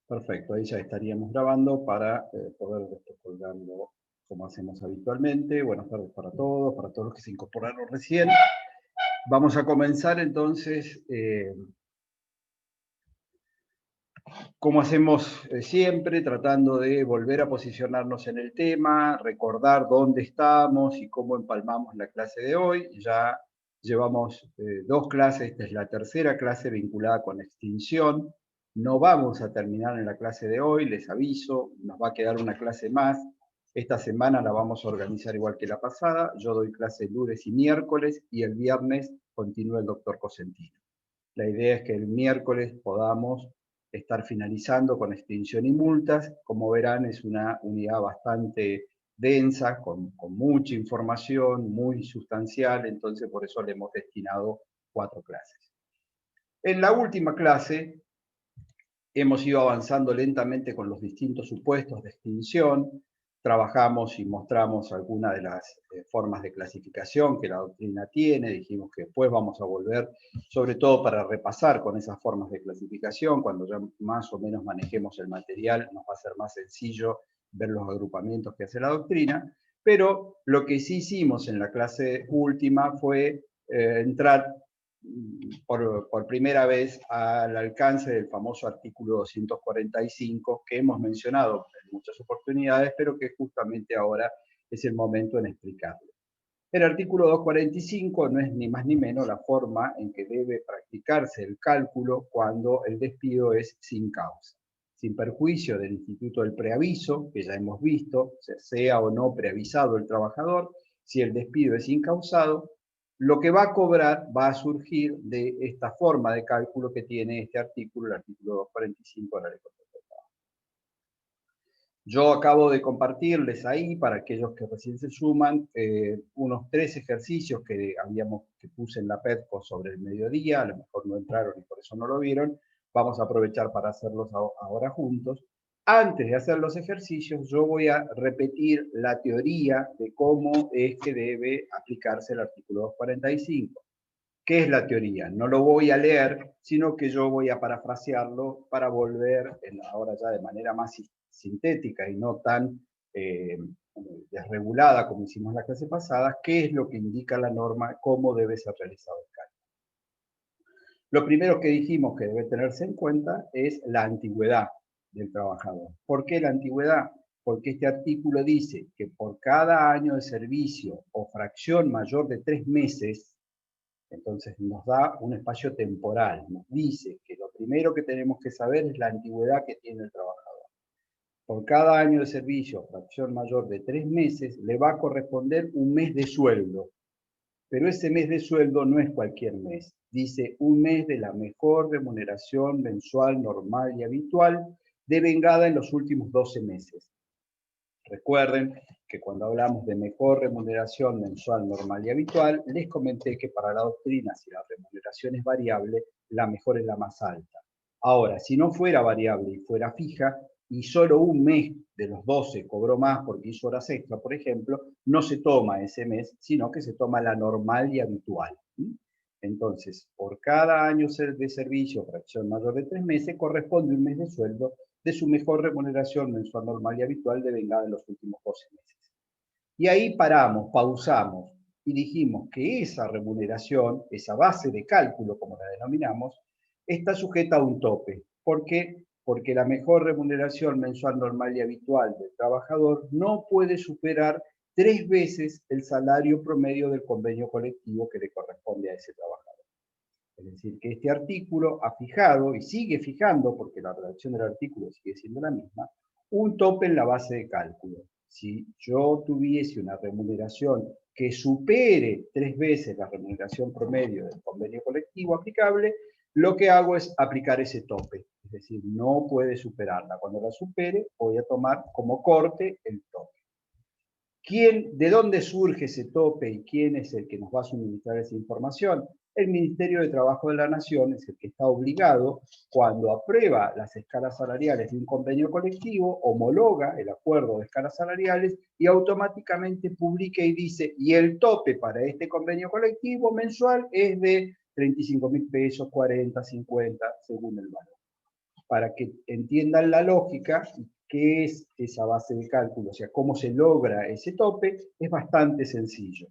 Perfecto, ahí ya estaríamos grabando para poder después colgarlo como hacemos habitualmente. Buenas tardes para todos los que se incorporaron recién. Vamos a comenzar entonces, como hacemos siempre, tratando de volver a posicionarnos en el tema, recordar dónde estamos y cómo empalmamos la clase de hoy. Ya llevamos dos clases, esta es la tercera clase vinculada con extinción. No vamos a terminar en la clase de hoy, les aviso, nos va a quedar una clase más. Esta semana la vamos a organizar igual que la pasada. Yo doy clase lunes y miércoles y el viernes continúa el doctor Cosentino. La idea es que el miércoles podamos estar finalizando con extinción y multas. Como verán, es una unidad bastante densa, con mucha información, muy sustancial, entonces por eso le hemos destinado 4 clases. En la última clase hemos ido avanzando lentamente con los distintos supuestos de extinción, trabajamos y mostramos algunas de las formas de clasificación que la doctrina tiene, dijimos que después vamos a volver, sobre todo para repasar con esas formas de clasificación, cuando ya más o menos manejemos el material, nos va a ser más sencillo ver los agrupamientos que hace la doctrina, pero lo que sí hicimos en la clase última fue entrar por primera vez al alcance del famoso artículo 245 que hemos mencionado en muchas oportunidades, pero que justamente ahora es el momento en explicarlo. El artículo 245 no es ni más ni menos la forma en que debe practicarse el cálculo cuando el despido es sin causa, sin perjuicio del instituto del preaviso, que ya hemos visto, sea o no preavisado el trabajador, si el despido es incausado, lo que va a cobrar va a surgir de esta forma de cálculo que tiene este artículo, el artículo 245 de la Ley Contratal del Trabajo. Yo acabo de compartirles ahí, para aquellos que recién se suman, unos 3 ejercicios que puse en la PEDCO sobre el mediodía, a lo mejor no entraron y por eso no lo vieron, vamos a aprovechar para hacerlos ahora juntos. Antes de hacer los ejercicios, yo voy a repetir la teoría de cómo es que debe aplicarse el artículo 245. ¿Qué es la teoría? No lo voy a leer, sino que yo voy a parafrasearlo para volver, ahora ya de manera más sintética y no tan desregulada como hicimos la clase pasada, qué es lo que indica la norma, cómo debe ser realizado el cálculo. Lo primero que dijimos que debe tenerse en cuenta es la antigüedad del trabajador. ¿Por qué la antigüedad? Porque este artículo dice que por cada año de servicio o fracción mayor de 3 meses, entonces nos da un espacio temporal, nos dice que lo primero que tenemos que saber es la antigüedad que tiene el trabajador. Por cada año de servicio, fracción mayor de 3 meses, le va a corresponder un mes de sueldo. Pero ese mes de sueldo no es cualquier mes. Dice un mes de la mejor remuneración mensual, normal y habitual, devengada en los últimos 12 meses. Recuerden que cuando hablamos de mejor remuneración mensual, normal y habitual, les comenté que para la doctrina, si la remuneración es variable, la mejor es la más alta. Ahora, si no fuera variable y fuera fija, y solo un mes de los 12 cobró más porque hizo horas extra, por ejemplo, no se toma ese mes, sino que se toma la normal y habitual. Entonces, por cada año de servicio, fracción mayor de 3 meses, corresponde un mes de sueldo de su mejor remuneración mensual normal y habitual devengada en los últimos 12 meses. Y ahí paramos, pausamos y dijimos que esa remuneración, esa base de cálculo, como la denominamos, está sujeta a un tope. ¿Por qué? Porque la mejor remuneración mensual normal y habitual del trabajador no puede superar 3 veces el salario promedio del convenio colectivo que le corresponde a ese trabajador. Es decir, que este artículo ha fijado y sigue fijando, porque la redacción del artículo sigue siendo la misma, un tope en la base de cálculo. Si yo tuviese una remuneración que supere 3 veces la remuneración promedio del convenio colectivo aplicable, lo que hago es aplicar ese tope. Es decir, no puede superarla. Cuando la supere, voy a tomar como corte el tope. ¿De dónde surge ese tope y quién es el que nos va a suministrar esa información? El Ministerio de Trabajo de la Nación es el que está obligado, cuando aprueba las escalas salariales de un convenio colectivo, homologa el acuerdo de escalas salariales y automáticamente publica y dice, y el tope para este convenio colectivo mensual es de 35.000 pesos, 40, 50, según el valor. para que entiendan la lógica, qué es esa base de cálculo, o sea, cómo se logra ese tope, es bastante sencillo.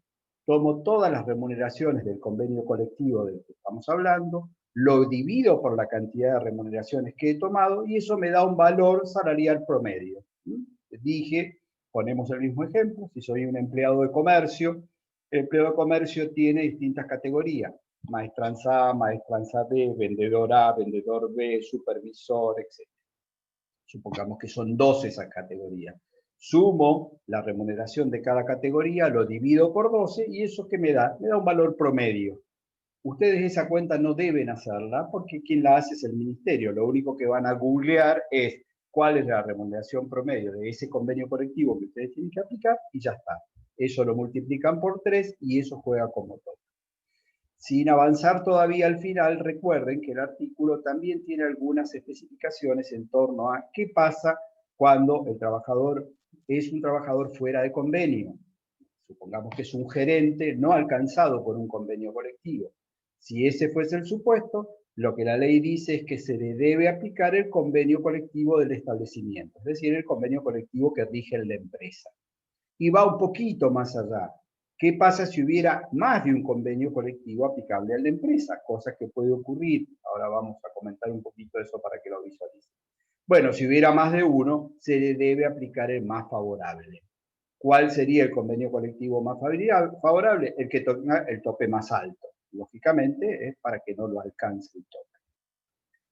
Tomo todas las remuneraciones del convenio colectivo del que estamos hablando, lo divido por la cantidad de remuneraciones que he tomado y eso me da un valor salarial promedio. Dije, ponemos el mismo ejemplo, si soy un empleado de comercio, el empleado de comercio tiene distintas categorías: maestranza A, maestranza B, vendedor A, vendedor B, supervisor, etc. Supongamos que son 12 esas categorías. Sumo la remuneración de cada categoría, lo divido por 12 y eso que me da un valor promedio. Ustedes esa cuenta no deben hacerla porque quien la hace es el ministerio. Lo único que van a googlear es cuál es la remuneración promedio de ese convenio colectivo que ustedes tienen que aplicar y ya está. Eso lo multiplican por 3 y eso juega como todo. Sin avanzar todavía al final, recuerden que el artículo también tiene algunas especificaciones en torno a qué pasa cuando el trabajador es un trabajador fuera de convenio. Supongamos que es un gerente no alcanzado por un convenio colectivo. Si ese fuese el supuesto, lo que la ley dice es que se le debe aplicar el convenio colectivo del establecimiento, es decir, el convenio colectivo que rige en la empresa. Y va un poquito más allá. ¿Qué pasa si hubiera más de un convenio colectivo aplicable a la empresa? Cosa que puede ocurrir. Ahora vamos a comentar un poquito eso para que lo visualicen. Bueno, si hubiera más de uno, se le debe aplicar el más favorable. ¿Cuál sería el convenio colectivo más favorable? El que tenga el tope más alto. Lógicamente, es para que no lo alcance el tope.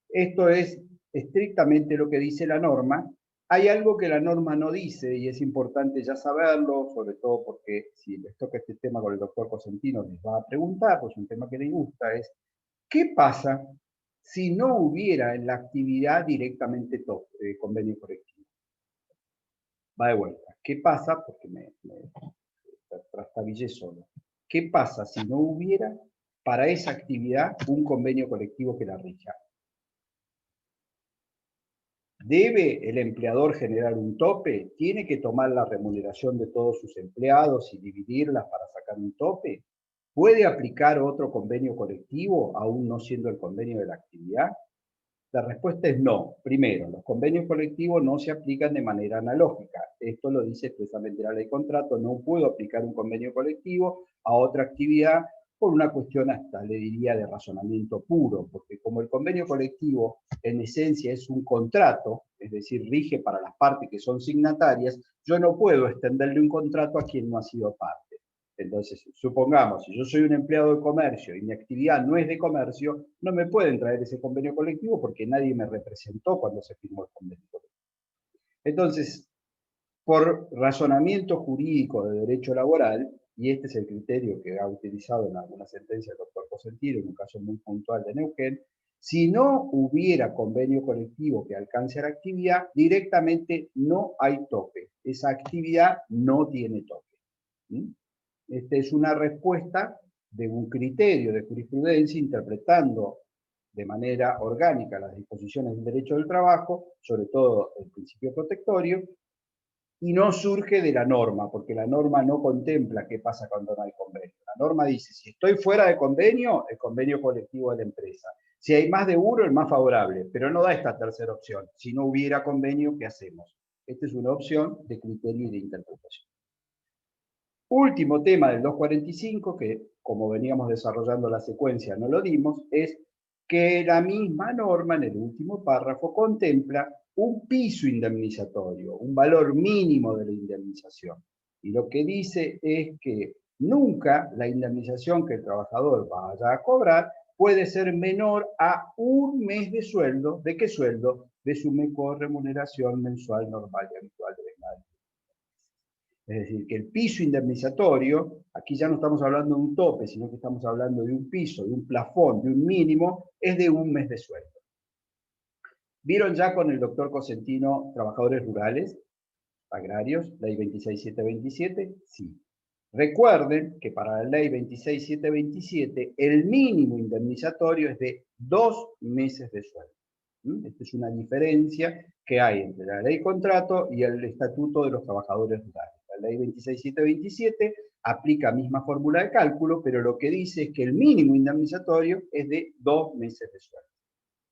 Esto es estrictamente lo que dice la norma. Hay algo que la norma no dice y es importante ya saberlo, sobre todo porque si les toca este tema con el doctor Cosentino les va a preguntar, pues un tema que le gusta es, ¿qué pasa si no hubiera en la actividad directamente convenio colectivo? Va de vuelta. ¿Qué pasa? Porque me trastabillé solo. ¿Qué pasa si no hubiera para esa actividad un convenio colectivo que la rija? ¿Debe el empleador generar un tope? ¿Tiene que tomar la remuneración de todos sus empleados y dividirlas para sacar un tope? ¿Puede aplicar otro convenio colectivo, aún no siendo el convenio de la actividad? La respuesta es no. Primero, los convenios colectivos no se aplican de manera analógica. Esto lo dice expresamente la ley de contrato. No puedo aplicar un convenio colectivo a otra actividad por una cuestión hasta, le diría, de razonamiento puro, porque como el convenio colectivo en esencia es un contrato, es decir, rige para las partes que son signatarias, yo no puedo extenderle un contrato a quien no ha sido parte. Entonces, supongamos, si yo soy un empleado de comercio y mi actividad no es de comercio, no me pueden traer ese convenio colectivo porque nadie me representó cuando se firmó el convenio colectivo. Entonces, por razonamiento jurídico de derecho laboral, y este es el criterio que ha utilizado en alguna sentencia el doctor Cosentino, en un caso muy puntual de Neuquén, si no hubiera convenio colectivo que alcance a la actividad, directamente no hay tope. Esa actividad no tiene tope. Esta es una respuesta de un criterio de jurisprudencia interpretando de manera orgánica las disposiciones del derecho del trabajo, sobre todo el principio protectorio, y no surge de la norma, porque la norma no contempla qué pasa cuando no hay convenio. La norma dice, si estoy fuera de convenio, el convenio colectivo de la empresa. Si hay más de uno, el más favorable, pero no da esta tercera opción. Si no hubiera convenio, ¿qué hacemos? Esta es una opción de criterio y de interpretación. Último tema del 245, que como veníamos desarrollando la secuencia no lo dimos, es que la misma norma en el último párrafo contempla un piso indemnizatorio, un valor mínimo de la indemnización. Y lo que dice es que nunca la indemnización que el trabajador vaya a cobrar puede ser menor a un mes de sueldo. ¿De qué sueldo? De su mejor remuneración mensual normal y habitual de venganza. Es decir, que el piso indemnizatorio, aquí ya no estamos hablando de un tope, sino que estamos hablando de un piso, de un plafón, de un mínimo, es de un mes de sueldo. ¿Vieron ya con el doctor Cosentino trabajadores rurales, agrarios, ley 26727? Sí. Recuerden que para la ley 26727 el mínimo indemnizatorio es de 2 meses de sueldo. Esta es una diferencia que hay entre la ley contrato y el estatuto de los trabajadores rurales. La ley 26727 aplica misma fórmula de cálculo, pero lo que dice es que el mínimo indemnizatorio es de 2 meses de sueldo.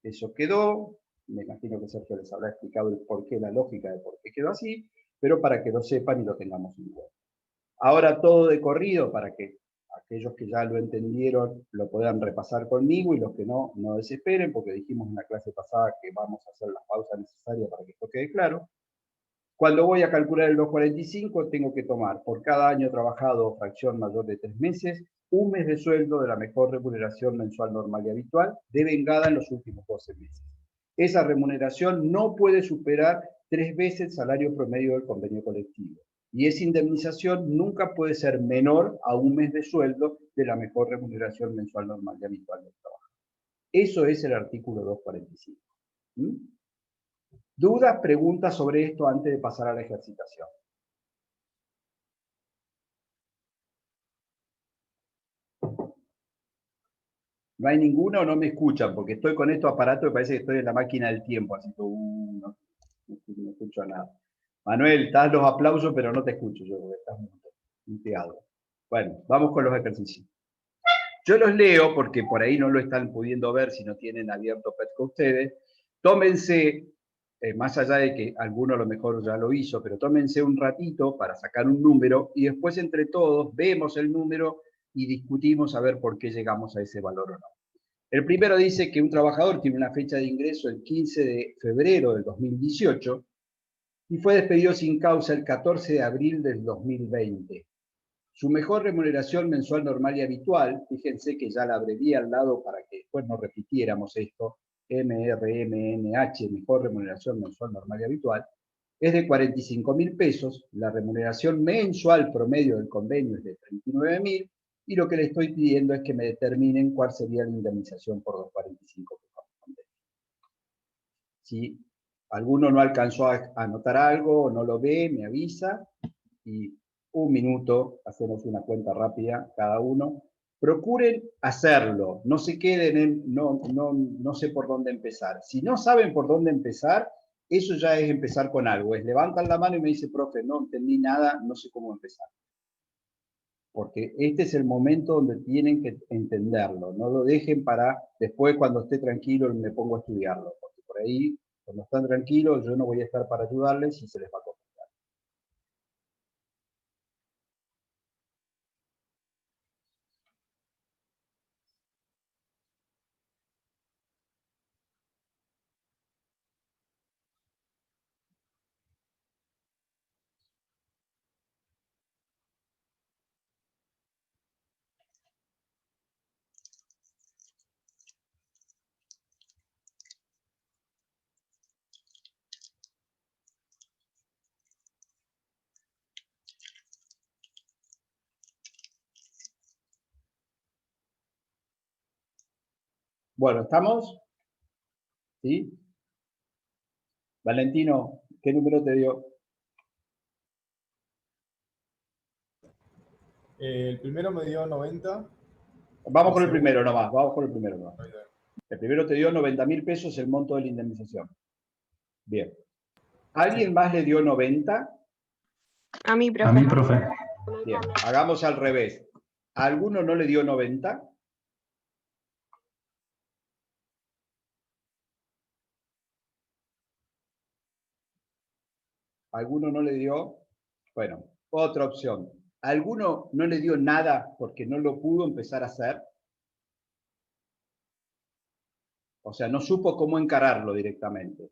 Eso quedó me imagino que Sergio les habrá explicado el porqué, la lógica de por qué quedó así, pero para que lo sepan y lo tengamos en cuenta. Ahora todo de corrido, para que aquellos que ya lo entendieron lo puedan repasar conmigo, y los que no, no desesperen, porque dijimos en la clase pasada que vamos a hacer las pausas necesarias para que esto quede claro. Cuando voy a calcular el 245, tengo que tomar por cada año trabajado o fracción mayor de 3 meses, un mes de sueldo de la mejor remuneración mensual normal y habitual, devengada en los últimos 12 meses. Esa remuneración no puede superar 3 veces el salario promedio del convenio colectivo. Y esa indemnización nunca puede ser menor a un mes de sueldo de la mejor remuneración mensual normal y habitual del trabajo. Eso es el artículo 245. ¿Mm? ¿Dudas, preguntas sobre esto antes de pasar a la ejercitación? ¿No hay ninguna o no me escuchan? Porque estoy con estos aparatos y parece que estoy en la máquina del tiempo, así que no escucho nada. Manuel, estás los aplausos, pero no te escucho yo, porque estás muteado. Bueno, vamos con los ejercicios. Yo los leo porque por ahí no lo están pudiendo ver si no tienen abierto Petco ustedes. Tómense, más allá de que alguno a lo mejor ya lo hizo, pero tómense un ratito para sacar un número y después entre todos vemos el número y discutimos a ver por qué llegamos a ese valor o no. El primero dice que un trabajador tiene una fecha de ingreso el 15 de febrero del 2018 y fue despedido sin causa el 14 de abril del 2020. Su mejor remuneración mensual normal y habitual, fíjense que ya la abrevié al lado para que después no repitiéramos esto, MRMNH, mejor remuneración mensual normal y habitual, es de 45.000 pesos, la remuneración mensual promedio del convenio es de 39.000, y lo que le estoy pidiendo es que me determinen cuál sería la indemnización por 245 que corresponde. Si alguno no alcanzó a anotar algo o no lo ve, me avisa, y un minuto, hacemos una cuenta rápida cada uno. Procuren hacerlo, no se queden en no sé por dónde empezar. Si no saben por dónde empezar, eso ya es empezar con algo. Es levantan la mano y me dice, profe, no entendí nada, no sé cómo empezar. Porque este es el momento donde tienen que entenderlo. No lo dejen para después, cuando esté tranquilo, me pongo a estudiarlo. Porque por ahí, cuando están tranquilos, yo no voy a estar para ayudarles y se les va a complicar. Bueno, ¿estamos? ¿Sí? Valentino, ¿qué número te dio? El primero me dio 90. Vamos con el primero nomás, vamos con el primero nomás. El primero te dio 90.000 pesos el monto de la indemnización. Bien. ¿Alguien más le dio 90? A mí, profe. A mí, profe. Bien, hagamos al revés. ¿A alguno no le dio 90? ¿Alguno no le dio? Bueno, otra opción. ¿Alguno no le dio nada porque no lo pudo empezar a hacer? O sea, no supo cómo encararlo directamente.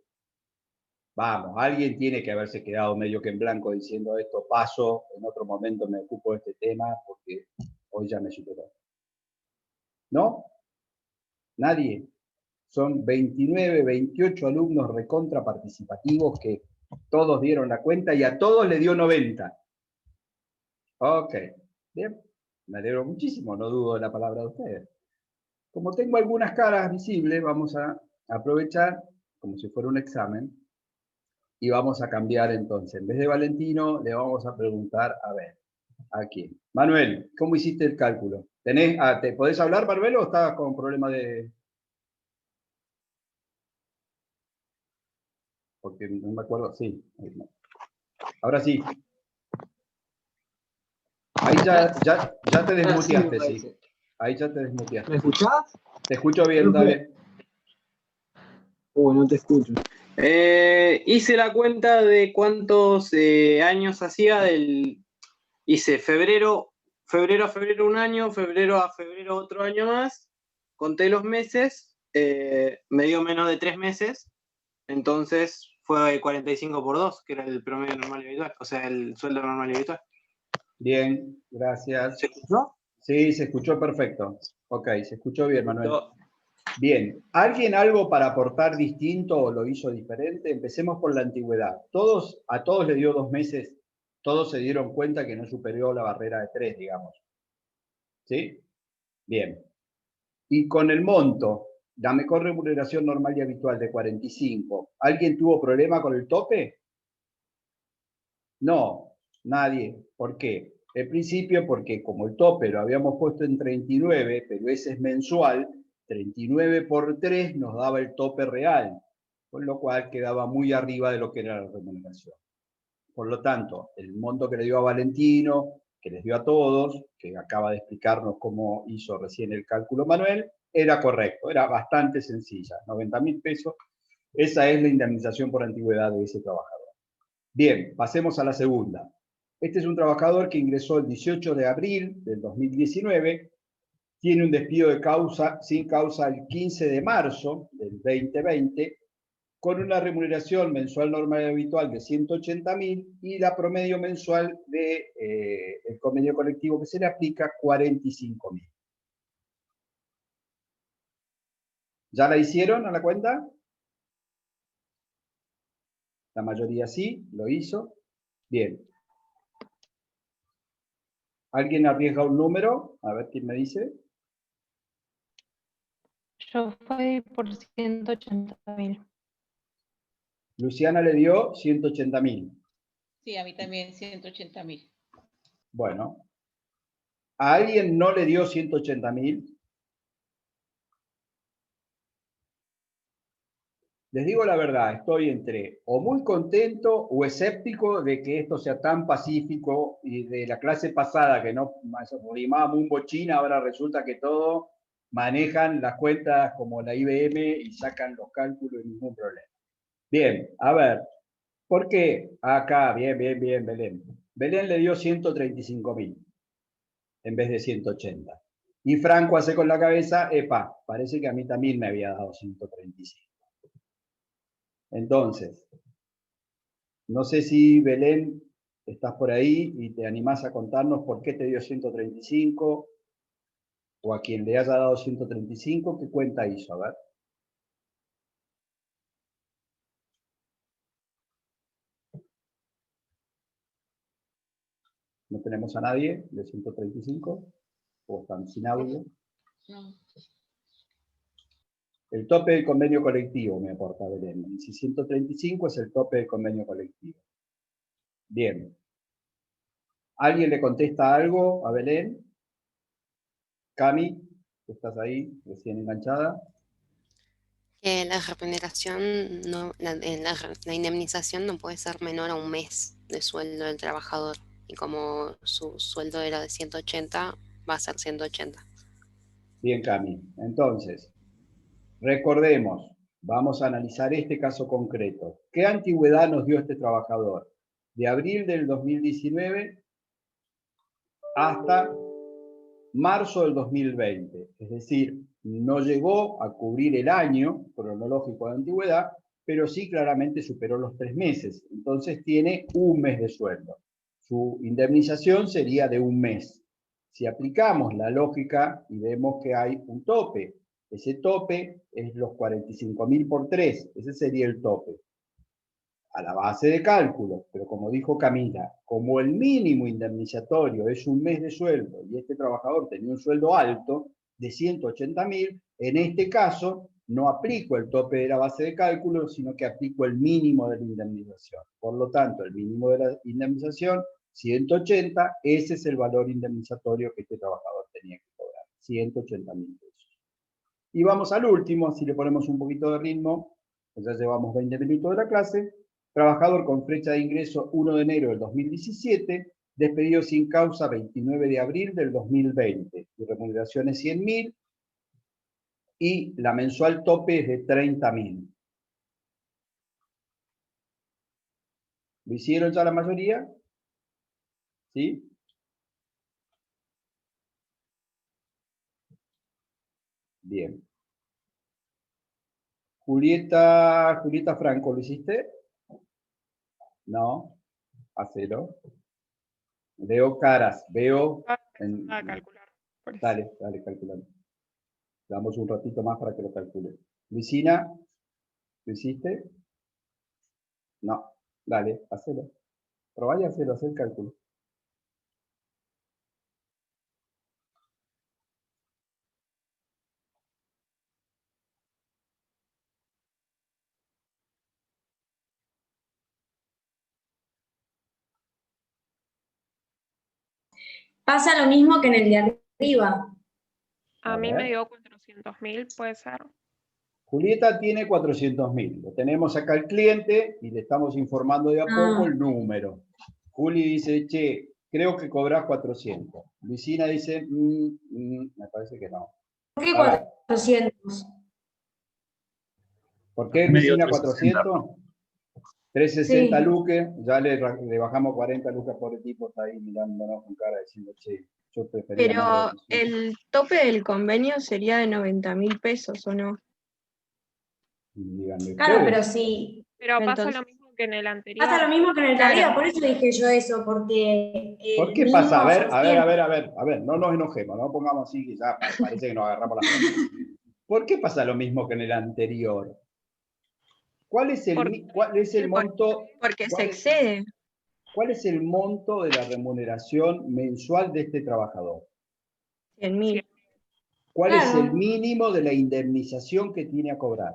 Vamos, alguien tiene que haberse quedado medio que en blanco diciendo esto paso, en otro momento me ocupo de este tema porque hoy ya me superó. ¿No? Nadie. Son 29, 28 alumnos recontra participativos que todos dieron la cuenta y a todos le dio 90. Ok, bien, me alegro muchísimo, no dudo de la palabra de ustedes. Como tengo algunas caras visibles, vamos a aprovechar, como si fuera un examen, y vamos a cambiar entonces. En vez de Valentino, le vamos a preguntar, a ver, ¿a quién? Manuel, ¿cómo hiciste el cálculo? ¿Te podés hablar, Manuel, o estás con problema de...? Porque no me acuerdo, sí. Ahora sí. Ahí ya te desmuteaste, sí. Ahí ya te desmuteaste. ¿Me escuchás? Te escucho bien, dale. No te escucho. Hice la cuenta de cuántos años hacía hice febrero a febrero un año, febrero a febrero otro año más, conté los meses, me dio menos de 3 meses, entonces fue 45 por 2, que era el promedio normal y habitual, o sea, el sueldo normal y habitual. Bien, gracias. ¿Se escuchó? Sí, se escuchó perfecto. Ok, se escuchó bien, Manuel. Bien, ¿alguien algo para aportar distinto o lo hizo diferente? Empecemos por la antigüedad. A todos le dio 2 meses, todos se dieron cuenta que no superó la barrera de 3, digamos. ¿Sí? Bien. Y con el monto, la mejor remuneración normal y habitual de 45, ¿alguien tuvo problema con el tope? No, nadie. ¿Por qué? En principio porque como el tope lo habíamos puesto en 39, pero ese es mensual, 39 por 3 nos daba el tope real, con lo cual quedaba muy arriba de lo que era la remuneración. Por lo tanto, el monto que le dio a Valentino, que les dio a todos, que acaba de explicarnos cómo hizo recién el cálculo Manuel, era correcto, era bastante sencilla, 90.000 pesos. Esa es la indemnización por antigüedad de ese trabajador. Bien, pasemos a la segunda. Este es un trabajador que ingresó el 18 de abril del 2019, tiene un despido sin causa el 15 de marzo del 2020, con una remuneración mensual normal y habitual de 180.000 y la promedio mensual del convenio colectivo que se le aplica, 45.000. ¿Ya la hicieron a la cuenta? La mayoría sí, lo hizo. Bien. ¿Alguien arriesga un número? A ver quién me dice. Yo fui por 180.000. Luciana le dio 180.000. Sí, a mí también 180.000. Bueno. ¿A alguien no le dio 180.000? Les digo la verdad, estoy entre o muy contento o escéptico de que esto sea tan pacífico, y de la clase pasada que no rimábamos un bochín, ahora resulta que todo manejan las cuentas como la IBM y sacan los cálculos y ningún problema. Bien, a ver, ¿por qué? Acá, bien, Belén. Belén le dio 135.000 en vez de 180. Y Franco hace con la cabeza, epa, parece que a mí también me había dado 135. Entonces, no sé si Belén estás por ahí y te animás a contarnos por qué te dio 135, o a quien le haya dado 135, ¿qué cuenta hizo? A ver. ¿No tenemos a nadie de 135? ¿O están sin audio? No. El tope del convenio colectivo me aporta Belén. Si 135 es el tope del convenio colectivo. Bien. ¿Alguien le contesta algo a Belén? Cami, ¿estás ahí recién enganchada? La remuneración, la indemnización no puede ser menor a un mes de sueldo del trabajador. Y como su sueldo era de 180, va a ser 180. Bien, Cami. Entonces, recordemos, vamos a analizar este caso concreto. ¿Qué antigüedad nos dio este trabajador? De abril del 2019 hasta marzo del 2020. Es decir, no llegó a cubrir el año cronológico de antigüedad, pero sí claramente superó los 3 meses. Entonces tiene un mes de sueldo. Su indemnización sería de un mes. Si aplicamos la lógica y vemos que hay un tope, ese tope es los 45.000 por 3, ese sería el tope. A la base de cálculo, pero como dijo Camila, como el mínimo indemnizatorio es un mes de sueldo y este trabajador tenía un sueldo alto de 180.000, en este caso no aplico el tope de la base de cálculo, sino que aplico el mínimo de la indemnización. Por lo tanto, el mínimo de la indemnización, 180, ese es el valor indemnizatorio que este trabajador tenía que cobrar, 180.000 pesos. Y vamos al último, si le ponemos un poquito de ritmo, pues ya llevamos 20 minutos de la clase. Trabajador con fecha de ingreso 1 de enero del 2017, despedido sin causa 29 de abril del 2020. Su remuneración es 100.000 y la mensual tope es de 30.000. ¿Lo hicieron ya la mayoría? ¿Sí? Bien. Julieta Franco, ¿lo hiciste? No, hacelo. Veo caras, veo... A calcular. Por eso. Dale, calculando. Damos un ratito más para que lo calcule. Luisina, ¿lo hiciste? No, dale, hacelo. Probá y hacelo, haz el cálculo. Pasa lo mismo que en el de arriba. A mí ver. me dio 400.000, puede ser. Julieta tiene 400.000. Lo tenemos acá al cliente y le estamos informando de a poco el número. Juli dice, che, creo que cobras 400. Luisina dice, me parece que no. ¿Por qué A ver, 400? ¿por qué Medio Luisina 360. 400? 360 Sí. luques, ya le bajamos 40 lucas por el tipo, está ahí mirándonos con cara diciendo, che, yo prefería Pero más de 200. el tope del convenio sería de 90.000 pesos, ¿o no? Díganme Claro, ustedes. pero sí. Pero pasa Entonces- lo mismo que en el anterior. Pasa lo mismo que en el de Claro. arriba, por eso dije yo eso, porque... ¿Por qué pasa? A ver, no nos enojemos, no pongamos así que ya parece que nos agarramos la mano. ¿Por qué pasa lo mismo que en el anterior? ¿Cuál es el monto? Porque se cuál- excede. ¿Cuál es el monto de la remuneración mensual de este trabajador? 100.000. ¿Cuál es Claro. el mínimo de la indemnización que tiene a cobrar?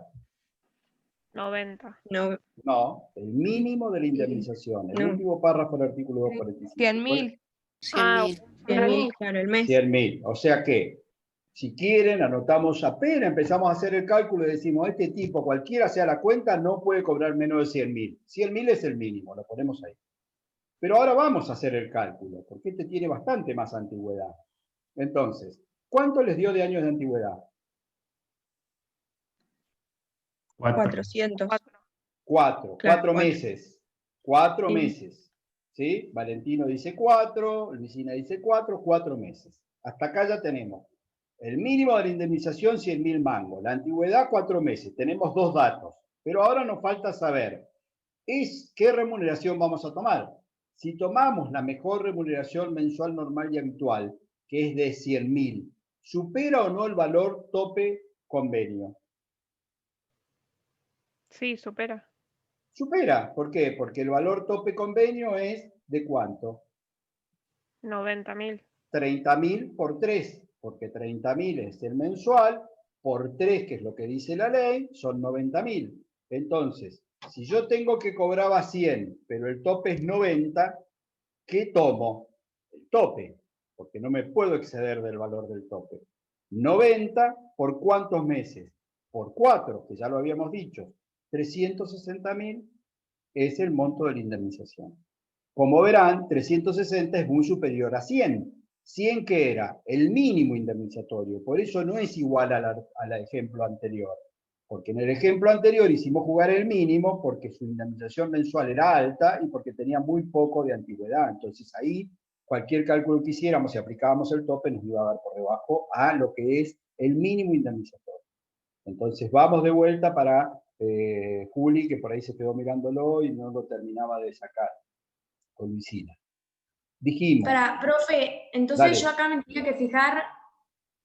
90. No, No, el mínimo de la indemnización. El No. último párrafo del artículo 245. 100.000. 100.000. 100.000, claro, el mes. 100.000. O sea que, si quieren, anotamos apenas, empezamos a hacer el cálculo y decimos, este tipo, cualquiera sea la cuenta, no puede cobrar menos de 100.000. 100.000 es el mínimo, lo ponemos ahí. Pero ahora vamos a hacer el cálculo, porque este tiene bastante más antigüedad. Entonces, ¿cuánto les dio de años de antigüedad? 400. 4 Claro, meses. 4 Sí. meses. ¿Sí? Valentino dice 4, Luisina dice 4 meses. Hasta acá ya tenemos. El mínimo de la indemnización, 100.000 mangos. La antigüedad, 4 meses. Tenemos 2 datos. Pero ahora nos falta saber, ¿qué remuneración vamos a tomar? Si tomamos la mejor remuneración mensual normal y habitual, que es de 100.000, ¿supera o no el valor tope convenio? Sí, supera. Supera. ¿Por qué? Porque el valor tope convenio es ¿de cuánto? 90.000. 30.000 por 3, porque 30.000 es el mensual, por 3, que es lo que dice la ley, son 90.000. Entonces, si yo tengo que cobraba 100, pero el tope es 90, ¿qué tomo? El tope, porque no me puedo exceder del valor del tope. 90 por ¿cuántos meses? Por 4, que ya lo habíamos dicho. 360.000 es el monto de la indemnización. Como verán, 360 es muy superior a 100. 100 que era el mínimo indemnizatorio, por eso no es igual al ejemplo anterior. Porque en el ejemplo anterior hicimos jugar el mínimo porque su indemnización mensual era alta y porque tenía muy poco de antigüedad. Entonces ahí cualquier cálculo que hiciéramos, si aplicábamos el tope, nos iba a dar por debajo a lo que es el mínimo indemnizatorio. Entonces vamos de vuelta para Juli, que por ahí se quedó mirándolo y no lo terminaba de sacar con Luisina. Dijimos. Profe, entonces Dale. yo acá me tenía que fijar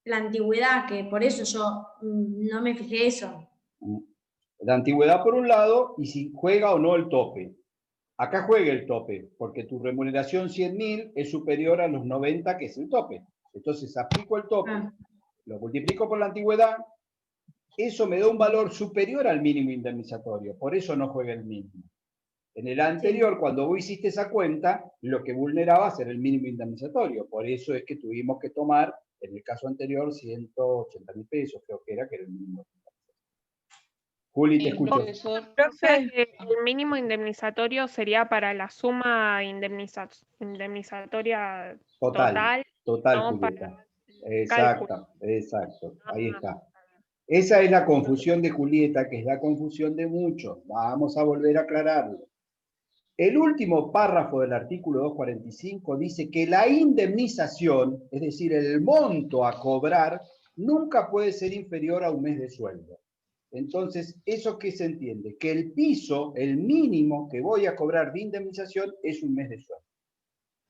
la antigüedad, que por eso yo no me fijé eso. La antigüedad por un lado y si juega o no el tope. Acá juega el tope, porque tu remuneración 100.000 es superior a los 90, que es el tope. Entonces aplico el tope, lo multiplico por la antigüedad, eso me da un valor superior al mínimo indemnizatorio, por eso no juega el mínimo. En el anterior, cuando vos hiciste esa cuenta, lo que vulneraba era el mínimo indemnizatorio, por eso es que tuvimos que tomar, en el caso anterior, 180.000 pesos, creo que era el mínimo. Juli, te escucho. Profesor, O sea que el mínimo indemnizatorio sería para la suma indemnizatoria total. Total, no Julieta. para Exacto, ahí está. Esa es la confusión de Julieta, que es la confusión de muchos. Vamos a volver a aclararlo. El último párrafo del artículo 245 dice que la indemnización, es decir, el monto a cobrar, nunca puede ser inferior a un mes de sueldo. Entonces, ¿eso qué se entiende? Que el piso, el mínimo que voy a cobrar de indemnización es un mes de sueldo.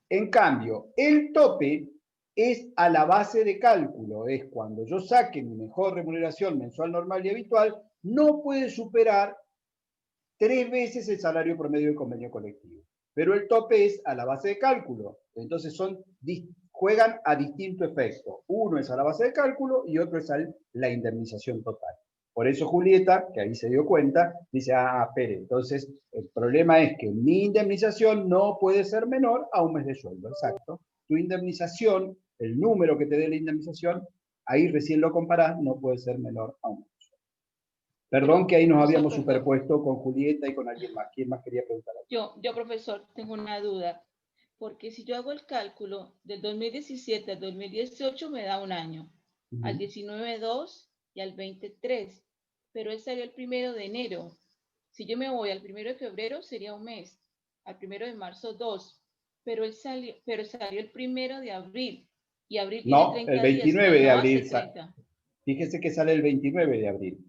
En cambio, el tope es a la base de cálculo, es cuando yo saque mi mejor remuneración mensual normal y habitual, no puede superar 3 veces el salario promedio del convenio colectivo. Pero el tope es a la base de cálculo. Entonces juegan a distinto efecto. Uno es a la base de cálculo y otro es a la indemnización total. Por eso Julieta, que ahí se dio cuenta, dice, espere, entonces el problema es que mi indemnización no puede ser menor a un mes de sueldo. Exacto. Tu indemnización, el número que te dé la indemnización, ahí recién lo comparás, no puede ser menor a un mes. Perdón que ahí nos habíamos superpuesto con Julieta y con alguien más. ¿Quién más quería preguntar? Yo, profesor, tengo una duda. Porque si yo hago el cálculo del 2017 al 2018 me da un año. Al 19, 2 y al 20, 3. Pero él salió el 1 de enero. Si yo me voy al 1 de febrero sería un mes. Al 1 de marzo 2. Pero salió el 1 de abril. Y abril tiene 30 el 29 días, de no abril. hace 30. Fíjese que sale el 29 de abril.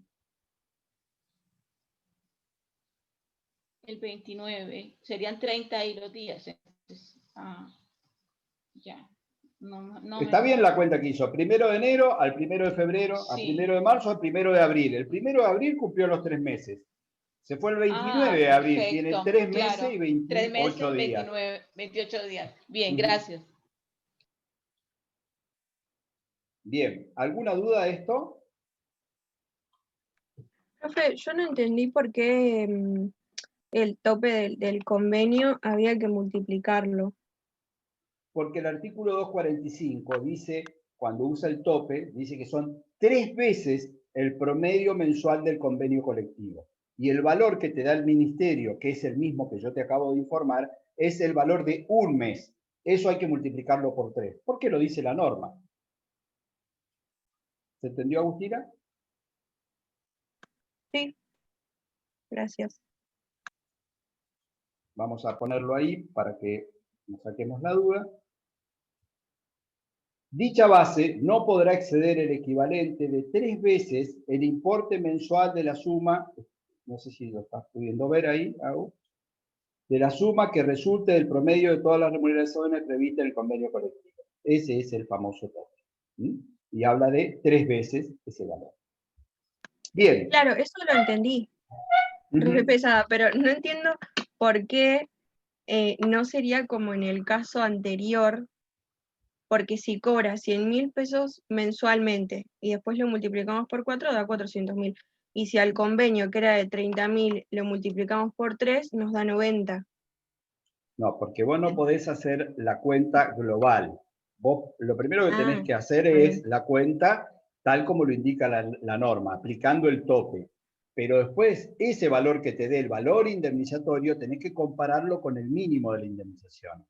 El 29, serían 32 días. Entonces, ya. No Está bien la cuenta que hizo. 1 de enero al 1 de febrero, sí. al 1 de marzo, al 1 de abril. El 1 de abril cumplió los 3 meses. Se fue el 29 de abril. Perfecto, Tiene 3 meses claro. y 28 3 meses, días. 28 días. Bien, gracias. Bien. ¿Alguna duda de esto? Profe, yo no entendí por qué el tope del convenio había que multiplicarlo. Porque el artículo 245 dice, cuando usa el tope, dice que son 3 veces el promedio mensual del convenio colectivo. Y el valor que te da el ministerio, que es el mismo que yo te acabo de informar, es el valor de un mes. Eso hay que multiplicarlo por 3. ¿Por qué lo dice la norma? ¿Se entendió, Agustina? Sí, gracias. Vamos a ponerlo ahí para que nos saquemos la duda. Dicha base no podrá exceder el equivalente de 3 veces el importe mensual de la suma, no sé si lo estás pudiendo ver ahí, Agus, de la suma que resulte del promedio de todas las remuneraciones previstas en el convenio colectivo. Ese es el famoso tope. Y habla de 3 veces ese valor. Bien. Claro, eso lo entendí. Re pesada, pero no entiendo por qué no sería como en el caso anterior, porque si cobra 100.000 pesos mensualmente y después lo multiplicamos por 4, da 400.000. Y si al convenio, que era de 30.000, lo multiplicamos por 3, nos da 90. No, porque vos no podés hacer la cuenta global. Vos lo primero que tenés que hacer es la cuenta tal como lo indica la norma, aplicando el tope. Pero después, ese valor que te dé el valor indemnizatorio, tenés que compararlo con el mínimo de la indemnización.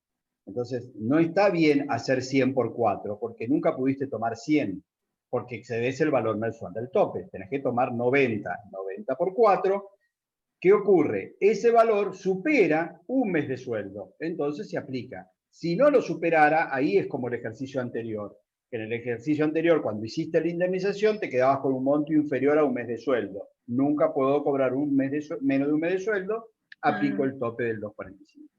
Entonces, no está bien hacer 100 por 4, porque nunca pudiste tomar 100, porque excedes el valor mensual del tope. Tenés que tomar 90. 90 por 4. ¿Qué ocurre? Ese valor supera un mes de sueldo, entonces se aplica. Si no lo superara, ahí es como el ejercicio anterior. En el ejercicio anterior, cuando hiciste la indemnización, te quedabas con un monto inferior a un mes de sueldo. Nunca puedo cobrar menos de un mes de sueldo, aplico el tope del 245.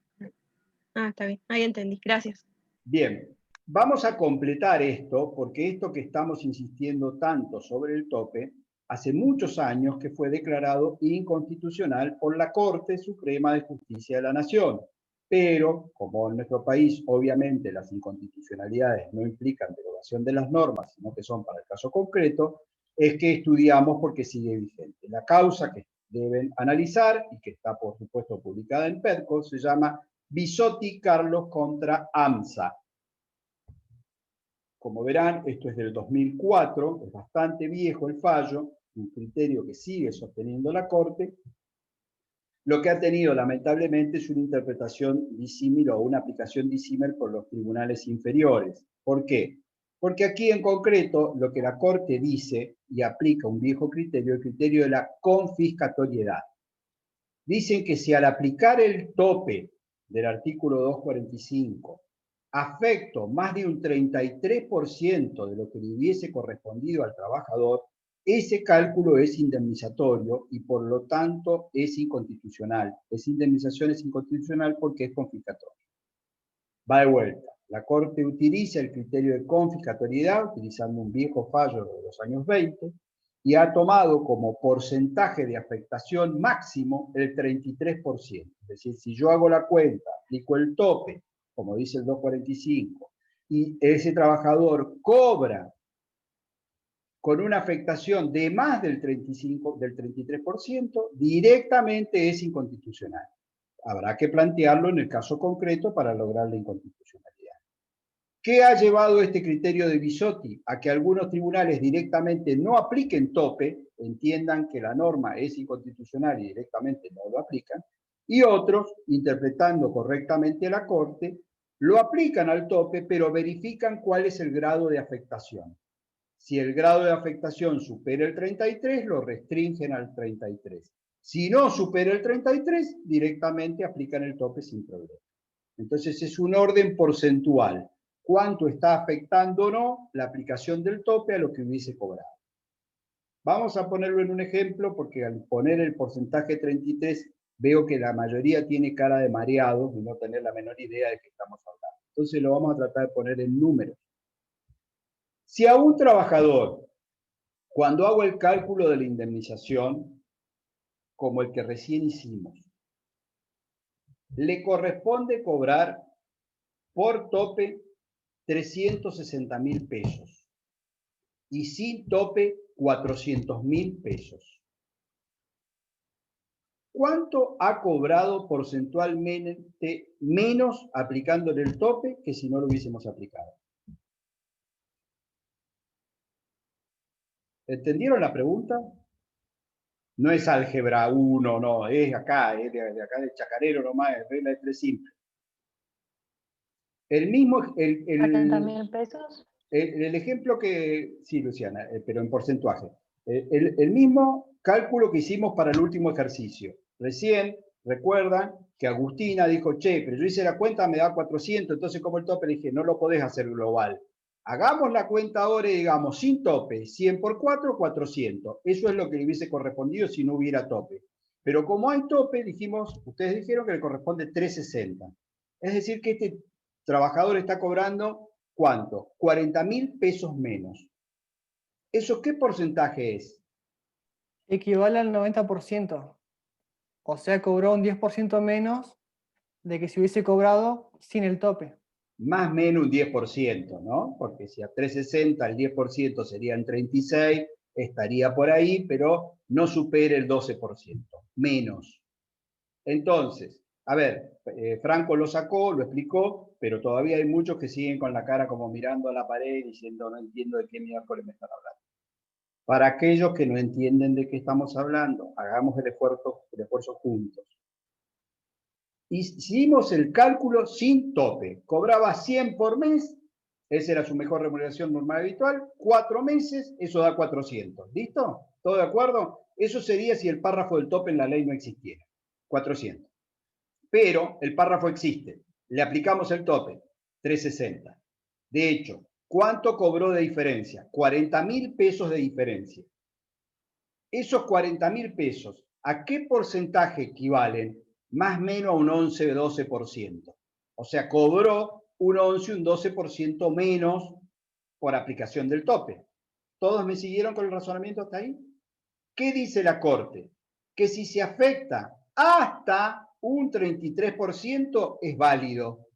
Está bien, ahí entendí, gracias. Bien, vamos a completar esto, porque esto que estamos insistiendo tanto sobre el tope, hace muchos años que fue declarado inconstitucional por la Corte Suprema de Justicia de la Nación. Pero, como en nuestro país, obviamente, las inconstitucionalidades no implican derogación de las normas, sino que son para el caso concreto, es que estudiamos porque sigue vigente. La causa que deben analizar, y que está, por supuesto, publicada en PEDCO, se llama Bisotti Carlos contra AMSA. Como verán, esto es del 2004, es bastante viejo el fallo, un criterio que sigue sosteniendo la Corte. Lo que ha tenido, lamentablemente, es una interpretación disímil o una aplicación disímil por los tribunales inferiores. ¿Por qué? Porque aquí en concreto lo que la Corte dice y aplica un viejo criterio, el criterio de la confiscatoriedad. dicen que si al aplicar el tope del artículo 245 afecto más de un 33% de lo que le hubiese correspondido al trabajador, ese cálculo es indemnizatorio y por lo tanto es inconstitucional. Esa indemnización es inconstitucional porque es confiscatoria. Va de vuelta. La Corte utiliza el criterio de confiscatoriedad, utilizando un viejo fallo de los años 20, y ha tomado como porcentaje de afectación máximo el 33%. Es decir, si yo hago la cuenta, aplico el tope, como dice el 245, y ese trabajador cobra con una afectación de más del 33%, directamente es inconstitucional. Habrá que plantearlo en el caso concreto para lograr la inconstitucionalidad. ¿Qué ha llevado este criterio de Bisotti? A que algunos tribunales directamente no apliquen tope, entiendan que la norma es inconstitucional y directamente no lo aplican, y otros, interpretando correctamente la Corte, lo aplican al tope, pero verifican cuál es el grado de afectación. Si el grado de afectación supera el 33, lo restringen al 33. Si no supera el 33, directamente aplican el tope sin problema. Entonces es un orden porcentual. Cuánto está afectando o no la aplicación del tope a lo que hubiese cobrado. Vamos a ponerlo en un ejemplo, porque al poner el porcentaje 33, veo que la mayoría tiene cara de mareado y no tener la menor idea de qué estamos hablando. Entonces lo vamos a tratar de poner en números. Si a un trabajador, cuando hago el cálculo de la indemnización, como el que recién hicimos, le corresponde cobrar por tope 360.000 pesos y sin tope 400.000 pesos. ¿Cuánto ha cobrado porcentualmente menos aplicándole el tope que si no lo hubiésemos aplicado? ¿Entendieron la pregunta? No es álgebra 1, no, es acá, es de acá de chacarero nomás, es regla de 3 simple. El mismo, ¿40.000 pesos? El ejemplo que, sí, Luciana, pero en porcentaje. El mismo cálculo que hicimos para el último ejercicio. Recién, recuerdan que Agustina dijo, che, pero yo hice la cuenta, me da 400, entonces como el tope, le dije, no lo podés hacer global. Hagamos la cuenta ahora y digamos, sin tope, 100 por 4, 400. Eso es lo que le hubiese correspondido si no hubiera tope. Pero como hay tope, dijimos, ustedes dijeron que le corresponde 360. Es decir, que este trabajador está cobrando, ¿cuánto? 40.000 pesos menos. ¿Eso qué porcentaje es? Equivale al 90%. O sea, cobró un 10% menos de que si hubiese cobrado sin el tope. Más o menos un 10%, ¿no? Porque si a 360 el 10% serían 36, estaría por ahí, pero no supera el 12%, menos. Entonces, a ver, Franco lo sacó, lo explicó, pero todavía hay muchos que siguen con la cara como mirando a la pared diciendo no entiendo de qué miércoles me están hablando. Para aquellos que no entienden de qué estamos hablando, hagamos el esfuerzo juntos. Hicimos el cálculo sin tope. Cobraba 100 por mes, esa era su mejor remuneración normal habitual, 4 meses, eso da 400. ¿Listo? ¿Todo de acuerdo? Eso sería si el párrafo del tope en la ley no existiera. 400. Pero el párrafo existe. Le aplicamos el tope, 360. De hecho, ¿cuánto cobró de diferencia? 40.000 pesos de diferencia. Esos 40.000 pesos, ¿a qué porcentaje equivalen? Más o menos a un 11-12%. O sea, cobró un 11, un 12% menos por aplicación del tope. ¿Todos me siguieron con el razonamiento hasta ahí? ¿Qué dice la Corte? Que si se afecta hasta un 33% es válido.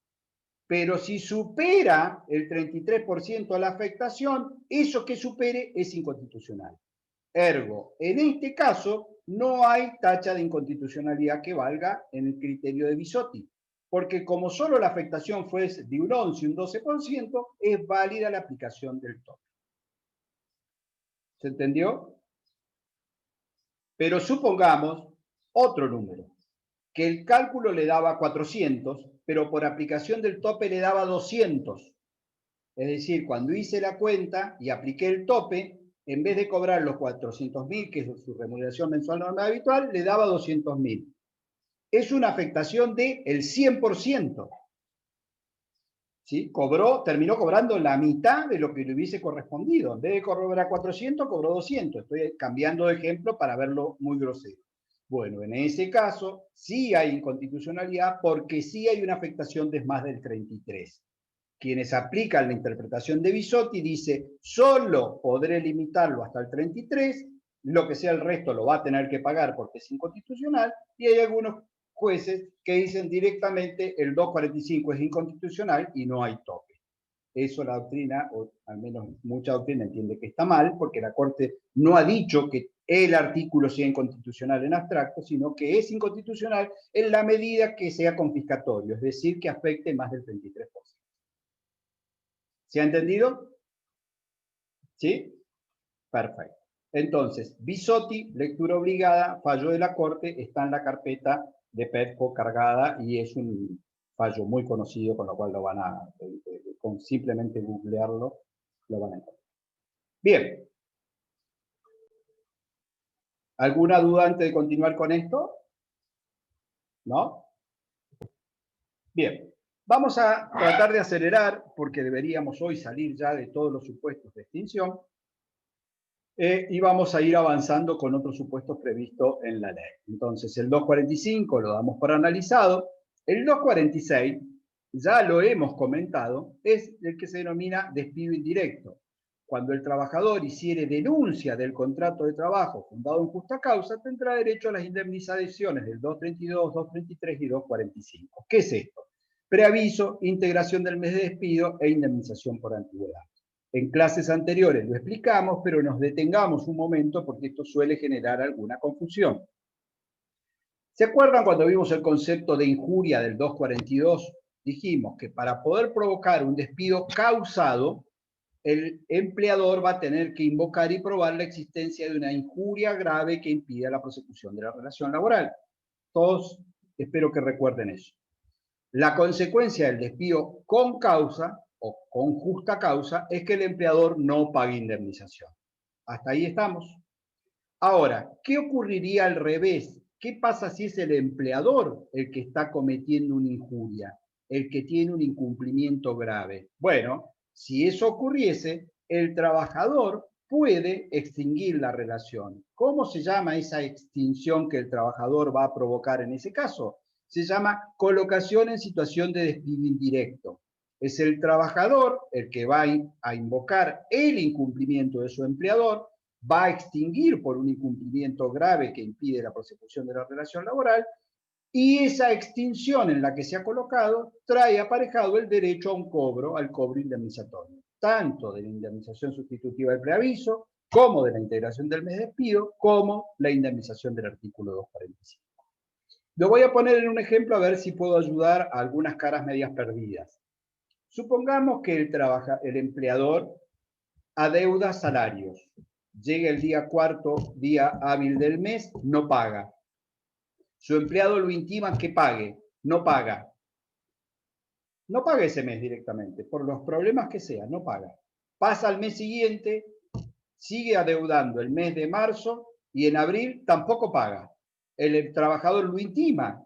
Pero si supera el 33% la afectación, eso que supere es inconstitucional. Ergo, en este caso, no hay tacha de inconstitucionalidad que valga en el criterio de Bisotti, porque como solo la afectación fue de un 11 y un 12%, es válida la aplicación del tope. ¿Se entendió? Pero supongamos otro número, que el cálculo le daba 400, pero por aplicación del tope le daba 200. Es decir, cuando hice la cuenta y apliqué el tope, en vez de cobrar los 400.000, que es su remuneración mensual normal habitual, le daba 200.000. es una afectación del 100%. ¿Sí? Terminó cobrando la mitad de lo que le hubiese correspondido. En vez de cobrar 400, cobró 200. Estoy cambiando de ejemplo para verlo muy grosero. Bueno, en ese caso sí hay inconstitucionalidad porque sí hay una afectación de más del 33. Quienes aplican la interpretación de Bisotti dice, solo podré limitarlo hasta el 33, lo que sea el resto lo va a tener que pagar porque es inconstitucional, y hay algunos jueces que dicen directamente el 245 es inconstitucional y no hay tope. Eso la doctrina, o al menos mucha doctrina entiende que está mal, porque la Corte no ha dicho que el artículo sea inconstitucional en abstracto, sino que es inconstitucional en la medida que sea confiscatorio, es decir, que afecte más del 33%. ¿Se ha entendido? ¿Sí? Perfecto. Entonces, Bisotti, lectura obligada, fallo de la Corte, está en la carpeta de PEDCO cargada y es un fallo muy conocido, con lo cual lo van a, con simplemente googlearlo, lo van a encontrar. Bien. ¿Alguna duda antes de continuar con esto? ¿No? Bien. Vamos a tratar de acelerar, porque deberíamos hoy salir ya de todos los supuestos de extinción, y vamos a ir avanzando con otros supuestos previstos en la ley. Entonces, el 245 lo damos por analizado. El 246, ya lo hemos comentado, es el que se denomina despido indirecto. Cuando el trabajador hiciere denuncia del contrato de trabajo fundado en justa causa, tendrá derecho a las indemnizaciones del 232, 233 y 245. ¿Qué es esto? Preaviso, integración del mes de despido e indemnización por antigüedad. En clases anteriores lo explicamos, pero nos detengamos un momento porque esto suele generar alguna confusión. ¿Se acuerdan cuando vimos el concepto de injuria del 242? Dijimos que para poder provocar un despido causado, el empleador va a tener que invocar y probar la existencia de una injuria grave que impida la prosecución de la relación laboral. Todos espero que recuerden eso. La consecuencia del despido con causa o con justa causa es que el empleador no pague indemnización. Hasta ahí estamos. Ahora, ¿qué ocurriría al revés? ¿Qué pasa si es el empleador el que está cometiendo una injuria, el que tiene un incumplimiento grave? Bueno, si eso ocurriese, el trabajador puede extinguir la relación. ¿Cómo se llama esa extinción que el trabajador va a provocar en ese caso? Se llama colocación en situación de despido indirecto. Es el trabajador el que va a invocar el incumplimiento de su empleador, va a extinguir por un incumplimiento grave que impide la prosecución de la relación laboral, y esa extinción en la que se ha colocado trae aparejado el derecho a un cobro, al cobro indemnizatorio, tanto de la indemnización sustitutiva del preaviso, como de la integración del mes de despido, como la indemnización del artículo 245. Lo voy a poner en un ejemplo a ver si puedo ayudar a algunas caras medias perdidas. Supongamos que el empleador adeuda salarios. Llega el día cuarto, día hábil del mes, no paga. Su empleado lo intima que pague, no paga. No paga ese mes directamente, por los problemas que sea, no paga. Pasa al mes siguiente, sigue adeudando el mes de marzo y en abril tampoco paga. El trabajador lo intima.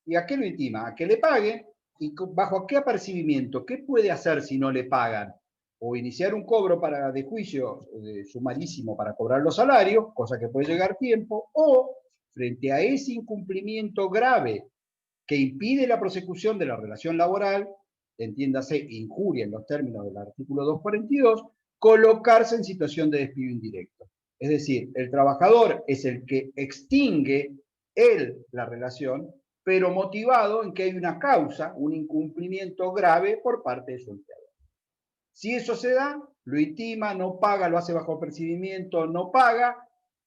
¿Y a qué lo intima? A que le paguen. ¿Y bajo qué apercibimiento? ¿Qué puede hacer si no le pagan? O iniciar un cobro de juicio sumarísimo para cobrar los salarios, cosa que puede llegar tiempo, o frente a ese incumplimiento grave que impide la prosecución de la relación laboral, entiéndase injuria en los términos del artículo 242, colocarse en situación de despido indirecto. Es decir, el trabajador es el que extingue la relación, pero motivado en que hay una causa, un incumplimiento grave por parte de su empleador. Si eso se da, lo intima, no paga, lo hace bajo apercibimiento, no paga,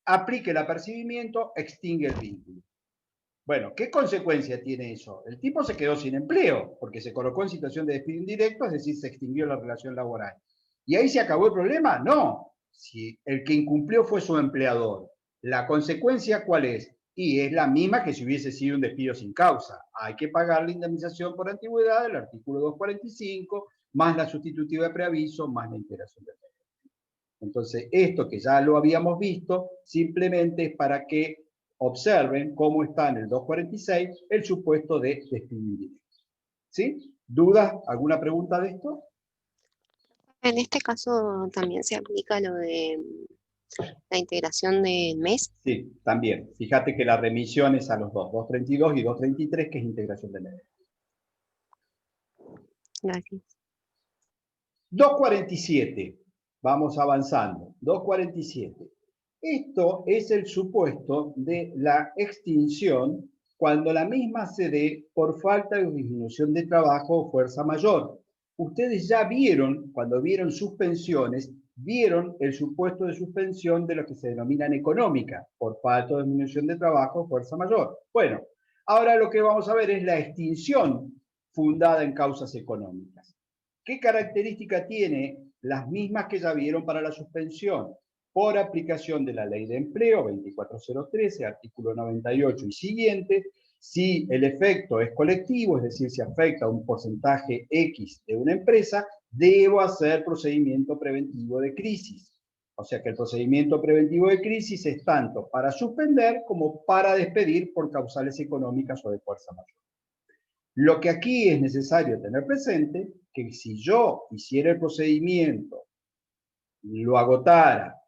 aplique el apercibimiento, extingue el vínculo. Bueno, ¿qué consecuencia tiene eso? El tipo se quedó sin empleo, porque se colocó en situación de despido indirecto, es decir, se extinguió la relación laboral. ¿Y ahí se acabó el problema? No. Si el que incumplió fue su empleador. ¿La consecuencia cuál es? Y es la misma que si hubiese sido un despido sin causa. Hay que pagar la indemnización por antigüedad del artículo 245, más la sustitutiva de preaviso, más la integración del despido. Entonces, esto que ya lo habíamos visto, simplemente es para que Observen cómo está en el 246 el supuesto de despido indirecto. ¿Sí? ¿Dudas? ¿Alguna pregunta de esto? En este caso también se aplica lo de la integración del mes. Sí, también. Fíjate que la remisión es a los dos, 232 y 233, que es integración del mes. Gracias. 247. Vamos avanzando. 247. Esto es el supuesto de la extinción cuando la misma se dé por falta de disminución de trabajo o fuerza mayor. Ustedes ya vieron, cuando vieron suspensiones, vieron el supuesto de suspensión de lo que se denominan económica, por falta de disminución de trabajo o fuerza mayor. Bueno, ahora lo que vamos a ver es la extinción fundada en causas económicas. ¿Qué característica tiene? Las mismas que ya vieron para la suspensión. Por aplicación de la Ley de Empleo 24013, artículo 98 y siguiente, si el efecto es colectivo, es decir, si afecta a un porcentaje X de una empresa, debo hacer procedimiento preventivo de crisis. O sea que el procedimiento preventivo de crisis es tanto para suspender como para despedir por causales económicas o de fuerza mayor. Lo que aquí es necesario tener presente, que si yo hiciera el procedimiento, lo agotara,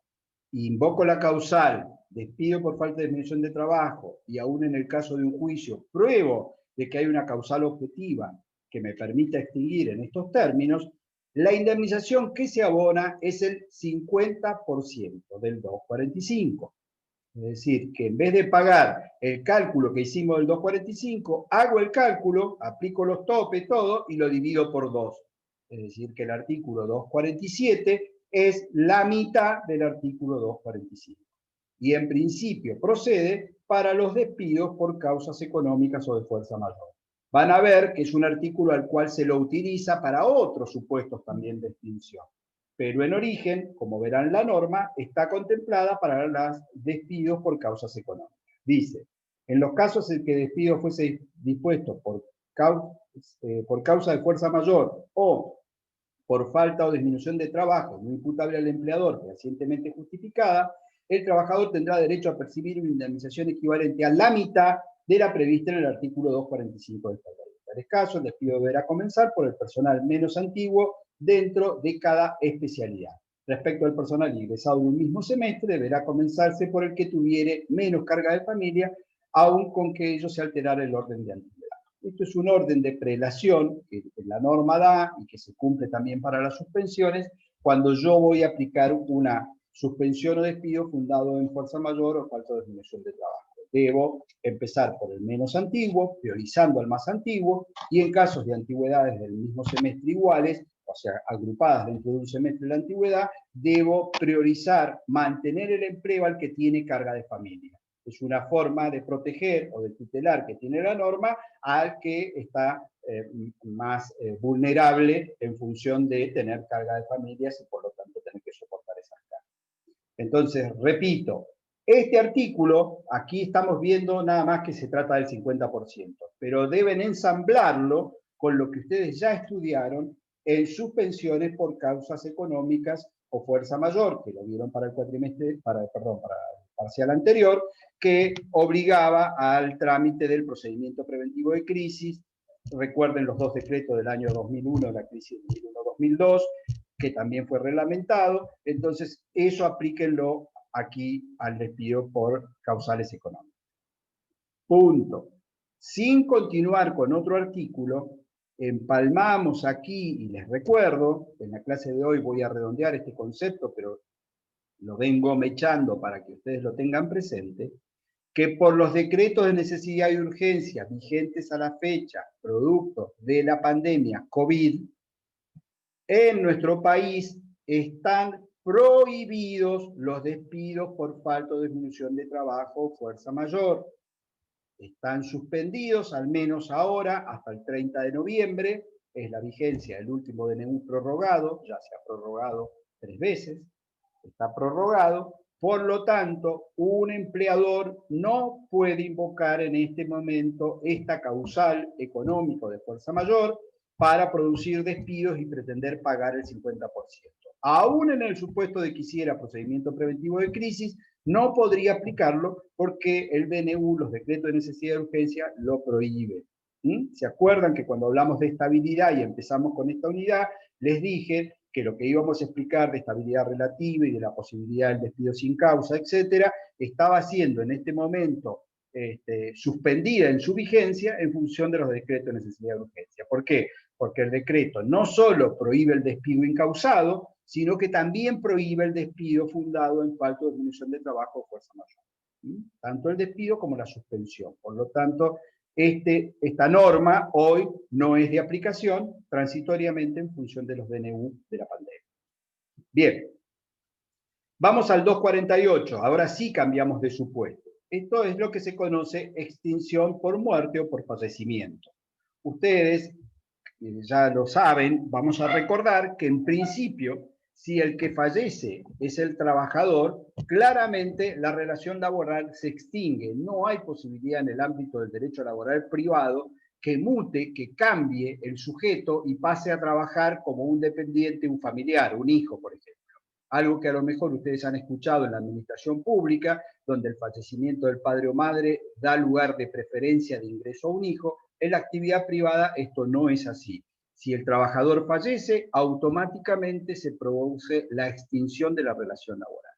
invoco la causal, despido por falta de disminución de trabajo, y aún en el caso de un juicio, pruebo de que hay una causal objetiva que me permita extinguir en estos términos, la indemnización que se abona es el 50% del 245. Es decir, que en vez de pagar el cálculo que hicimos del 245, hago el cálculo, aplico los topes, todo, y lo divido por 2. Es decir, que el artículo 247 es la mitad del artículo 245. Y en principio procede para los despidos por causas económicas o de fuerza mayor. Van a ver que es un artículo al cual se lo utiliza para otros supuestos también de extinción. Pero en origen, como verán la norma, está contemplada para los despidos por causas económicas. Dice, en los casos en que el despido fuese dispuesto por causa de fuerza mayor o por falta o disminución de trabajo no imputable al empleador fehacientemente justificada, el trabajador tendrá derecho a percibir una indemnización equivalente a la mitad de la prevista en el artículo 245 de esta ley. En tales casos, el despido deberá comenzar por el personal menos antiguo dentro de cada especialidad. Respecto al personal ingresado en un mismo semestre, deberá comenzarse por el que tuviere menos carga de familia, aun con que ello se alterara el orden de antigüedad. Esto es un orden de prelación que la norma da y que se cumple también para las suspensiones cuando yo voy a aplicar una suspensión o despido fundado en fuerza mayor o falta de disminución de trabajo. Debo empezar por el menos antiguo, priorizando al más antiguo, y en casos de antigüedades del mismo semestre iguales, o sea, agrupadas dentro de un semestre de la antigüedad, debo priorizar, mantener el empleo al que tiene carga de familia. Es una forma de proteger o de tutelar que tiene la norma al que está más vulnerable en función de tener carga de familias y por lo tanto tener que soportar esas cargas. Entonces, repito, este artículo, aquí estamos viendo nada más que se trata del 50%, pero deben ensamblarlo con lo que ustedes ya estudiaron en suspensiones por causas económicas o fuerza mayor, que lo vieron para el cuatrimestre, para el parcial anterior, que obligaba al trámite del procedimiento preventivo de crisis. Recuerden los dos decretos del año 2001, la crisis 2001-2002, que también fue reglamentado. Entonces, eso aplíquenlo aquí al despido por causales económicas. Punto. Sin continuar con otro artículo, empalmamos aquí, y les recuerdo, en la clase de hoy voy a redondear este concepto, pero lo vengo mechando para que ustedes lo tengan presente, que por los decretos de necesidad y urgencia vigentes a la fecha, producto de la pandemia COVID, en nuestro país están prohibidos los despidos por falta o disminución de trabajo o fuerza mayor. Están suspendidos, al menos ahora, hasta el 30 de noviembre, es la vigencia del último DNU prorrogado, ya se ha prorrogado 3 veces, está prorrogado, por lo tanto, un empleador no puede invocar en este momento esta causal económico de fuerza mayor para producir despidos y pretender pagar el 50%. Aún en el supuesto de que hiciera procedimiento preventivo de crisis, no podría aplicarlo porque el DNU, los decretos de necesidad y urgencia, lo prohíben. ¿Se acuerdan que cuando hablamos de estabilidad y empezamos con esta unidad, les dije que lo que íbamos a explicar de estabilidad relativa y de la posibilidad del despido sin causa, etcétera, estaba siendo en este momento suspendida en su vigencia en función de los decretos de necesidad y urgencia. ¿Por qué? Porque el decreto no solo prohíbe el despido incausado, sino que también prohíbe el despido fundado en falta de disminución de trabajo o fuerza mayor. Tanto el despido como la suspensión. Por lo tanto, esta norma hoy no es de aplicación transitoriamente en función de los DNU de la pandemia. Bien, vamos al 248, ahora sí cambiamos de supuesto. Esto es lo que se conoce extinción por muerte o por fallecimiento. Ustedes ya lo saben, vamos a recordar que en principio, si el que fallece es el trabajador, claramente la relación laboral se extingue. No hay posibilidad en el ámbito del derecho laboral privado que mute, que cambie el sujeto y pase a trabajar como un dependiente, un familiar, un hijo, por ejemplo. Algo que a lo mejor ustedes han escuchado en la administración pública, donde el fallecimiento del padre o madre da lugar de preferencia de ingreso a un hijo. En la actividad privada esto no es así. Si el trabajador fallece, automáticamente se produce la extinción de la relación laboral.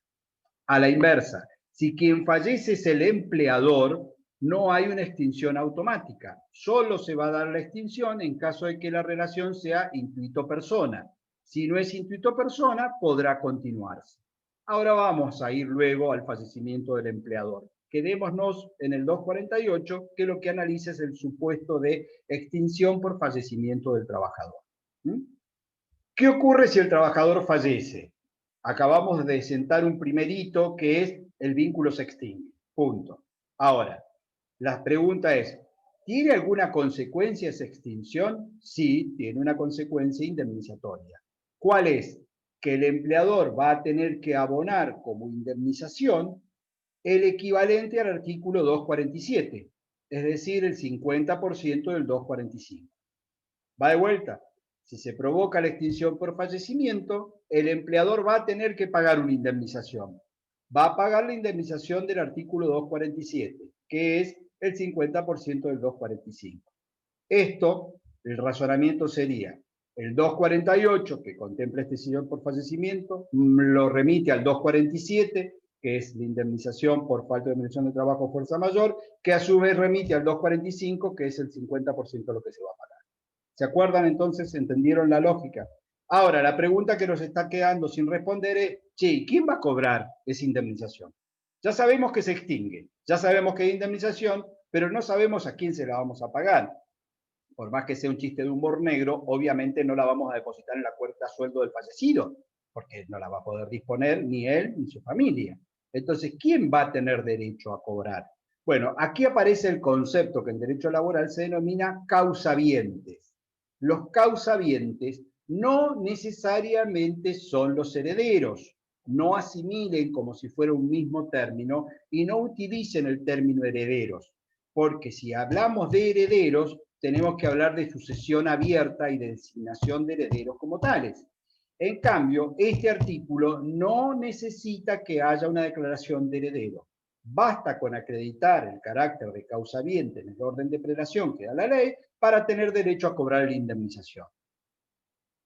A la inversa, si quien fallece es el empleador, no hay una extinción automática. Solo se va a dar la extinción en caso de que la relación sea intuito-persona. Si no es intuito-persona, podrá continuarse. Ahora vamos a ir luego al fallecimiento del empleador. Quedémonos en el 248, que lo que analiza es el supuesto de extinción por fallecimiento del trabajador. ¿Qué ocurre si el trabajador fallece? Acabamos de sentar un primer hito, que es el vínculo se extingue. Punto. Ahora, la pregunta es, ¿tiene alguna consecuencia esa extinción? Sí, tiene una consecuencia indemnizatoria. ¿Cuál es? Que el empleador va a tener que abonar como indemnización el equivalente al artículo 247, es decir, el 50% del 245. Va de vuelta. Si se provoca la extinción por fallecimiento, el empleador va a tener que pagar una indemnización. Va a pagar la indemnización del artículo 247, que es el 50% del 245. Esto, el razonamiento sería, el 248, que contempla extinción por fallecimiento, lo remite al 247, que es la indemnización por falta de disminución de trabajo o fuerza mayor, que a su vez remite al 245, que es el 50% de lo que se va a pagar. ¿Se acuerdan entonces? ¿Entendieron la lógica? Ahora, la pregunta que nos está quedando sin responder es, che, ¿quién va a cobrar esa indemnización? Ya sabemos que se extingue, ya sabemos que hay indemnización, pero no sabemos a quién se la vamos a pagar. Por más que sea un chiste de humor negro, obviamente no la vamos a depositar en la cuenta sueldo del fallecido, porque no la va a poder disponer ni él ni su familia. Entonces, ¿quién va a tener derecho a cobrar? Bueno, aquí aparece el concepto que en derecho laboral se denomina causavientes. Los causavientes no necesariamente son los herederos. No asimilen como si fuera un mismo término y no utilicen el término herederos, porque si hablamos de herederos, tenemos que hablar de sucesión abierta y de designación de herederos como tales. En cambio, este artículo no necesita que haya una declaración de heredero. Basta con acreditar el carácter de causaviente en el orden de prelación que da la ley para tener derecho a cobrar la indemnización.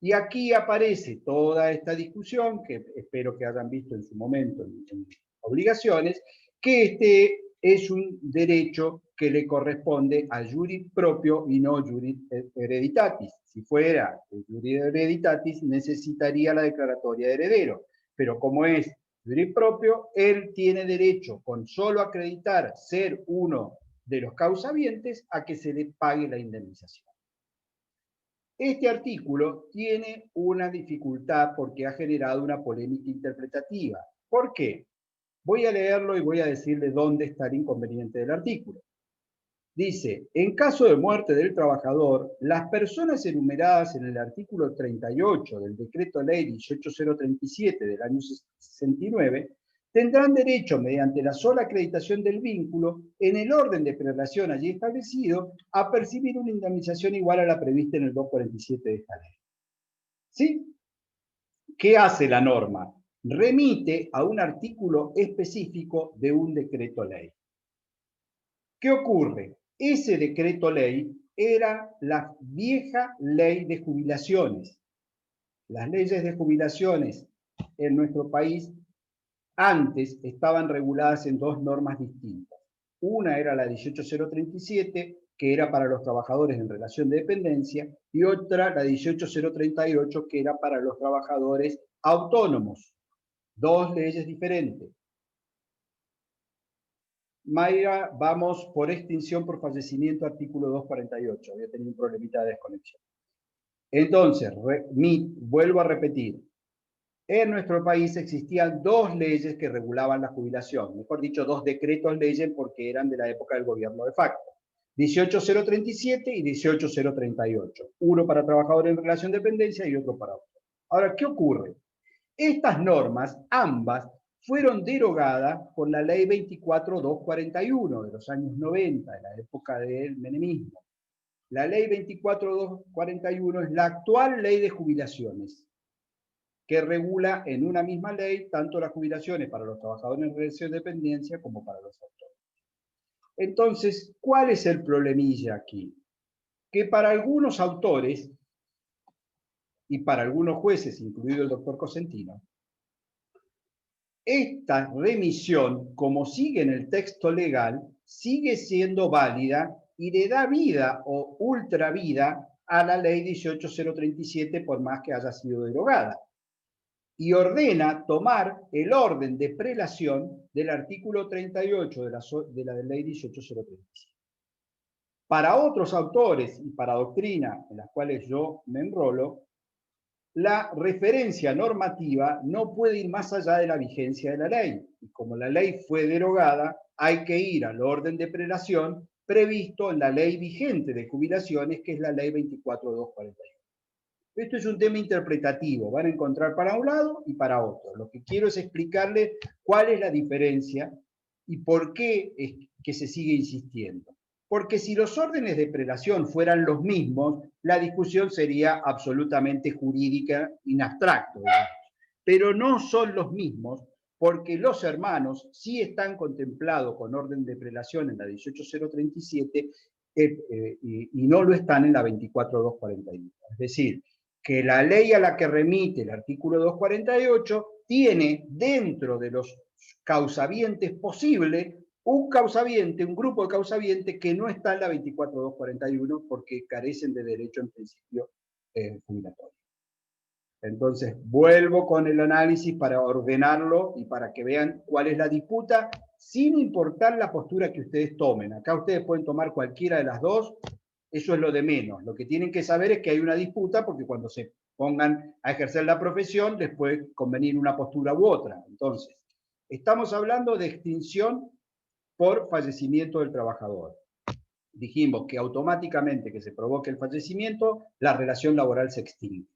Y aquí aparece toda esta discusión, que espero que hayan visto en su momento en obligaciones, que este es un derecho que le corresponde a juris propio y no juris hereditatis. Si fuera el juris hereditatis, necesitaría la declaratoria de heredero. Pero como es juris propio, él tiene derecho, con solo acreditar ser uno de los causavientes, a que se le pague la indemnización. Este artículo tiene una dificultad porque ha generado una polémica interpretativa. ¿Por qué? Voy a leerlo y voy a decirle dónde está el inconveniente del artículo. Dice, en caso de muerte del trabajador, las personas enumeradas en el artículo 38 del Decreto Ley 18037 del año 69 tendrán derecho, mediante la sola acreditación del vínculo, en el orden de prelación allí establecido, a percibir una indemnización igual a la prevista en el 247 de esta ley. ¿Sí? ¿Qué hace la norma? remite a un artículo específico de un decreto ley. ¿Qué ocurre? Ese decreto ley era la vieja ley de jubilaciones. Las leyes de jubilaciones en nuestro país antes estaban reguladas en dos normas distintas. Una era la 18037, que era para los trabajadores en relación de dependencia, y otra, la 18038, que era para los trabajadores autónomos. Dos leyes diferentes. Mayra, vamos por extinción por fallecimiento, artículo 248. Había tenido un problemita de desconexión. Entonces, vuelvo a repetir. En nuestro país existían dos leyes que regulaban la jubilación. Mejor dicho, dos decretos leyes porque eran de la época del gobierno de facto. 18037 y 18038. Uno para trabajadores en relación de dependencia y otro para otro. Ahora, ¿qué ocurre? Estas normas, ambas, fueron derogadas por la ley 24241 de los años 90, de la época del menemismo. La ley 24241 es la actual ley de jubilaciones, que regula en una misma ley tanto las jubilaciones para los trabajadores en relación de dependencia como para los autónomos. Entonces, ¿cuál es el problemilla aquí? Que para algunos autores y para algunos jueces, incluido el doctor Cosentino, esta remisión, como sigue en el texto legal, sigue siendo válida y le da vida o ultravida a la ley 18037 por más que haya sido derogada. Y ordena tomar el orden de prelación del artículo 38 de la ley 18037. Para otros autores y para doctrina en las cuales yo me enrolo, la referencia normativa no puede ir más allá de la vigencia de la ley. Y como la ley fue derogada, hay que ir al orden de prelación previsto en la ley vigente de jubilaciones, que es la ley 24241. Esto es un tema interpretativo, van a encontrar para un lado y para otro. Lo que quiero es explicarles cuál es la diferencia y por qué es que se sigue insistiendo. Porque si los órdenes de prelación fueran los mismos, la discusión sería absolutamente jurídica in abstracto, digamos. Pero no son los mismos, porque los hermanos sí están contemplados con orden de prelación en la 18037 y no lo están en la 24241. Es decir, que la ley a la que remite el artículo 248 tiene dentro de los causavientes posibles un causaviente, un grupo de causavientes que no está en la 24241 porque carecen de derecho en principio jubilatorio. Entonces, vuelvo con el análisis para ordenarlo y para que vean cuál es la disputa, sin importar la postura que ustedes tomen. Acá ustedes pueden tomar cualquiera de las dos, eso es lo de menos. Lo que tienen que saber es que hay una disputa porque cuando se pongan a ejercer la profesión les puede convenir una postura u otra. Entonces, estamos hablando de extinción por fallecimiento del trabajador. Dijimos que automáticamente que se provoque el fallecimiento, la relación laboral se extingue.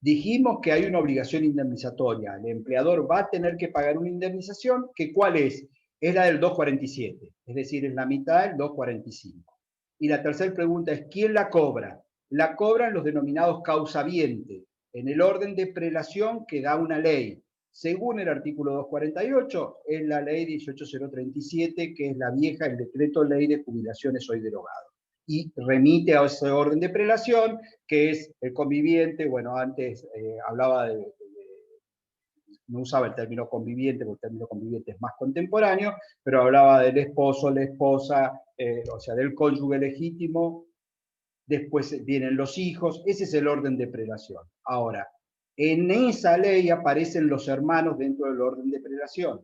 Dijimos que hay una obligación indemnizatoria. El empleador va a tener que pagar una indemnización, que ¿cuál es? Es la del 247, es decir, es la mitad del 245. Y la tercera pregunta es, ¿quién la cobra? La cobran los denominados causavientes, en el orden de prelación que da una ley. Según el artículo 248, es la ley 18037, que es la vieja, el decreto ley de jubilaciones hoy derogado. Y remite a ese orden de prelación, que es el conviviente. Bueno, antes hablaba no usaba el término conviviente, porque el término conviviente es más contemporáneo, pero hablaba del esposo, la esposa, o sea, del cónyuge legítimo, después vienen los hijos, ese es el orden de prelación. Ahora, en esa ley aparecen los hermanos dentro del orden de prelación.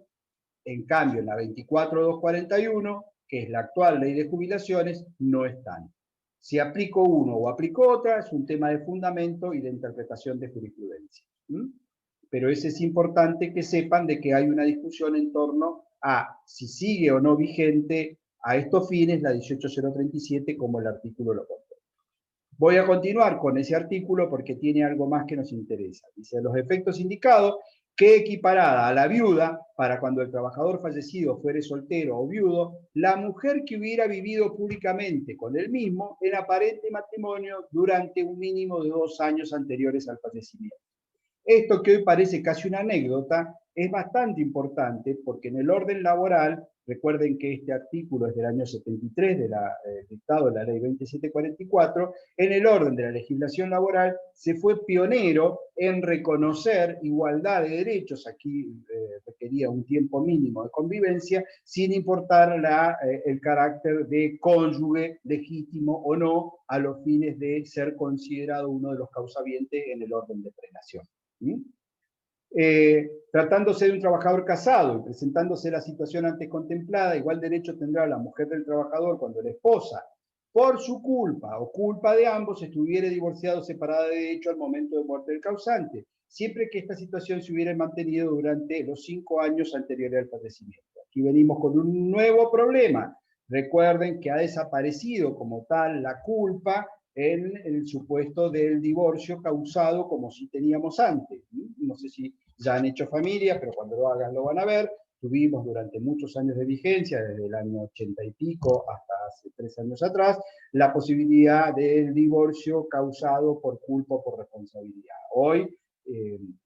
En cambio, en la 24241, que es la actual ley de jubilaciones, no están. Si aplico uno o aplico otra, es un tema de fundamento y de interpretación de jurisprudencia. Pero ese es importante que sepan de que hay una discusión en torno a si sigue o no vigente a estos fines la 18037 como el artículo lo contempla. Voy a continuar con ese artículo porque tiene algo más que nos interesa. Dice, los efectos indicados, que equiparada a la viuda, para cuando el trabajador fallecido fuere soltero o viudo, la mujer que hubiera vivido públicamente con él mismo en aparente matrimonio durante un mínimo de 2 años anteriores al fallecimiento. Esto que hoy parece casi una anécdota, es bastante importante porque en el orden laboral, recuerden que este artículo es del año 73 del dictado de la ley 2744, en el orden de la legislación laboral se fue pionero en reconocer igualdad de derechos, aquí requería un tiempo mínimo de convivencia, sin importar el carácter de cónyuge legítimo o no, a los fines de ser considerado uno de los causavientes en el orden de prelación. Tratándose de un trabajador casado y presentándose la situación antes contemplada, igual derecho tendrá la mujer del trabajador cuando la esposa, por su culpa o culpa de ambos, estuviera divorciada o separada de hecho al momento de muerte del causante, siempre que esta situación se hubiera mantenido durante los 5 años anteriores al fallecimiento. Aquí venimos con un nuevo problema. Recuerden que ha desaparecido como tal la culpa en el supuesto del divorcio causado como si teníamos antes. No sé si ya han hecho familia, pero cuando lo hagan lo van a ver. Tuvimos durante muchos años de vigencia, desde el año 80 y pico hasta hace 3 años atrás, la posibilidad del divorcio causado por culpa o por responsabilidad. Hoy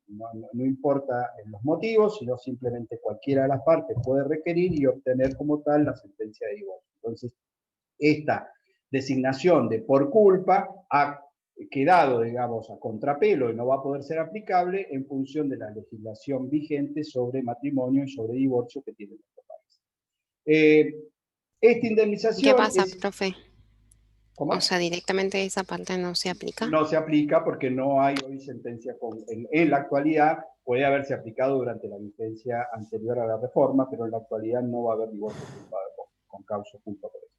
no importa los motivos, sino simplemente cualquiera de las partes puede requerir y obtener como tal la sentencia de divorcio. Entonces, esta designación de por culpa ha quedado, digamos, a contrapelo y no va a poder ser aplicable en función de la legislación vigente sobre matrimonio y sobre divorcio que tiene nuestro país. Esta indemnización... ¿Qué pasa, profe? ¿Cómo? O sea, directamente esa parte no se aplica. No se aplica porque no hay hoy sentencia en la actualidad. Puede haberse aplicado durante la vigencia anterior a la reforma, pero en la actualidad no va a haber divorcio con causa culpa por eso.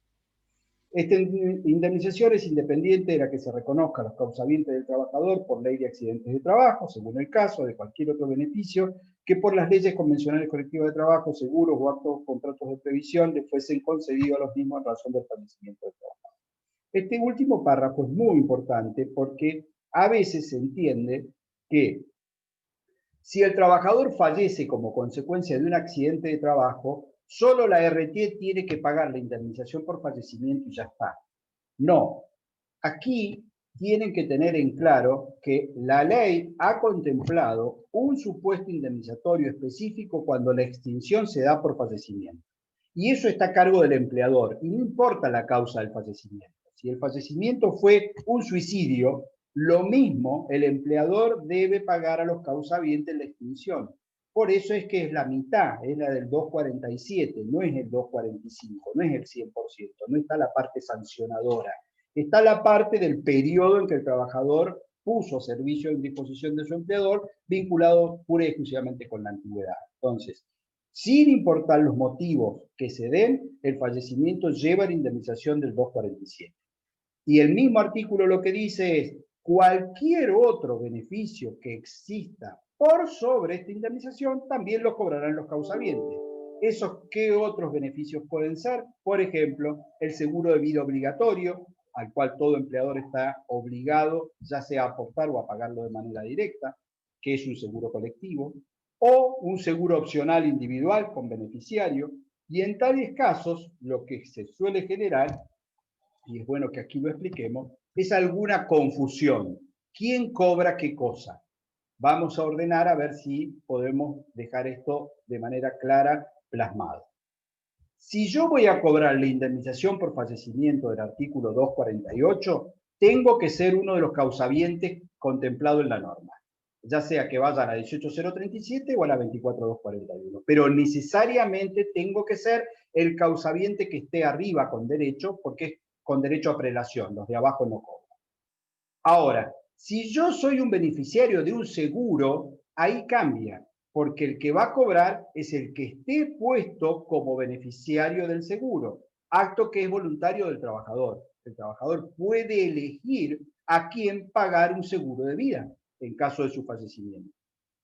Esta indemnización es independiente de la que se reconozca los causavientes del trabajador por ley de accidentes de trabajo, según el caso, de cualquier otro beneficio que por las leyes convencionales colectivas de trabajo, seguros o actos contratos de previsión le fuesen concedidos a los mismos en razón del fallecimiento del trabajador. Este último párrafo es muy importante porque a veces se entiende que si el trabajador fallece como consecuencia de un accidente de trabajo, solo la RT tiene que pagar la indemnización por fallecimiento y ya está. No. Aquí tienen que tener en claro que la ley ha contemplado un supuesto indemnizatorio específico cuando la extinción se da por fallecimiento. Y eso está a cargo del empleador, y no importa la causa del fallecimiento. Si el fallecimiento fue un suicidio, lo mismo el empleador debe pagar a los causavientes la extinción. Por eso es que es la mitad, es la del 247, no es el 245, no es el 100%, no está la parte sancionadora. Está la parte del periodo en que el trabajador puso servicio en disposición de su empleador, vinculado pura y exclusivamente con la antigüedad. Entonces, sin importar los motivos que se den, el fallecimiento lleva la indemnización del 247. Y el mismo artículo lo que dice es, cualquier otro beneficio que exista por sobre esta indemnización, también lo cobrarán los causavientes. ¿Esos qué otros beneficios pueden ser? Por ejemplo, el seguro de vida obligatorio, al cual todo empleador está obligado, ya sea a aportar o a pagarlo de manera directa, que es un seguro colectivo, o un seguro opcional individual con beneficiario, y en tales casos, lo que se suele generar, y es bueno que aquí lo expliquemos, es alguna confusión. ¿Quién cobra qué cosa? Vamos a ordenar a ver si podemos dejar esto de manera clara plasmado. Si yo voy a cobrar la indemnización por fallecimiento del artículo 248, tengo que ser uno de los causavientes contemplado en la norma, ya sea que vaya a la 18037 o a la 24241, pero necesariamente tengo que ser el causaviente que esté arriba con derecho, porque es con derecho a prelación, los de abajo no cobran. Ahora, si yo soy un beneficiario de un seguro, ahí cambia, porque el que va a cobrar es el que esté puesto como beneficiario del seguro, acto que es voluntario del trabajador. El trabajador puede elegir a quién pagar un seguro de vida en caso de su fallecimiento.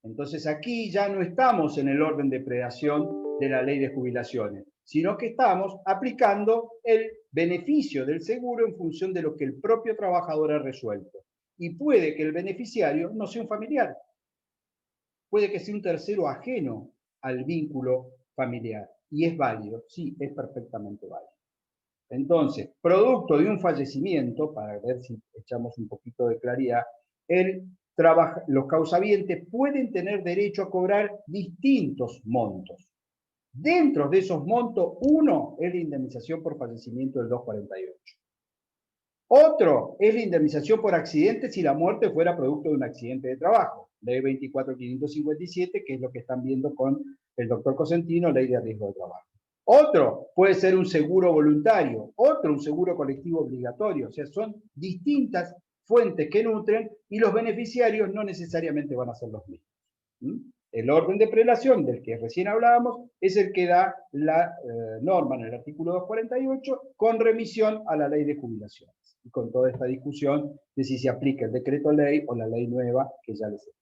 Entonces aquí ya no estamos en el orden de predación de la ley de jubilaciones, sino que estamos aplicando el beneficio del seguro en función de lo que el propio trabajador ha resuelto. Y puede que el beneficiario no sea un familiar, puede que sea un tercero ajeno al vínculo familiar. Y es válido, sí, es perfectamente válido. Entonces, producto de un fallecimiento, para ver si echamos un poquito de claridad, el los causavientes pueden tener derecho a cobrar distintos montos. Dentro de esos montos, uno es la indemnización por fallecimiento del 248. Otro es la indemnización por accidente si la muerte fuera producto de un accidente de trabajo, ley 24.557, que es lo que están viendo con el doctor Cosentino, ley de riesgo de trabajo. Otro puede ser un seguro voluntario, otro un seguro colectivo obligatorio, o sea, son distintas fuentes que nutren y los beneficiarios no necesariamente van a ser los mismos. El orden de prelación del que recién hablábamos es el que da la norma en el artículo 248 con remisión a la ley de jubilaciones y con toda esta discusión de si se aplica el decreto ley o la ley nueva que ya les expliqué.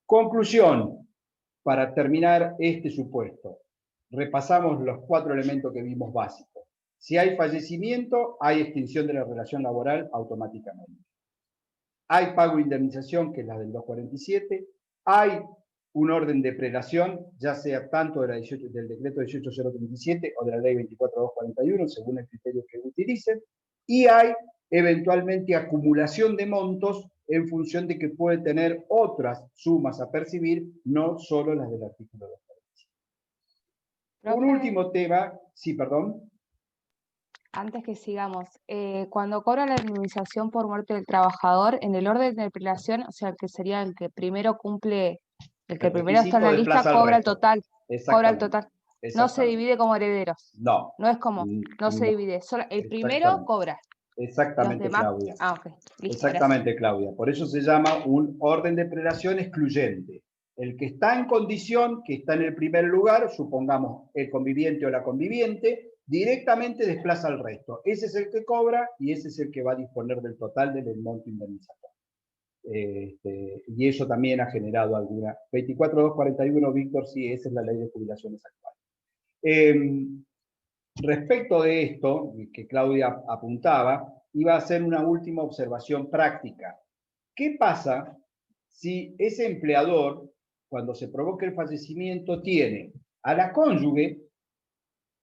Conclusión, para terminar este supuesto. Repasamos los 4 elementos que vimos básicos. Si hay fallecimiento, hay extinción de la relación laboral automáticamente. Hay pago de indemnización, que es la del 247. Hay un orden de prelación, ya sea tanto de del decreto 18037 o de la ley 24241, según el criterio que utilicen. Y hay eventualmente acumulación de montos en función de que puede tener otras sumas a percibir, no solo las del artículo 247. Un último tema, sí, perdón. Antes que sigamos, cuando cobra la indemnización por muerte del trabajador, en el orden de prelación, o sea, el que sería el que primero cumple, el que primero está en la lista, cobra el total. Cobra el total. No se divide como herederos. No. No es como, no se divide. Solo el primero cobra. Exactamente, Los demás, Claudia. ok. Listo, Exactamente, gracias. Claudia. Por eso se llama un orden de prelación excluyente. El que está en condición, que está en el primer lugar, supongamos el conviviente o la conviviente, directamente desplaza al resto. Ese es el que cobra y ese es el que va a disponer del total del monto indemnizatorio. Y eso también ha generado alguna. 24.241, Víctor, sí, esa es la ley de jubilaciones actual. Respecto de esto, que Claudia apuntaba, iba a hacer una última observación práctica. ¿Qué pasa si ese empleador, cuando se provoque el fallecimiento, tiene a la cónyuge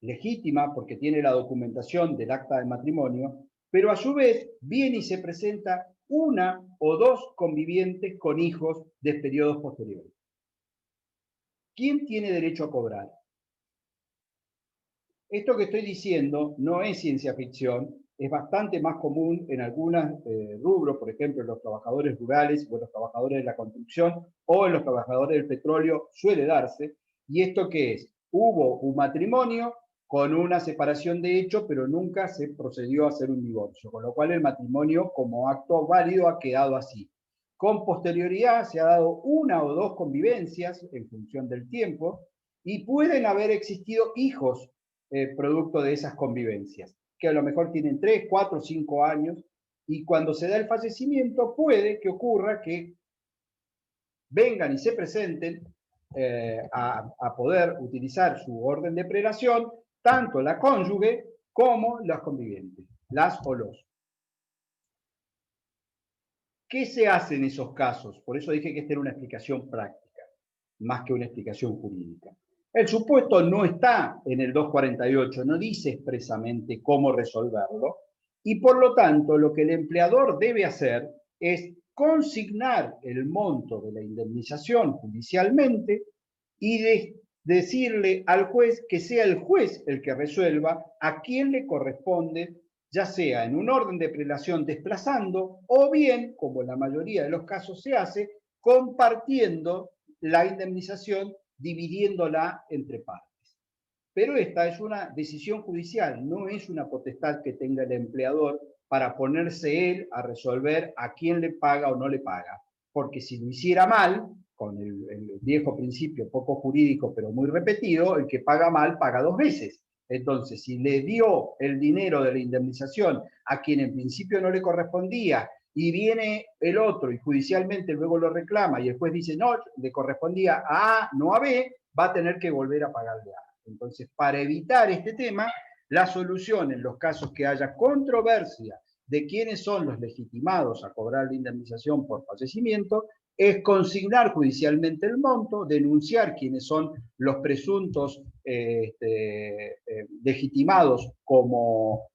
legítima, porque tiene la documentación del acta de matrimonio, pero a su vez viene y se presenta una o dos convivientes con hijos de periodos posteriores? ¿Quién tiene derecho a cobrar? Esto que estoy diciendo no es ciencia ficción, es bastante más común en algunos rubros, por ejemplo, en los trabajadores rurales, o en los trabajadores de la construcción, o en los trabajadores del petróleo, suele darse. ¿Y esto qué es? Hubo un matrimonio con una separación de hecho, pero nunca se procedió a hacer un divorcio, con lo cual el matrimonio como acto válido ha quedado así. Con posterioridad se ha dado una o dos convivencias en función del tiempo, y pueden haber existido hijos producto de esas convivencias, que a lo mejor tienen 3, 4, 5 años, y cuando se da el fallecimiento puede que ocurra que vengan y se presenten a poder utilizar su orden de prelación, tanto la cónyuge como las convivientes, las o los. ¿Qué se hace en esos casos? Por eso dije que esta era una explicación práctica, más que una explicación jurídica. El supuesto no está en el 248, no dice expresamente cómo resolverlo, y por lo tanto lo que el empleador debe hacer es consignar el monto de la indemnización judicialmente y decirle al juez que sea el juez el que resuelva a quién le corresponde, ya sea en un orden de prelación desplazando, o bien, como en la mayoría de los casos se hace, compartiendo la indemnización, dividiéndola entre partes. Pero esta es una decisión judicial, no es una potestad que tenga el empleador para ponerse él a resolver a quién le paga o no le paga. Porque si lo hiciera mal, con el viejo principio poco jurídico pero muy repetido, el que paga mal paga 2 veces. Entonces, si le dio el dinero de la indemnización a quien en principio no le correspondía, y viene el otro y judicialmente luego lo reclama y el juez dice no, le correspondía a A, no a B, va a tener que volver a pagarle a A. Entonces, para evitar este tema, la solución en los casos que haya controversia de quiénes son los legitimados a cobrar la indemnización por fallecimiento es consignar judicialmente el monto, denunciar quiénes son los presuntos legitimados como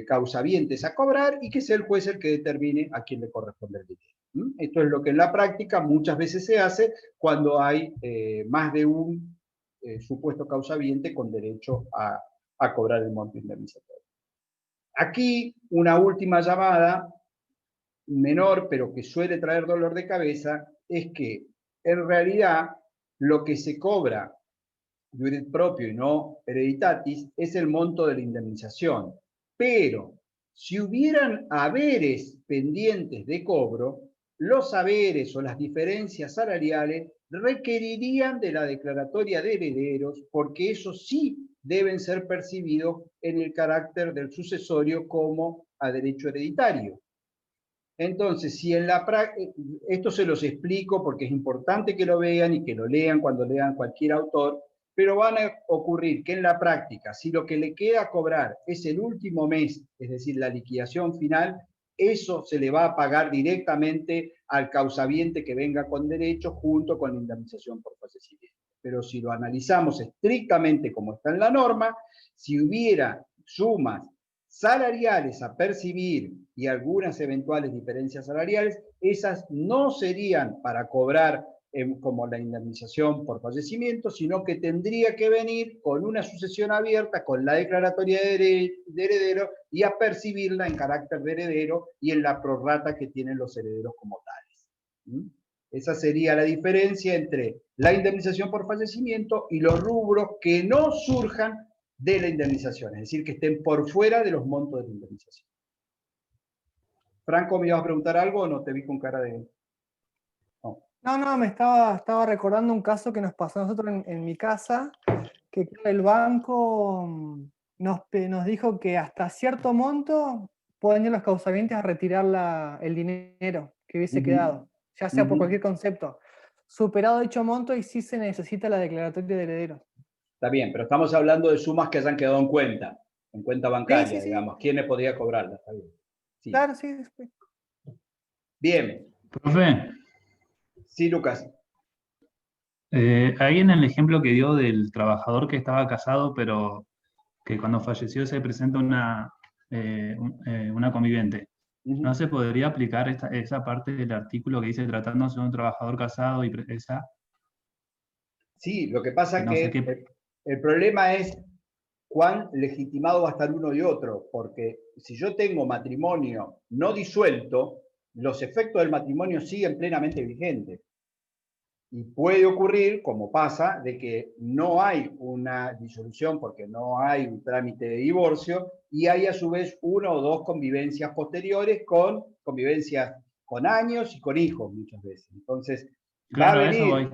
causavientes a cobrar y que sea el juez el que determine a quién le corresponde el dinero. Esto es lo que en la práctica muchas veces se hace cuando hay más de un supuesto causaviente con derecho a cobrar el monto indemnizatorio. Aquí, una última llamada, menor, pero que suele traer dolor de cabeza, es que en realidad lo que se cobra iuris propio y no hereditatis es el monto de la indemnización. Pero si hubieran haberes pendientes de cobro, los haberes o las diferencias salariales requerirían de la declaratoria de herederos, porque esos sí deben ser percibidos en el carácter del sucesorio como a derecho hereditario. Entonces, si en la esto se los explico porque es importante que lo vean y que lo lean cuando lean cualquier autor, pero van a ocurrir que en la práctica, si lo que le queda a cobrar es el último mes, es decir, la liquidación final, eso se le va a pagar directamente al causaviente que venga con derecho junto con la indemnización por fallecimiento. Pero si lo analizamos estrictamente como está en la norma, si hubiera sumas salariales a percibir y algunas eventuales diferencias salariales, esas no serían para cobrar como la indemnización por fallecimiento, sino que tendría que venir con una sucesión abierta, con la declaratoria de heredero y a percibirla en carácter de heredero y en la prorrata que tienen los herederos como tales. Esa sería la diferencia entre la indemnización por fallecimiento y los rubros que no surjan de la indemnización, es decir, que estén por fuera de los montos de la indemnización. Franco, ¿me ibas a preguntar algo o no? Te vi con cara de... No, me estaba recordando un caso que nos pasó a nosotros en mi casa, que el banco nos dijo que hasta cierto monto pueden ir los causavientes a retirar el dinero que hubiese quedado, ya sea por cualquier concepto. Superado dicho monto y sí se necesita la declaratoria de herederos. Está bien, pero estamos hablando de sumas que hayan quedado en cuenta bancaria, sí. digamos. ¿Quiénes podría cobrarla? Está bien. Sí. Claro, sí. Bien. Profe. Sí, Lucas. Ahí en el ejemplo que dio del trabajador que estaba casado, pero que cuando falleció se presenta una conviviente. ¿No se podría aplicar esa parte del artículo que dice tratándose de un trabajador casado y esa? Sí, lo que pasa es que qué... el problema es cuán legitimado va a estar uno y otro, porque si yo tengo matrimonio no disuelto, los efectos del matrimonio siguen plenamente vigentes. Y puede ocurrir, como pasa, de que no hay una disolución porque no hay un trámite de divorcio y hay a su vez una o dos convivencias posteriores convivencias con años y con hijos muchas veces. Entonces, claro, va a venir, eso voy.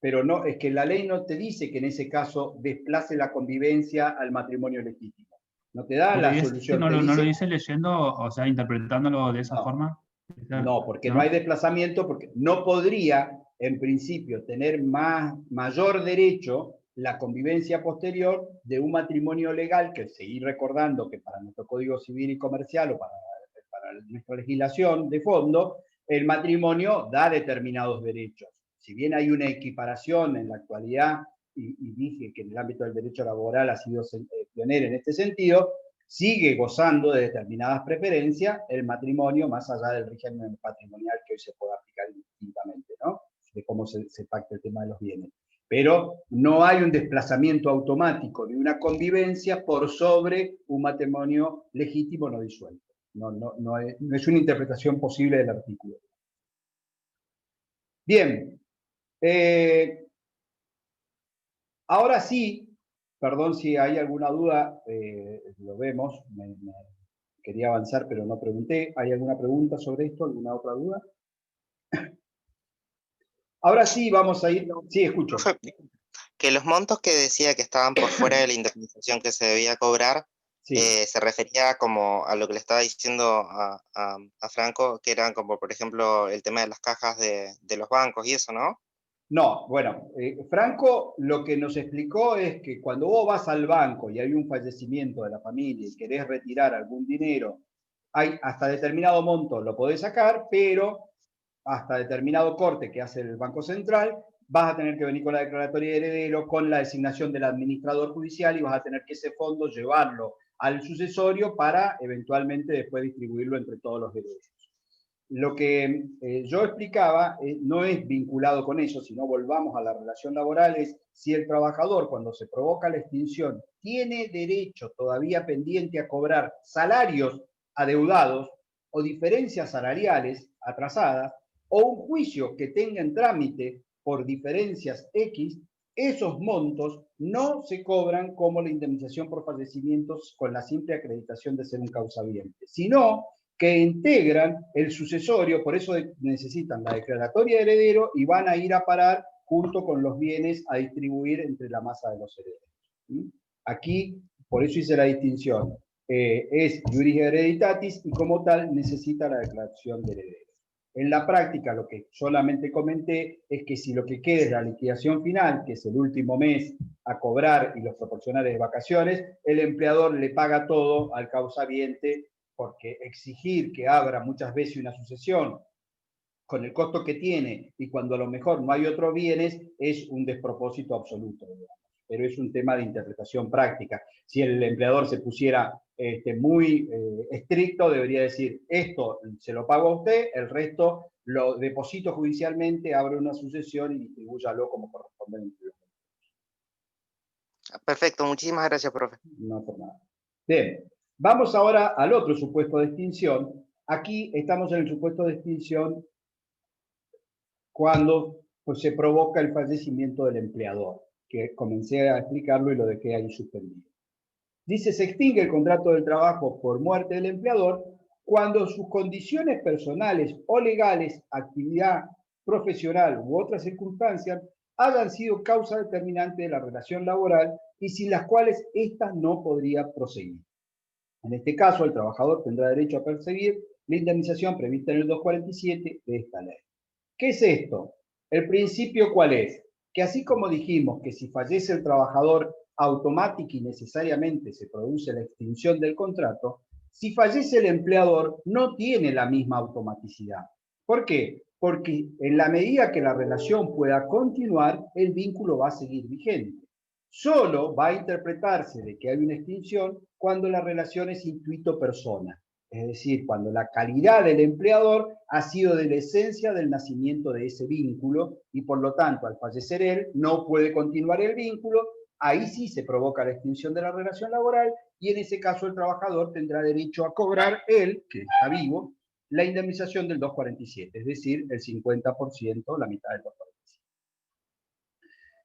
pero no, es que la ley no te dice que en ese caso desplace la convivencia al matrimonio legítimo. No te da la solución. ¿No lo dice leyendo, o sea, interpretándolo de esa forma? No, porque no hay desplazamiento, porque no podría, en principio, tener mayor derecho la convivencia posterior de un matrimonio legal, que seguir recordando que para nuestro Código Civil y Comercial o para nuestra legislación de fondo, el matrimonio da determinados derechos. Si bien hay una equiparación en la actualidad, y dije que en el ámbito del derecho laboral ha sido pionero en este sentido, sigue gozando de determinadas preferencias el matrimonio, más allá del régimen patrimonial que hoy se puede aplicar indistintamente, ¿no? De cómo se pacta el tema de los bienes. Pero no hay un desplazamiento automático de una convivencia por sobre un matrimonio legítimo no disuelto. No es una interpretación posible del artículo. Bien. Ahora sí, perdón si hay alguna duda, lo vemos, quería avanzar pero no pregunté. ¿Hay alguna pregunta sobre esto? ¿Alguna otra duda? Ahora sí vamos a ir... Sí, escucho. Que los montos que decía que estaban por fuera de la indemnización que se debía cobrar, sí. Se refería como a lo que le estaba diciendo a Franco, que eran como, por ejemplo, el tema de las cajas de los bancos y eso, ¿no? No, bueno, Franco lo que nos explicó es que cuando vos vas al banco y hay un fallecimiento de la familia y querés retirar algún dinero, hay hasta determinado monto lo podés sacar, pero hasta determinado corte que hace el Banco Central, vas a tener que venir con la declaratoria de heredero, con la designación del administrador judicial y vas a tener que ese fondo llevarlo al sucesorio para eventualmente después distribuirlo entre todos los herederos. lo que yo explicaba no es vinculado con eso, sino volvamos a la relación laboral, es si el trabajador, cuando se provoca la extinción, tiene derecho todavía pendiente a cobrar salarios adeudados o diferencias salariales atrasadas, o un juicio que tenga en trámite por diferencias X, esos montos no se cobran como la indemnización por fallecimientos con la simple acreditación de ser un causaviente, sino que integran el sucesorio, por eso necesitan la declaratoria de heredero y van a ir a parar junto con los bienes a distribuir entre la masa de los herederos. ¿Sí? Aquí, por eso hice la distinción, es juris hereditatis y como tal necesita la declaración de heredero. En la práctica, lo que solamente comenté es que si lo que queda es la liquidación final, que es el último mes a cobrar y los proporcionales de vacaciones, el empleador le paga todo al causaviente, porque exigir que abra muchas veces una sucesión con el costo que tiene y cuando a lo mejor no hay otros bienes es un despropósito absoluto, digamos. Pero es un tema de interpretación práctica. Si el empleador se pusiera muy estricto, debería decir, esto se lo pago a usted, el resto lo deposito judicialmente, abre una sucesión y distribúyalo como corresponde. Perfecto, muchísimas gracias, profe. No por nada. Bien, vamos ahora al otro supuesto de extinción. Aquí estamos en el supuesto de extinción cuando pues, se provoca el fallecimiento del empleador, que comencé a explicarlo y lo dejé ahí suspendido. Dice, se extingue el contrato del trabajo por muerte del empleador cuando sus condiciones personales o legales, actividad profesional u otras circunstancias hayan sido causa determinante de la relación laboral y sin las cuales ésta no podría proseguir. En este caso, el trabajador tendrá derecho a percibir la indemnización prevista en el 247 de esta ley. ¿Qué es esto? ¿El principio cuál es? Que así como dijimos que si fallece el trabajador automática y necesariamente se produce la extinción del contrato, si fallece el empleador no tiene la misma automaticidad. ¿Por qué? Porque en la medida que la relación pueda continuar, el vínculo va a seguir vigente. Solo va a interpretarse de que hay una extinción cuando la relación es intuito persona. Es decir, cuando la calidad del empleador ha sido de la esencia del nacimiento de ese vínculo y por lo tanto al fallecer él no puede continuar el vínculo, ahí sí se provoca la extinción de la relación laboral y en ese caso el trabajador tendrá derecho a cobrar él, que está vivo, la indemnización del 247, es decir, el 50%, la mitad del 247.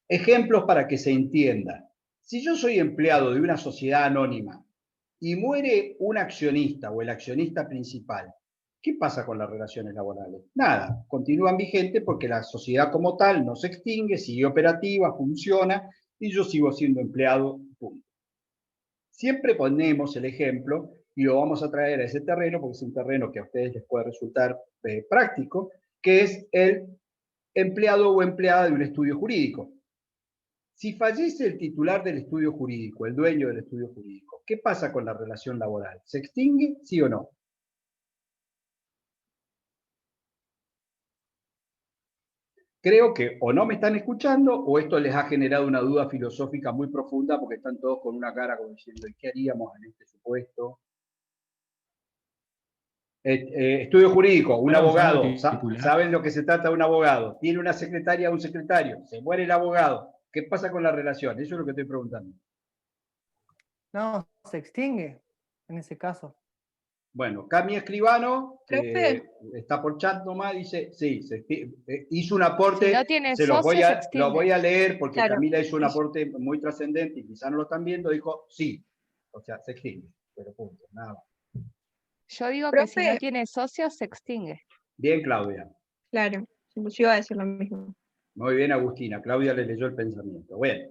Ejemplos para que se entienda. Si yo soy empleado de una sociedad anónima y muere un accionista o el accionista principal, ¿qué pasa con las relaciones laborales? Nada, continúan vigentes porque la sociedad como tal no se extingue, sigue operativa, funciona y yo sigo siendo empleado, punto. Siempre ponemos el ejemplo y lo vamos a traer a ese terreno porque es un terreno que a ustedes les puede resultar práctico, que es el empleado o empleada de un estudio jurídico. Si fallece el titular del estudio jurídico, el dueño del estudio jurídico, ¿qué pasa con la relación laboral? ¿Se extingue, sí o no? Creo que o no me están escuchando o esto les ha generado una duda filosófica muy profunda porque están todos con una cara como diciendo, ¿y qué haríamos en este supuesto? Estudio jurídico, un abogado, ¿saben lo que se trata de un abogado? Tiene una secretaria o un secretario, se muere el abogado. ¿Qué pasa con la relación? Eso es lo que estoy preguntando. No, se extingue en ese caso. Bueno, Cami Escribano, está por chat nomás, dice, sí, hizo un aporte, si no tiene se los voy a leer porque claro. Camila hizo un aporte muy trascendente y quizás no lo están viendo, dijo, sí, o sea, se extingue, pero punto, nada más. Yo digo que si no tiene socios, se extingue. Bien, Claudia. Claro, yo iba a decir lo mismo. Muy bien, Agustina, Claudia le leyó el pensamiento. Bueno.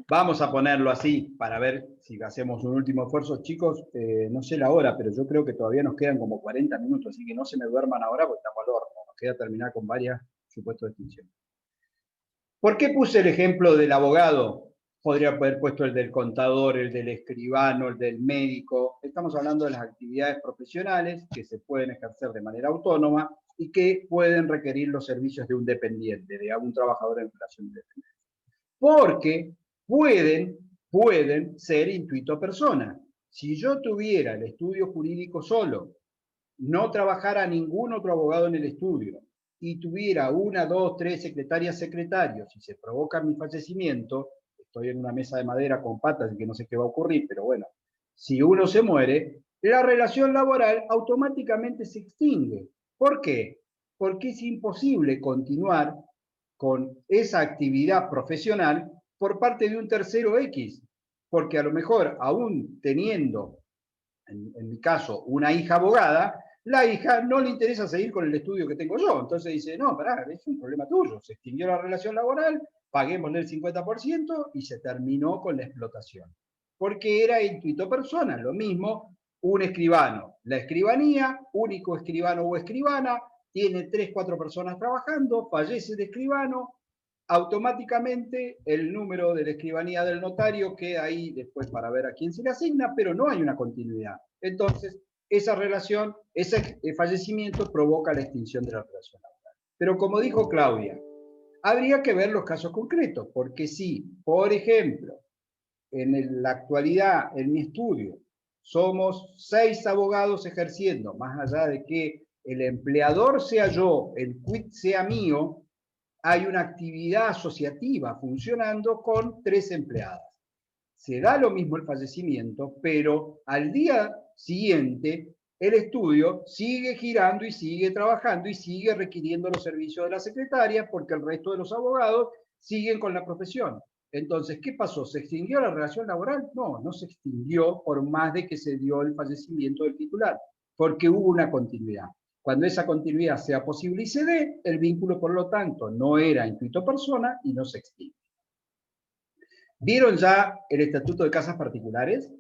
Vamos a ponerlo así para ver si hacemos un último esfuerzo. Chicos, no sé la hora, pero yo creo que todavía nos quedan como 40 minutos, así que no se me duerman ahora porque estamos al horno. Nos queda terminar con varias supuestos de extinción. ¿Por qué puse el ejemplo del abogado? Podría haber puesto el del contador, el del escribano, el del médico. Estamos hablando de las actividades profesionales que se pueden ejercer de manera autónoma y que pueden requerir los servicios de un dependiente, de un trabajador en relación de dependencia. Porque pueden ser intuito persona. Si yo tuviera el estudio jurídico solo no trabajara ningún otro abogado en el estudio y tuviera 1, 2, 3 secretarios y se provoca mi fallecimiento, estoy en una mesa de madera con patas y que no sé qué va a ocurrir, pero bueno, si uno se muere, la relación laboral automáticamente se extingue. ¿Por qué? Porque es imposible continuar con esa actividad profesional por parte de un tercero X, porque a lo mejor, aún teniendo, en mi caso, una hija abogada, la hija no le interesa seguir con el estudio que tengo yo. Entonces dice, no, pará, es un problema tuyo. Se extinguió la relación laboral, paguémosle el 50% y se terminó con la explotación. Porque era intuito persona, lo mismo, un escribano. La escribanía, único escribano o escribana, tiene 3, 4 personas trabajando, fallece el escribano, automáticamente el número de la escribanía del notario queda ahí después para ver a quién se le asigna, pero no hay una continuidad. Entonces, esa relación, ese fallecimiento provoca la extinción de la relación laboral. Pero como dijo Claudia, habría que ver los casos concretos, porque si, por ejemplo, en la actualidad, en mi estudio, somos 6 abogados ejerciendo, más allá de que el empleador sea yo, el quit sea mío, hay una actividad asociativa funcionando con 3 empleadas. Se da lo mismo el fallecimiento, pero al día siguiente el estudio sigue girando y sigue trabajando y sigue requiriendo los servicios de la secretaria porque el resto de los abogados siguen con la profesión. Entonces, ¿qué pasó? ¿Se extinguió la relación laboral? No, no se extinguió por más de que se dio el fallecimiento del titular, porque hubo una continuidad. Cuando esa continuidad sea posible y se dé, el vínculo, por lo tanto, no era intuito persona y no se extingue. ¿Vieron ya el Estatuto de Casas Particulares?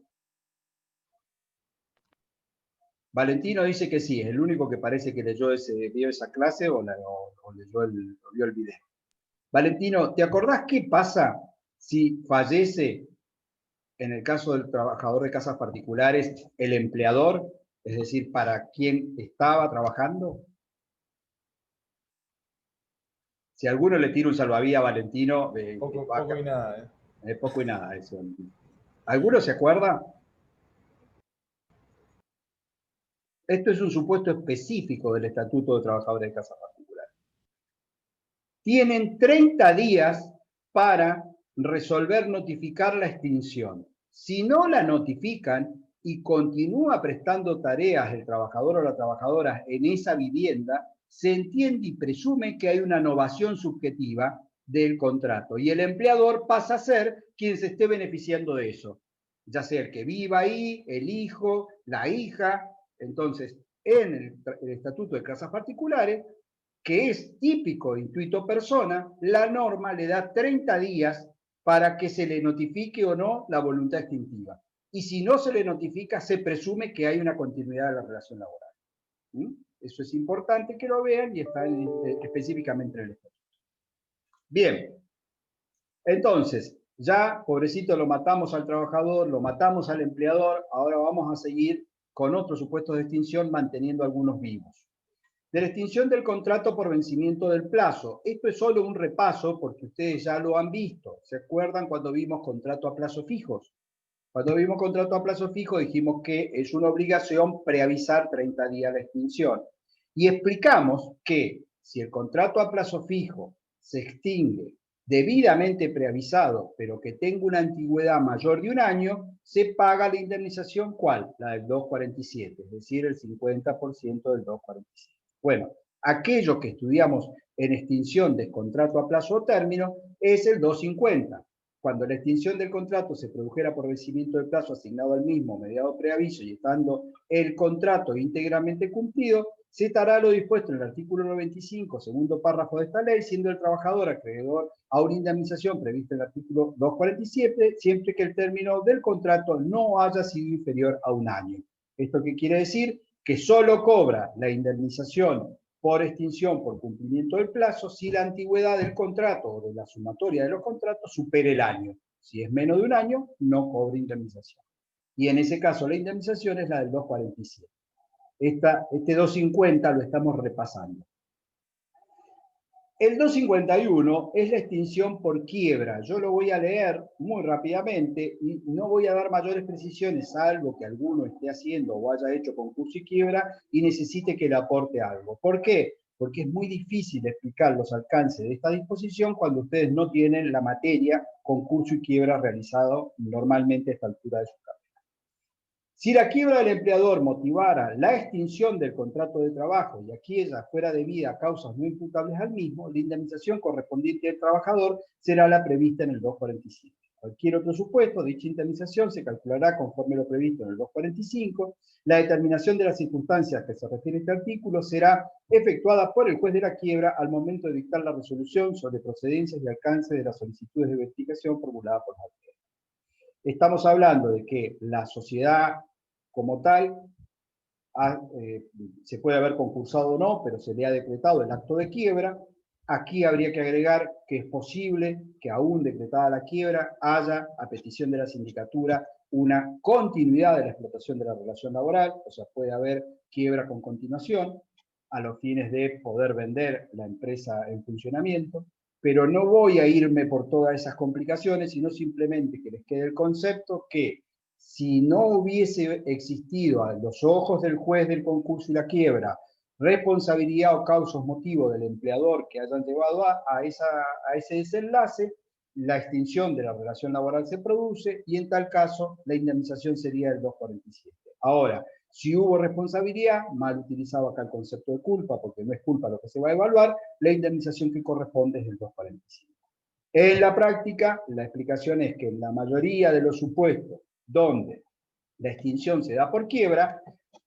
Valentino dice que sí, es el único que parece que vio esa clase o vio el video. Valentino, ¿te acordás qué pasa si fallece, en el caso del trabajador de casas particulares, el empleador, es decir, para quien estaba trabajando? Si alguno le tira un salvavidas a Valentino... Poco y nada. Poco y nada eso. ¿Alguno se acuerda? Esto es un supuesto específico del Estatuto de Trabajadores de Casas Particulares. Tienen 30 días para resolver notificar la extinción. Si no la notifican y continúa prestando tareas el trabajador o la trabajadora en esa vivienda, se entiende y presume que hay una novación subjetiva del contrato y el empleador pasa a ser quien se esté beneficiando de eso, ya sea el que viva ahí, el hijo, la hija. Entonces, en el Estatuto de Casas Particulares, que es típico de intuito persona, la norma le da 30 días para que se le notifique o no la voluntad extintiva. Y si no se le notifica, se presume que hay una continuidad de la relación laboral. Eso es importante que lo vean y está específicamente en el Estatuto. Bien, entonces, ya, pobrecito, lo matamos al trabajador, lo matamos al empleador, ahora vamos a seguir con otros supuestos de extinción manteniendo algunos vivos. De la extinción del contrato por vencimiento del plazo. Esto es solo un repaso porque ustedes ya lo han visto. ¿Se acuerdan cuando vimos contrato a plazo fijos? Cuando vimos contrato a plazo fijo dijimos que es una obligación preavisar 30 días de extinción. Y explicamos que si el contrato a plazo fijo se extingue debidamente preavisado, pero que tenga una antigüedad mayor de 1 año, se paga la indemnización, ¿cuál? La del 247, es decir, el 50% del 247. Bueno, aquello que estudiamos en extinción del contrato a plazo o término es el 250. Cuando la extinción del contrato se produjera por vencimiento del plazo asignado al mismo mediado preaviso y estando el contrato íntegramente cumplido, se dará lo dispuesto en el artículo 95, segundo párrafo de esta ley, siendo el trabajador acreedor a una indemnización prevista en el artículo 247, siempre que el término del contrato no haya sido inferior a 1 año. ¿Esto qué quiere decir? Que solo cobra la indemnización por extinción por cumplimiento del plazo si la antigüedad del contrato o de la sumatoria de los contratos supere el año. Si es menos de 1 año, no cobra indemnización. Y en ese caso la indemnización es la del 247. Este 250 lo estamos repasando. El 251 es la extinción por quiebra. Yo lo voy a leer muy rápidamente y no voy a dar mayores precisiones, salvo que alguno esté haciendo o haya hecho concurso y quiebra y necesite que le aporte algo. ¿Por qué? Porque es muy difícil explicar los alcances de esta disposición cuando ustedes no tienen la materia concurso y quiebra realizado normalmente a esta altura de su carrera. Si la quiebra del empleador motivara la extinción del contrato de trabajo y aquella fuera debida a causas no imputables al mismo, la indemnización correspondiente al trabajador será la prevista en el 247. Cualquier otro supuesto, dicha indemnización se calculará conforme lo previsto en el 245. La determinación de las circunstancias que se refiere a este artículo será efectuada por el juez de la quiebra al momento de dictar la resolución sobre procedencias y alcance de las solicitudes de verificación formuladas por la autoridad. Estamos hablando de que la sociedad como tal se puede haber concursado o no, pero se le ha decretado el acto de quiebra. Aquí habría que agregar que es posible que aún decretada la quiebra haya, a petición de la sindicatura, una continuidad de la explotación de la relación laboral, o sea, puede haber quiebra con continuación a los fines de poder vender la empresa en funcionamiento, pero no voy a irme por todas esas complicaciones, sino simplemente que les quede el concepto que si no hubiese existido a los ojos del juez del concurso y la quiebra responsabilidad o causas motivo del empleador que hayan llevado a ese desenlace, la extinción de la relación laboral se produce y en tal caso la indemnización sería el 247. Ahora, si hubo responsabilidad, mal utilizado acá el concepto de culpa, porque no es culpa lo que se va a evaluar, la indemnización que corresponde es el 245. En la práctica, la explicación es que en la mayoría de los supuestos donde la extinción se da por quiebra,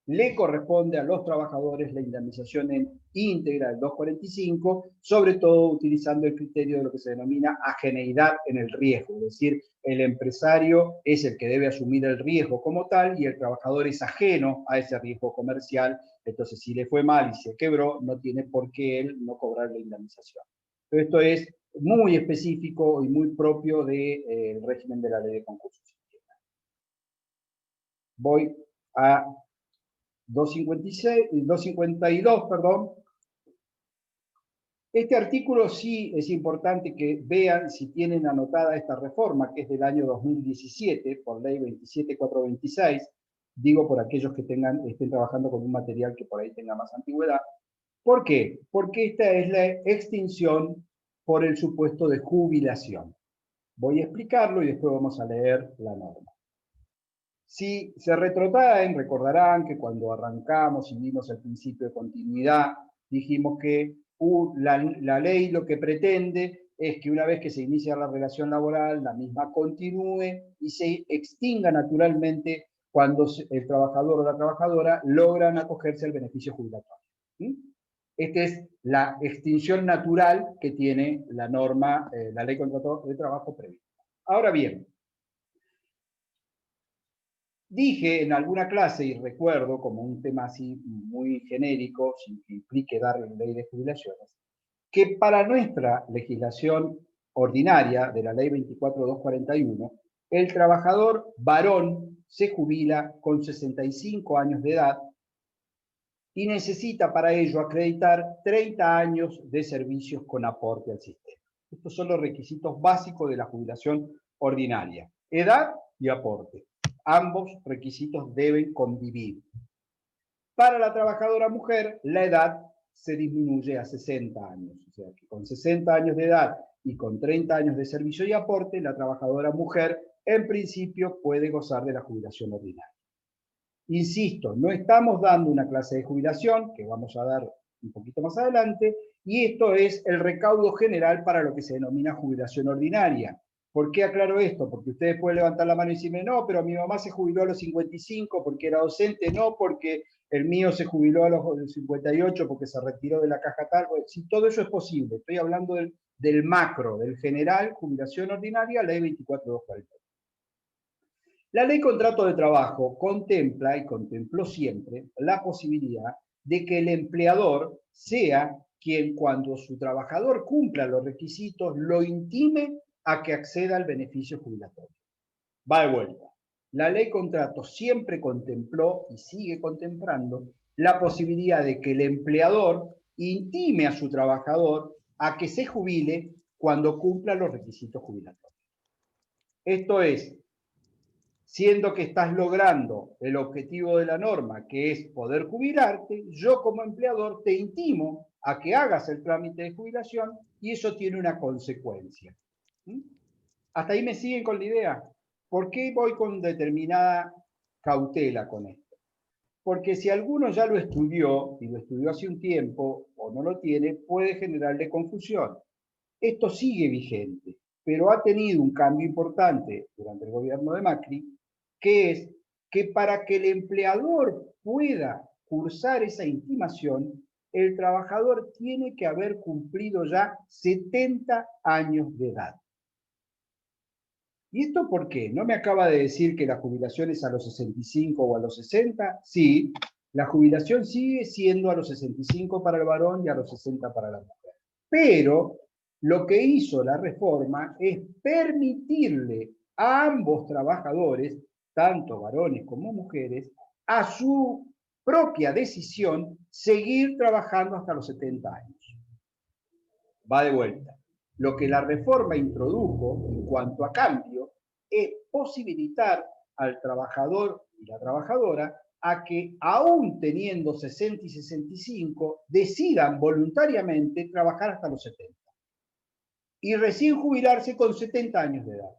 le corresponde a los trabajadores la indemnización en íntegra del 245, sobre todo utilizando el criterio de lo que se denomina ajeneidad en el riesgo, es decir, el empresario es el que debe asumir el riesgo como tal y el trabajador es ajeno a ese riesgo comercial, entonces si le fue mal y se quebró, no tiene por qué él no cobrar la indemnización. Pero esto es muy específico y muy propio del régimen de la ley de concursos. Voy a 252, perdón. Este artículo sí es importante que vean si tienen anotada esta reforma, que es del año 2017, por ley 27426, digo por aquellos que estén trabajando con un material que por ahí tenga más antigüedad. ¿Por qué? Porque esta es la extinción por el supuesto de jubilación. Voy a explicarlo y después vamos a leer la norma. Si se retrotraen, recordarán que cuando arrancamos y vimos el principio de continuidad, dijimos que la ley lo que pretende es que una vez que se inicia la relación laboral, la misma continúe y se extinga naturalmente cuando el trabajador o la trabajadora logran acogerse al beneficio jubilatorio. Esta es la extinción natural que tiene la norma, la ley de contrato de trabajo prevista. Ahora bien, dije en alguna clase, y recuerdo como un tema así muy genérico, sin que implique dar ley de jubilaciones, que para nuestra legislación ordinaria de la ley 24241, el trabajador varón se jubila con 65 años de edad y necesita para ello acreditar 30 años de servicios con aporte al sistema. Estos son los requisitos básicos de la jubilación ordinaria: edad y aporte. Ambos requisitos deben convivir. Para la trabajadora mujer, la edad se disminuye a 60 años. O sea, que con 60 años de edad y con 30 años de servicio y aporte, la trabajadora mujer, en principio, puede gozar de la jubilación ordinaria. Insisto, no estamos dando una clase de jubilación, que vamos a dar un poquito más adelante, y esto es el recaudo general para lo que se denomina jubilación ordinaria. ¿Por qué aclaro esto? Porque ustedes pueden levantar la mano y decirme, no, pero mi mamá se jubiló a los 55 porque era docente, no, porque el mío se jubiló a los 58 porque se retiró de la caja tal. Si todo eso es posible, estoy hablando del macro, del general, jubilación ordinaria, ley 24240. La ley contrato de trabajo contempla, y contempló siempre, la posibilidad de que el empleador sea quien, cuando su trabajador cumpla los requisitos, lo intime a que acceda al beneficio jubilatorio. Va de vuelta. La ley contrato siempre contempló y sigue contemplando la posibilidad de que el empleador intime a su trabajador a que se jubile cuando cumpla los requisitos jubilatorios. Esto es, siendo que estás logrando el objetivo de la norma, que es poder jubilarte, yo como empleador te intimo a que hagas el trámite de jubilación y eso tiene una consecuencia. ¿Mm? ¿Hasta ahí me siguen con la idea? ¿Por qué voy con determinada cautela con esto? Porque si alguno ya lo estudió, y lo estudió hace un tiempo, o no lo tiene, puede generarle confusión. Esto sigue vigente, pero ha tenido un cambio importante durante el gobierno de Macri, que es que para que el empleador pueda cursar esa intimación, el trabajador tiene que haber cumplido ya 70 años de edad. ¿Y esto por qué? ¿No me acaba de decir que la jubilación es a los 65 o a los 60? Sí, la jubilación sigue siendo a los 65 para el varón y a los 60 para la mujer. Pero lo que hizo la reforma es permitirle a ambos trabajadores, tanto varones como mujeres, a su propia decisión, seguir trabajando hasta los 70 años. Va de vuelta. Lo que la reforma introdujo en cuanto a cambio es posibilitar al trabajador y la trabajadora a que, aún teniendo 60 y 65, decidan voluntariamente trabajar hasta los 70. Y recién jubilarse con 70 años de edad.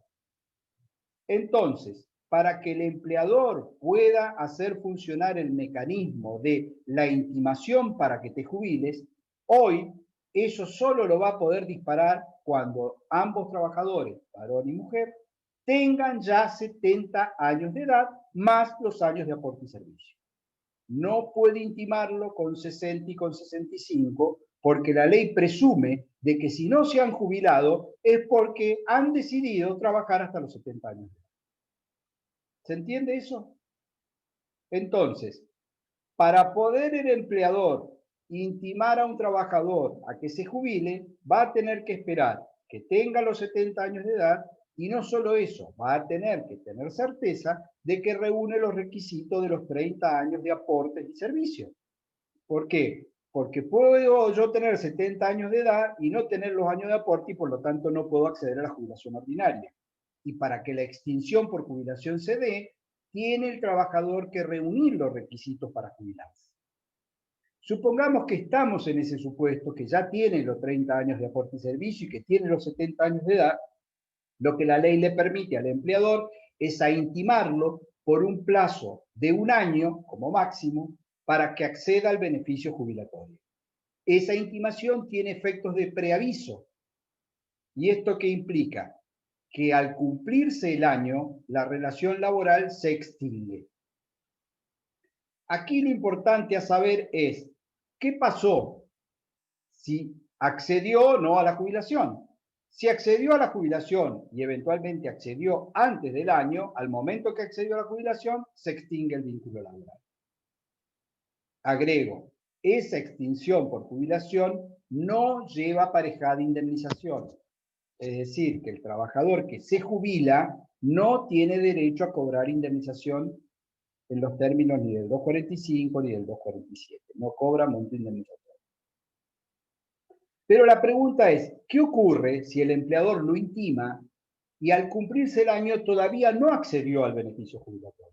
Entonces, para que el empleador pueda hacer funcionar el mecanismo de la intimación para que te jubiles, hoy eso solo lo va a poder disparar cuando ambos trabajadores, varón y mujer, tengan ya 70 años de edad más los años de aporte y servicio. No puede intimarlo con 60 y con 65 porque la ley presume de que si no se han jubilado es porque han decidido trabajar hasta los 70 años de edad. ¿Se entiende eso? Entonces, para poder el empleador intimar a un trabajador a que se jubile, va a tener que esperar que tenga los 70 años de edad y no solo eso, va a tener que tener certeza de que reúne los requisitos de los 30 años de aportes y servicios. ¿Por qué? Porque puedo yo tener 70 años de edad y no tener los años de aporte y por lo tanto no puedo acceder a la jubilación ordinaria. Y para que la extinción por jubilación se dé, tiene el trabajador que reunir los requisitos para jubilarse. Supongamos que estamos en ese supuesto, que ya tiene los 30 años de aporte y servicio y que tiene los 70 años de edad, lo que la ley le permite al empleador es a intimarlo por un plazo de 1 año, como máximo, para que acceda al beneficio jubilatorio. Esa intimación tiene efectos de preaviso. ¿Y esto qué implica? Que al cumplirse el año, la relación laboral se extingue. Aquí lo importante a saber es, ¿qué pasó si accedió o no a la jubilación? Si accedió a la jubilación y eventualmente accedió antes del año, al momento que accedió a la jubilación, se extingue el vínculo laboral. Agrego, esa extinción por jubilación no lleva aparejada indemnización. Es decir, que el trabajador que se jubila no tiene derecho a cobrar indemnización en los términos ni del 245 ni del 247. No cobra monto indemnizatorio. Pero la pregunta es, ¿qué ocurre si el empleador lo intima y al cumplirse el año todavía no accedió al beneficio jubilatorio?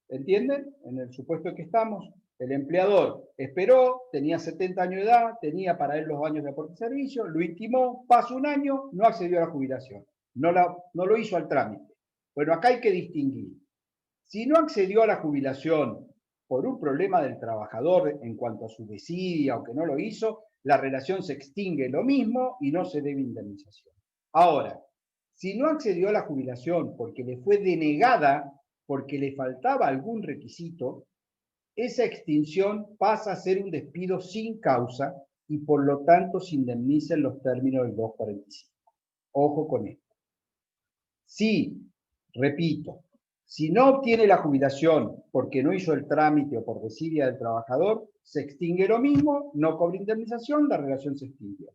¿Entienden? En el supuesto que estamos, el empleador esperó, tenía 70 años de edad, tenía para él los años de aporte y servicio, lo intimó, pasó 1 año, no accedió a la jubilación, no lo hizo al trámite. Bueno, acá hay que distinguir. Si no accedió a la jubilación por un problema del trabajador en cuanto a su desidia o que no lo hizo, la relación se extingue lo mismo y no se debe indemnización. Ahora, si no accedió a la jubilación porque le fue denegada, porque le faltaba algún requisito, esa extinción pasa a ser un despido sin causa y por lo tanto se indemniza en los términos del 245. Ojo con esto. Si, repito, si no obtiene la jubilación porque no hizo el trámite o por desidia del trabajador, se extingue lo mismo, no cobra indemnización, la relación se extingue.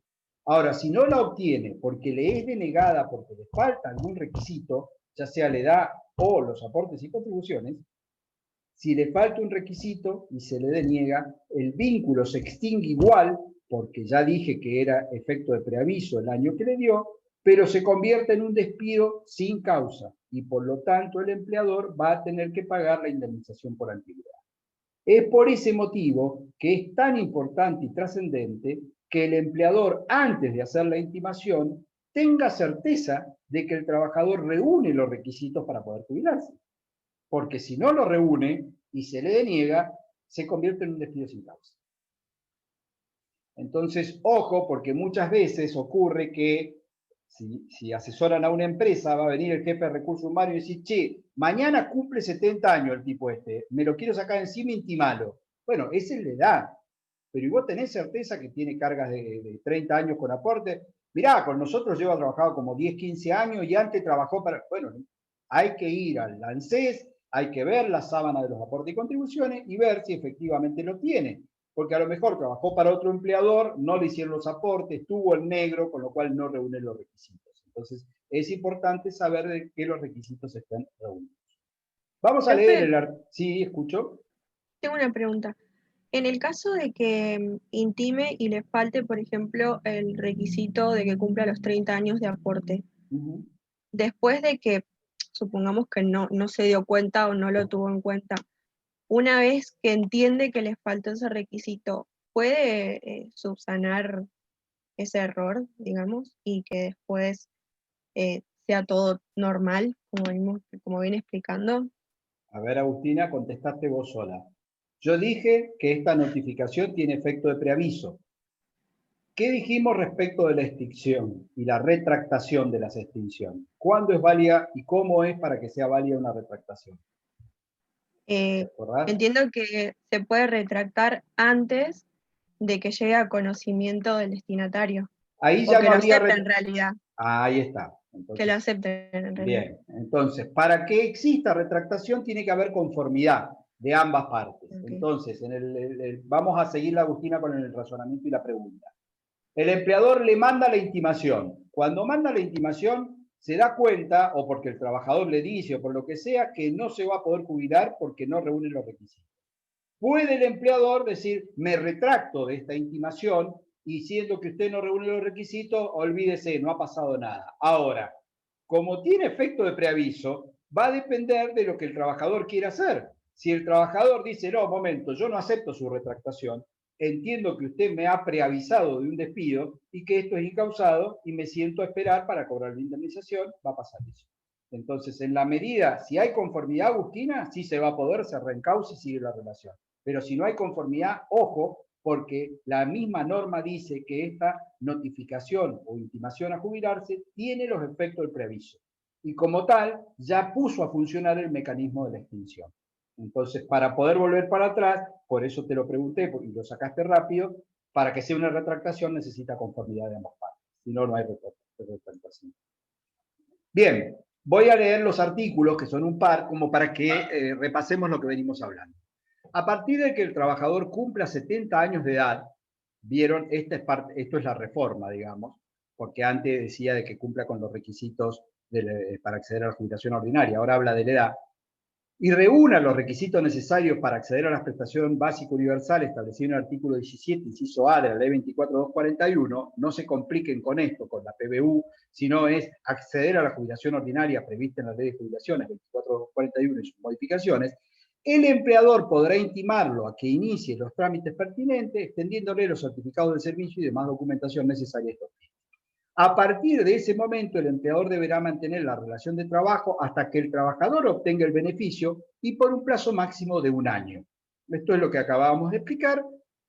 Ahora, si no la obtiene porque le es denegada, porque le falta algún requisito, ya sea la edad o los aportes y contribuciones, si le falta un requisito y se le deniega, el vínculo se extingue igual porque ya dije que era efecto de preaviso el año que le dio, pero se convierte en un despido sin causa y por lo tanto el empleador va a tener que pagar la indemnización por antigüedad. Es por ese motivo que es tan importante y trascendente que el empleador, antes de hacer la intimación, tenga certeza de que el trabajador reúne los requisitos para poder jubilarse. Porque si no lo reúne y se le deniega, se convierte en un despido sin causa. Entonces, ojo, porque muchas veces ocurre que si asesoran a una empresa, va a venir el jefe de recursos humanos y decir, che, mañana cumple 70 años el tipo este, me lo quiero sacar encima, intimalo. Bueno, esa es la edad, pero ¿y vos tenés certeza que tiene cargas de 30 años con aporte? Mirá, con nosotros lleva trabajado como 10, 15 años y antes trabajó para... Bueno, hay que ir al ANSES, hay que ver la sábana de los aportes y contribuciones y ver si efectivamente lo tiene. Porque a lo mejor trabajó para otro empleador, no le hicieron los aportes, estuvo en negro, con lo cual no reúne los requisitos. Entonces, es importante saber de qué los requisitos están reunidos. Vamos a leer el... Sí, escucho. Tengo una pregunta. En el caso de que intime y le falte, por ejemplo, el requisito de que cumpla los 30 años de aporte, después de que, supongamos que no se dio cuenta o no lo tuvo en cuenta, una vez que entiende que le faltó ese requisito, ¿puede subsanar ese error, digamos, y que después sea todo normal, como viene explicando? A ver, Agustina, contestaste vos sola. Yo dije que esta notificación tiene efecto de preaviso. ¿Qué dijimos respecto de la extinción y la retractación de las extinciones? ¿Cuándo es válida y cómo es para que sea válida una retractación? Entiendo que se puede retractar antes de que llegue a conocimiento del destinatario. Ahí ya o que no lo habría acepte en realidad. Ahí está. Entonces, que lo acepten en realidad. Bien, entonces, para que exista retractación tiene que haber conformidad de ambas partes. Okay. Entonces, vamos a seguir, Agustina, con el razonamiento y la pregunta. El empleador le manda la intimación. Cuando manda la intimación, se da cuenta, o porque el trabajador le dice, o por lo que sea, que no se va a poder jubilar porque no reúne los requisitos. Puede el empleador decir, me retracto de esta intimación, y siendo que usted no reúne los requisitos, olvídese, no ha pasado nada. Ahora, como tiene efecto de preaviso, va a depender de lo que el trabajador quiera hacer. Si el trabajador dice, no, momento, yo no acepto su retractación, entiendo que usted me ha preavisado de un despido y que esto es incausado y me siento a esperar para cobrar la indemnización, va a pasar eso. Entonces, en la medida, si hay conformidad, Agustina, sí se va a poder, se reencausa y sigue la relación. Pero si no hay conformidad, ojo, porque la misma norma dice que esta notificación o intimación a jubilarse tiene los efectos del preaviso. Y como tal, ya puso a funcionar el mecanismo de la extinción. Entonces, para poder volver para atrás, por eso te lo pregunté y lo sacaste rápido, para que sea una retractación necesita conformidad de ambas partes. Si no, no hay retractación. Bien, voy a leer los artículos, que son un par, como para que repasemos lo que venimos hablando. A partir de que el trabajador cumpla 70 años de edad, vieron, esto es la reforma, digamos, porque antes decía de que cumpla con los requisitos para acceder a la jubilación ordinaria, ahora habla de la edad, y reúna los requisitos necesarios para acceder a la prestación básica universal establecida en el artículo 17, inciso A de la ley 24.241, no se compliquen con esto, con la PBU, sino es acceder a la jubilación ordinaria prevista en la ley de jubilaciones 24.241 y sus modificaciones. El empleador podrá intimarlo a que inicie los trámites pertinentes, extendiéndole los certificados de servicio y demás documentación necesaria. A partir de ese momento, el empleador deberá mantener la relación de trabajo hasta que el trabajador obtenga el beneficio y por un plazo máximo de 1 año. Esto es lo que acabábamos de explicar,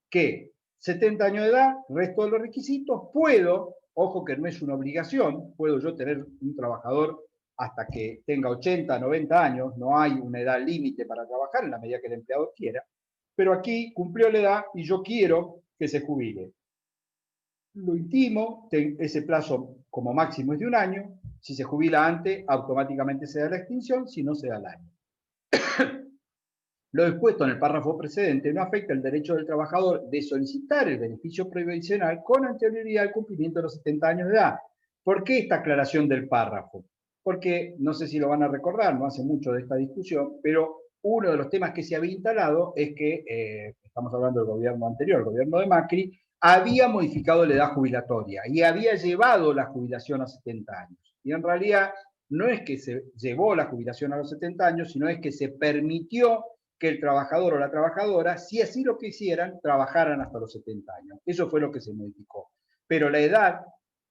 que 70 años de edad, resto de los requisitos, puedo, ojo que no es una obligación, puedo yo tener un trabajador hasta que tenga 80, 90 años, no hay una edad límite para trabajar en la medida que el empleador quiera, pero aquí cumplió la edad y yo quiero que se jubile. Lo intimo, ese plazo como máximo es de 1 año, si se jubila antes, automáticamente se da la extinción, si no se da el año. Lo dispuesto en el párrafo precedente no afecta el derecho del trabajador de solicitar el beneficio previsional con anterioridad al cumplimiento de los 70 años de edad. ¿Por qué esta aclaración del párrafo? Porque, no sé si lo van a recordar, no hace mucho de esta discusión, pero uno de los temas que se había instalado es que, estamos hablando del gobierno anterior, el gobierno de Macri, había modificado la edad jubilatoria y había llevado la jubilación a 70 años. Y en realidad no es que se llevó la jubilación a los 70 años, sino es que se permitió que el trabajador o la trabajadora, si así lo quisieran, trabajaran hasta los 70 años. Eso fue lo que se modificó. Pero la edad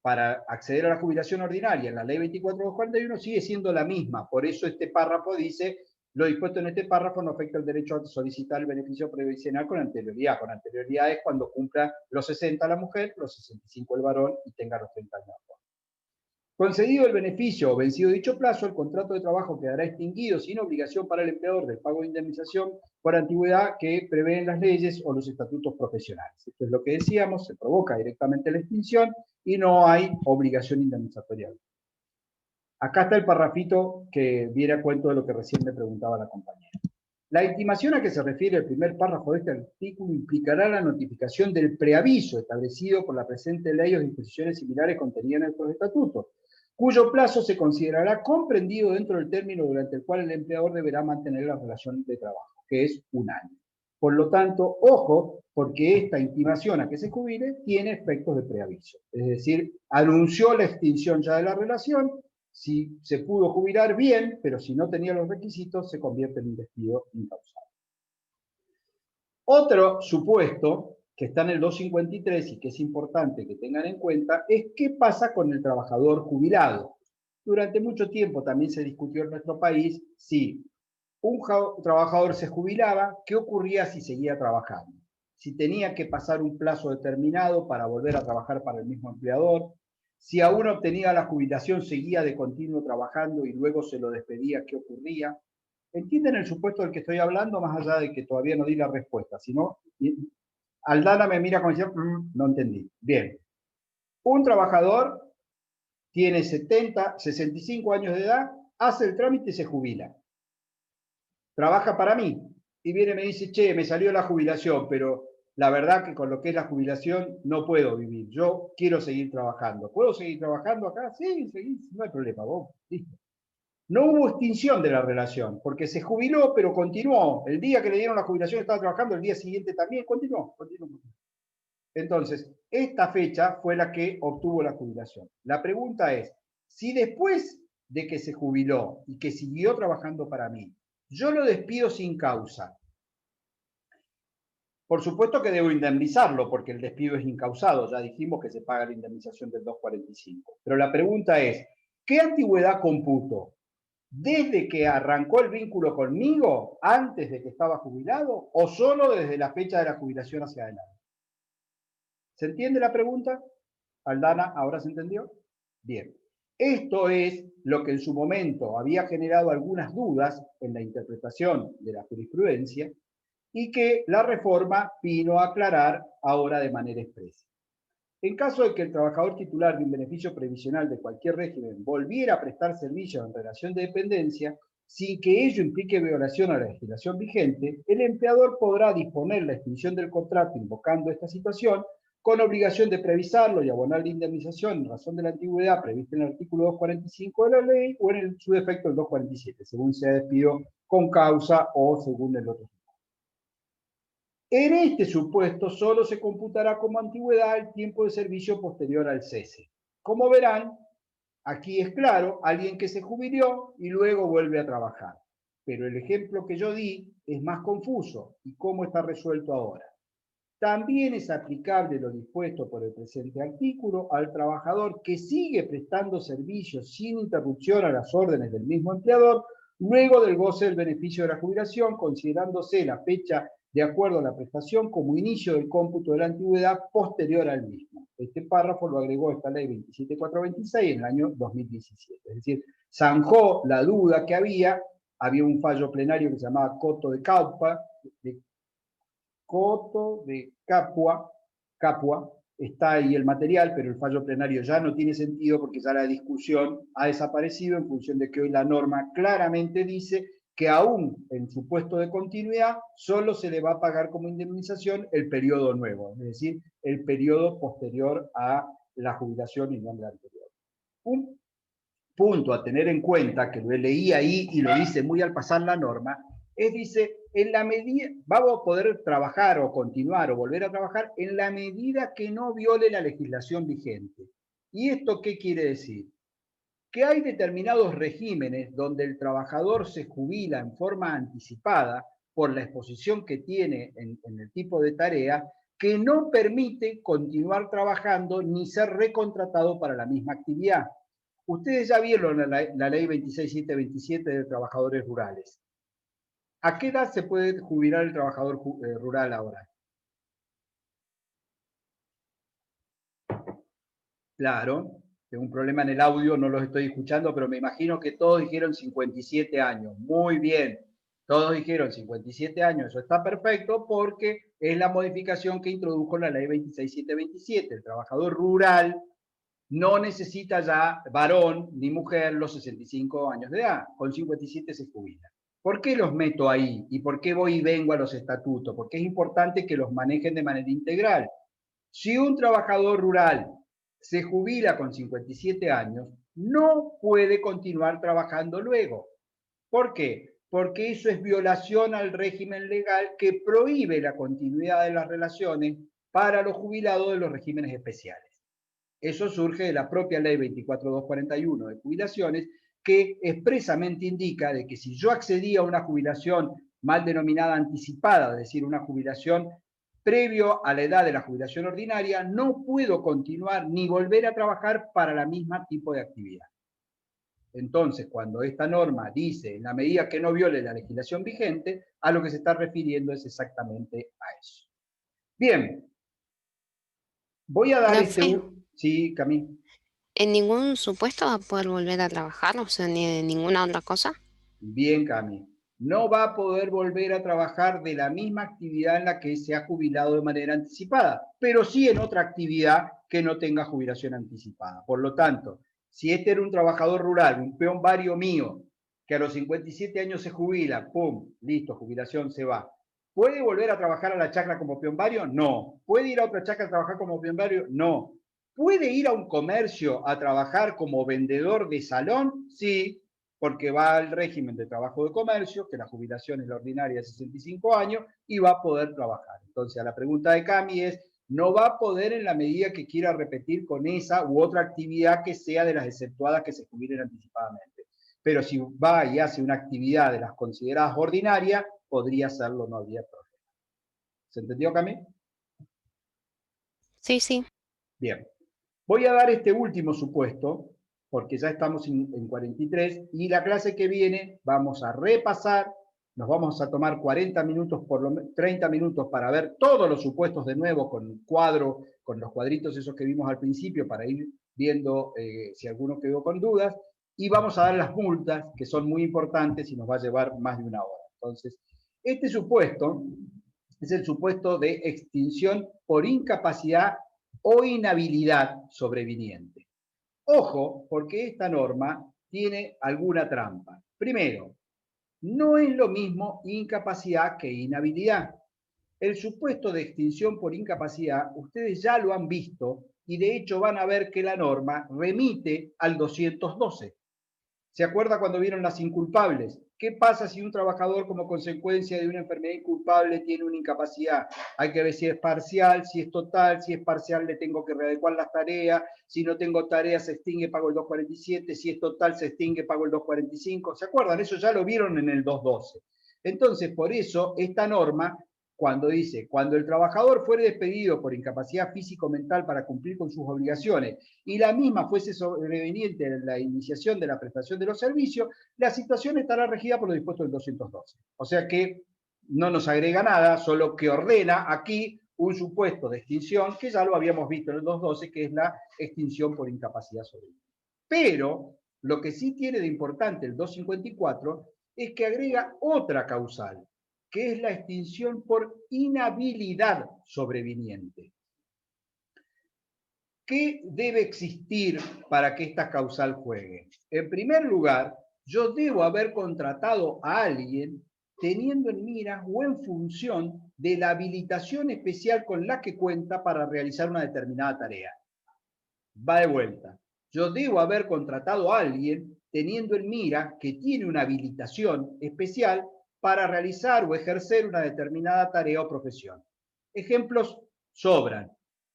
para acceder a la jubilación ordinaria en la ley 24.241 sigue siendo la misma. Por eso este párrafo dice: lo dispuesto en este párrafo no afecta el derecho a solicitar el beneficio previsional con anterioridad. Con anterioridad es cuando cumpla los 60 la mujer, los 65 el varón y tenga los 30 años. Concedido el beneficio o vencido dicho plazo, el contrato de trabajo quedará extinguido sin obligación para el empleador del pago de indemnización por antigüedad que prevén las leyes o los estatutos profesionales. Esto es lo que decíamos, se provoca directamente la extinción y no hay obligación indemnizatoria. Acá está el parrafito que viene a cuento de lo que recién me preguntaba la compañera. La intimación a que se refiere el primer párrafo de este artículo implicará la notificación del preaviso establecido por la presente ley o disposiciones similares contenidas en estos estatutos, cuyo plazo se considerará comprendido dentro del término durante el cual el empleador deberá mantener la relación de trabajo, que es 1 año. Por lo tanto, ojo, porque esta intimación a que se jubile tiene efectos de preaviso. Es decir, anunció la extinción ya de la relación. Si se pudo jubilar, bien, pero si no tenía los requisitos, se convierte en un despido incausado. Otro supuesto, que está en el 253 y que es importante que tengan en cuenta, es qué pasa con el trabajador jubilado. Durante mucho tiempo también se discutió en nuestro país si un trabajador se jubilaba, ¿qué ocurría si seguía trabajando? Si tenía que pasar un plazo determinado para volver a trabajar para el mismo empleador. Si aún obtenía la jubilación, seguía de continuo trabajando y luego se lo despedía, ¿qué ocurría? ¿Entienden el supuesto del que estoy hablando? Más allá de que todavía no di la respuesta. Si no, Aldana me mira como diciendo, no entendí. Bien. Un trabajador tiene 65 años de edad, hace el trámite y se jubila. Trabaja para mí. Y viene y me dice, che, me salió la jubilación, pero la verdad que con lo que es la jubilación no puedo vivir. Yo quiero seguir trabajando. ¿Puedo seguir trabajando acá? Sí, seguí, no hay problema, vos, listo. No hubo extinción de la relación, porque se jubiló, pero continuó. El día que le dieron la jubilación estaba trabajando, el día siguiente también continuó. Entonces, esta fecha fue la que obtuvo la jubilación. La pregunta es, si después de que se jubiló y que siguió trabajando para mí, yo lo despido sin causa, por supuesto que debo indemnizarlo porque el despido es incausado, ya dijimos que se paga la indemnización del 245. Pero la pregunta es, ¿qué antigüedad computo? ¿Desde que arrancó el vínculo conmigo, antes de que estaba jubilado, o solo desde la fecha de la jubilación hacia adelante? ¿Se entiende la pregunta? Aldana, ¿ahora se entendió? Bien. Esto es lo que en su momento había generado algunas dudas en la interpretación de la jurisprudencia, y que la reforma vino a aclarar ahora de manera expresa. En caso de que el trabajador titular de un beneficio previsional de cualquier régimen volviera a prestar servicio en relación de dependencia, sin que ello implique violación a la legislación vigente, el empleador podrá disponer la extinción del contrato invocando esta situación, con obligación de previsarlo y abonar la indemnización en razón de la antigüedad prevista en el artículo 245 de la ley o en su defecto el 247, según sea despido con causa o según el otro. En este supuesto solo se computará como antigüedad el tiempo de servicio posterior al cese. Como verán, aquí es claro, alguien que se jubiló y luego vuelve a trabajar. Pero el ejemplo que yo di es más confuso. ¿Y cómo está resuelto ahora? También es aplicable lo dispuesto por el presente artículo al trabajador que sigue prestando servicios sin interrupción a las órdenes del mismo empleador, luego del goce del beneficio de la jubilación, considerándose la fecha de acuerdo a la prestación como inicio del cómputo de la antigüedad posterior al mismo. Este párrafo lo agregó esta ley 27426 en el año 2017. Es decir, zanjó la duda que había un fallo plenario que se llamaba Coto de Capua, está ahí el material, pero el fallo plenario ya no tiene sentido porque ya la discusión ha desaparecido en función de que hoy la norma claramente dice que aún en su puesto de continuidad solo se le va a pagar como indemnización el periodo nuevo, es decir, el periodo posterior a la jubilación y no el anterior. Un punto a tener en cuenta, que lo leí ahí y lo hice muy al pasar la norma, es, dice, vamos a poder trabajar o continuar o volver a trabajar en la medida que no viole la legislación vigente. ¿Y esto qué quiere decir? Que hay determinados regímenes donde el trabajador se jubila en forma anticipada por la exposición que tiene en el tipo de tarea, que no permite continuar trabajando ni ser recontratado para la misma actividad. Ustedes ya vieron la ley 26727 de trabajadores rurales. ¿A qué edad se puede jubilar el trabajador rural ahora? Claro, tengo un problema en el audio, no los estoy escuchando, pero me imagino que todos dijeron 57 años. Muy bien, todos dijeron 57 años, eso está perfecto porque es la modificación que introdujo la ley 26727. El trabajador rural no necesita ya varón ni mujer los 65 años de edad, con 57 se jubila. ¿Por qué los meto ahí? ¿Y por qué voy y vengo a los estatutos? Porque es importante que los manejen de manera integral. Si un trabajador rural se jubila con 57 años, no puede continuar trabajando luego. ¿Por qué? Porque eso es violación al régimen legal que prohíbe la continuidad de las relaciones para los jubilados de los regímenes especiales. Eso surge de la propia ley 24241 de jubilaciones, que expresamente indica de que si yo accedí a una jubilación mal denominada anticipada, es decir, una jubilación previo a la edad de la jubilación ordinaria, no puedo continuar ni volver a trabajar para la misma tipo de actividad. Entonces, cuando esta norma dice, en la medida que no viole la legislación vigente, a lo que se está refiriendo es exactamente a eso. Bien. Voy a dar Sí, Camille. ¿En ningún supuesto va a poder volver a trabajar? O sea, ni de ninguna otra cosa. Bien, Camille. No va a poder volver a trabajar de la misma actividad en la que se ha jubilado de manera anticipada, pero sí en otra actividad que no tenga jubilación anticipada. Por lo tanto, si este era un trabajador rural, un peón vario mío, que a los 57 años se jubila, ¡pum!, listo, jubilación, se va. ¿Puede volver a trabajar a la chacra como peón vario? No. ¿Puede ir a otra chacra a trabajar como peón vario? No. ¿Puede ir a un comercio a trabajar como vendedor de salón? Sí, porque va al régimen de trabajo de comercio, que la jubilación es la ordinaria de 65 años, y va a poder trabajar. Entonces, a la pregunta de Cami es, no va a poder en la medida que quiera repetir con esa u otra actividad que sea de las exceptuadas que se jubilen anticipadamente. Pero si va y hace una actividad de las consideradas ordinarias, podría hacerlo, no habría problema. ¿Se entendió, Cami? Sí, sí. Bien. Voy a dar este último supuesto, porque ya estamos en 43, y la clase que viene vamos a repasar, nos vamos a tomar 40 minutos, 30 minutos para ver todos los supuestos de nuevo con un cuadro, con los cuadritos esos que vimos al principio, para ir viendo si alguno quedó con dudas, y vamos a dar las multas, que son muy importantes y nos va a llevar más de una hora. Entonces, este supuesto es el supuesto de extinción por incapacidad o inhabilidad sobreviniente. Ojo, porque esta norma tiene alguna trampa. Primero, no es lo mismo incapacidad que inhabilidad. El supuesto de extinción por incapacidad, ustedes ya lo han visto y de hecho van a ver que la norma remite al 212. ¿Se acuerda cuando vieron las inculpables? ¿Qué pasa si un trabajador como consecuencia de una enfermedad inculpable tiene una incapacidad? Hay que ver si es parcial, si es total, si es parcial le tengo que readecuar las tareas, si no tengo tareas se extingue, pago el 247, si es total se extingue, pago el 245. ¿Se acuerdan? Eso ya lo vieron en el 212. Entonces, por eso, esta norma, cuando dice, cuando el trabajador fuere despedido por incapacidad físico-mental para cumplir con sus obligaciones y la misma fuese sobreveniente en la iniciación de la prestación de los servicios, la situación estará regida por lo dispuesto del 212. O sea que no nos agrega nada, solo que ordena aquí un supuesto de extinción que ya lo habíamos visto en el 212, que es la extinción por incapacidad sobreveniente. Pero lo que sí tiene de importante el 254 es que agrega otra causal, que es la extinción por inhabilidad sobreviniente. ¿Qué debe existir para que esta causal juegue? En primer lugar, yo debo haber contratado a alguien teniendo en mira o en función de la habilitación especial con la que cuenta para realizar una determinada tarea. Va de vuelta. Yo debo haber contratado a alguien teniendo en mira que tiene una habilitación especial para realizar o ejercer una determinada tarea o profesión. Ejemplos sobran.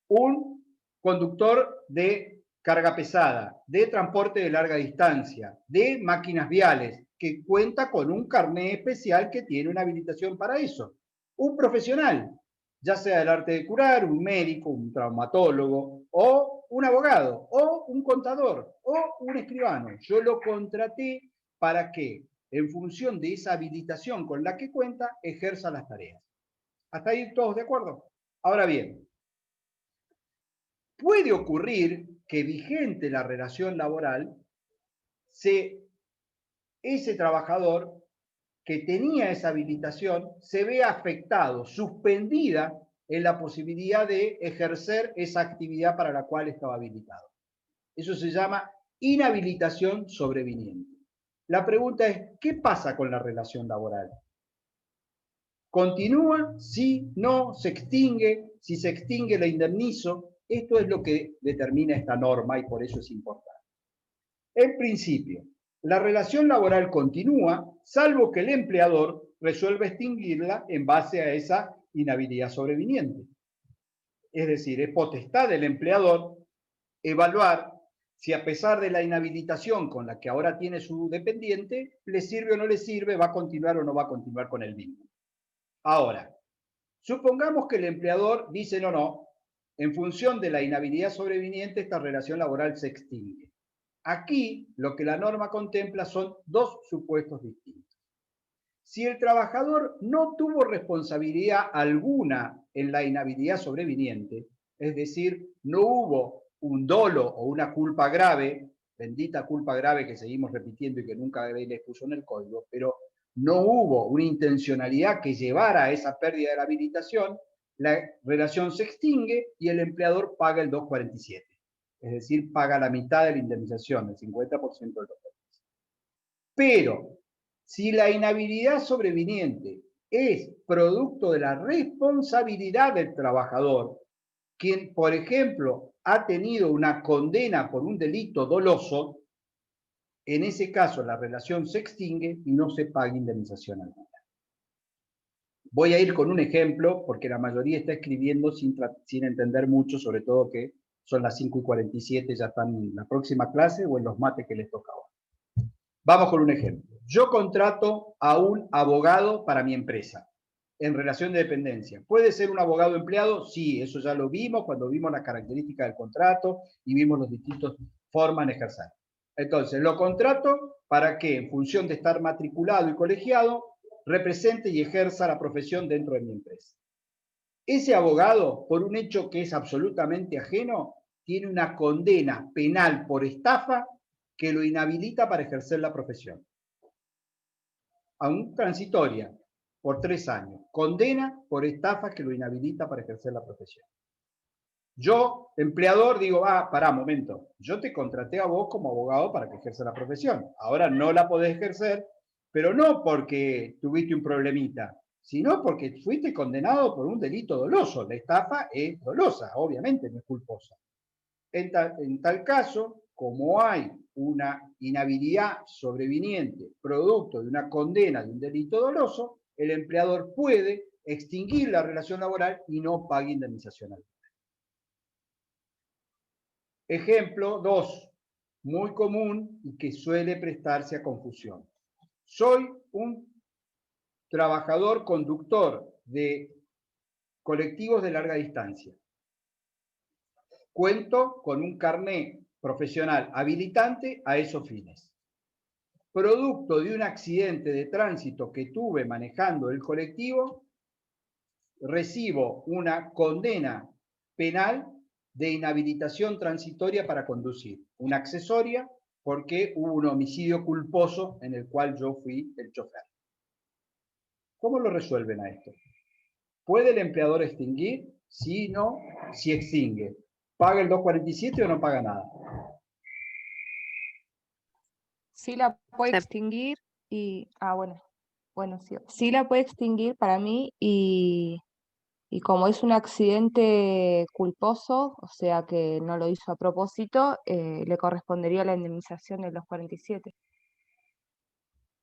Un conductor de carga pesada, de transporte de larga distancia, de máquinas viales, que cuenta con un carné especial que tiene una habilitación para eso. Un profesional, ya sea del arte de curar, un médico, un traumatólogo, o un abogado, o un contador, o un escribano. Yo lo contraté para que, en función de esa habilitación con la que cuenta, ejerza las tareas. ¿Hasta ahí todos de acuerdo? Ahora bien, puede ocurrir que, vigente la relación laboral, ese trabajador que tenía esa habilitación se vea afectado, suspendida en la posibilidad de ejercer esa actividad para la cual estaba habilitado. Eso se llama inhabilitación sobreviniente. La pregunta es, ¿qué pasa con la relación laboral? ¿Continúa? ¿Sí? ¿No? ¿Se extingue? Si se extingue, la indemnizo. Esto es lo que determina esta norma y por eso es importante. En principio, la relación laboral continúa, salvo que el empleador resuelva extinguirla en base a esa inhabilidad sobreviniente. Es decir, es potestad del empleador evaluar si, a pesar de la inhabilitación con la que ahora tiene su dependiente, le sirve o no le sirve, va a continuar o no va a continuar con el vínculo. Ahora, supongamos que el empleador dice no, en función de la inhabilidad sobreviniente esta relación laboral se extingue. Aquí lo que la norma contempla son dos supuestos distintos. Si el trabajador no tuvo responsabilidad alguna en la inhabilidad sobreviniente, es decir, no hubo un dolo o una culpa grave, bendita culpa grave que seguimos repitiendo y que nunca les puso en el código, pero no hubo una intencionalidad que llevara a esa pérdida de la habilitación, la relación se extingue y el empleador paga el 247. Es decir, paga la mitad de la indemnización, el 50% del 247. Pero, si la inhabilidad sobreviniente es producto de la responsabilidad del trabajador, quien, por ejemplo, ha tenido una condena por un delito doloso, en ese caso la relación se extingue y no se paga indemnización alguna. Voy a ir con un ejemplo, porque la mayoría está escribiendo sin entender mucho, sobre todo que son las 5:47, ya están en la próxima clase o en los mates que les toca ahora. Vamos con un ejemplo. Yo contrato a un abogado para mi empresa, en relación de dependencia. ¿Puede ser un abogado empleado? Sí, eso ya lo vimos cuando vimos las características del contrato y vimos las distintas formas de ejercer. Entonces, lo contrato para que, en función de estar matriculado y colegiado, represente y ejerza la profesión dentro de mi empresa. Ese abogado, por un hecho que es absolutamente ajeno, tiene una condena penal por estafa que lo inhabilita para ejercer la profesión. Aún transitoria, por 3 años. Condena por estafa que lo inhabilita para ejercer la profesión. Yo, empleador, digo, pará, momento, yo te contraté a vos como abogado para que ejerza la profesión. Ahora no la podés ejercer, pero no porque tuviste un problemita, sino porque fuiste condenado por un delito doloso. La estafa es dolosa, obviamente, no es culposa. En tal caso, como hay una inhabilidad sobreviniente producto de una condena de un delito doloso, el empleador puede extinguir la relación laboral y no pague indemnización alguna. Ejemplo 2, muy común y que suele prestarse a confusión. Soy un trabajador conductor de colectivos de larga distancia. Cuento con un carné profesional habilitante a esos fines. Producto de un accidente de tránsito que tuve manejando el colectivo, recibo una condena penal de inhabilitación transitoria para conducir, una accesoria porque hubo un homicidio culposo en el cual yo fui el chofer. ¿Cómo lo resuelven a esto? ¿Puede el empleador extinguir? Sí, no, si extingue. ¿Paga el 247 o no paga nada? Sí la puede extinguir y, bueno, sí, sí la puede extinguir para mí y como es un accidente culposo, o sea que no lo hizo a propósito, le correspondería la indemnización de los 47.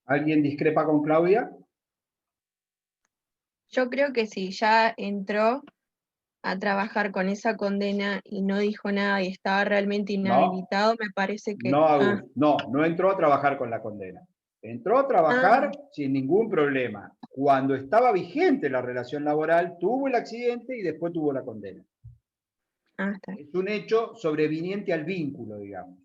¿Alguien discrepa con Claudia? Yo creo que si ya entró a trabajar con esa condena y no dijo nada y estaba realmente inhabilitado, me parece que... No entró a trabajar con la condena. Entró a trabajar sin ningún problema. Cuando estaba vigente la relación laboral, tuvo el accidente y después tuvo la condena. Es un hecho sobreviniente al vínculo, digamos.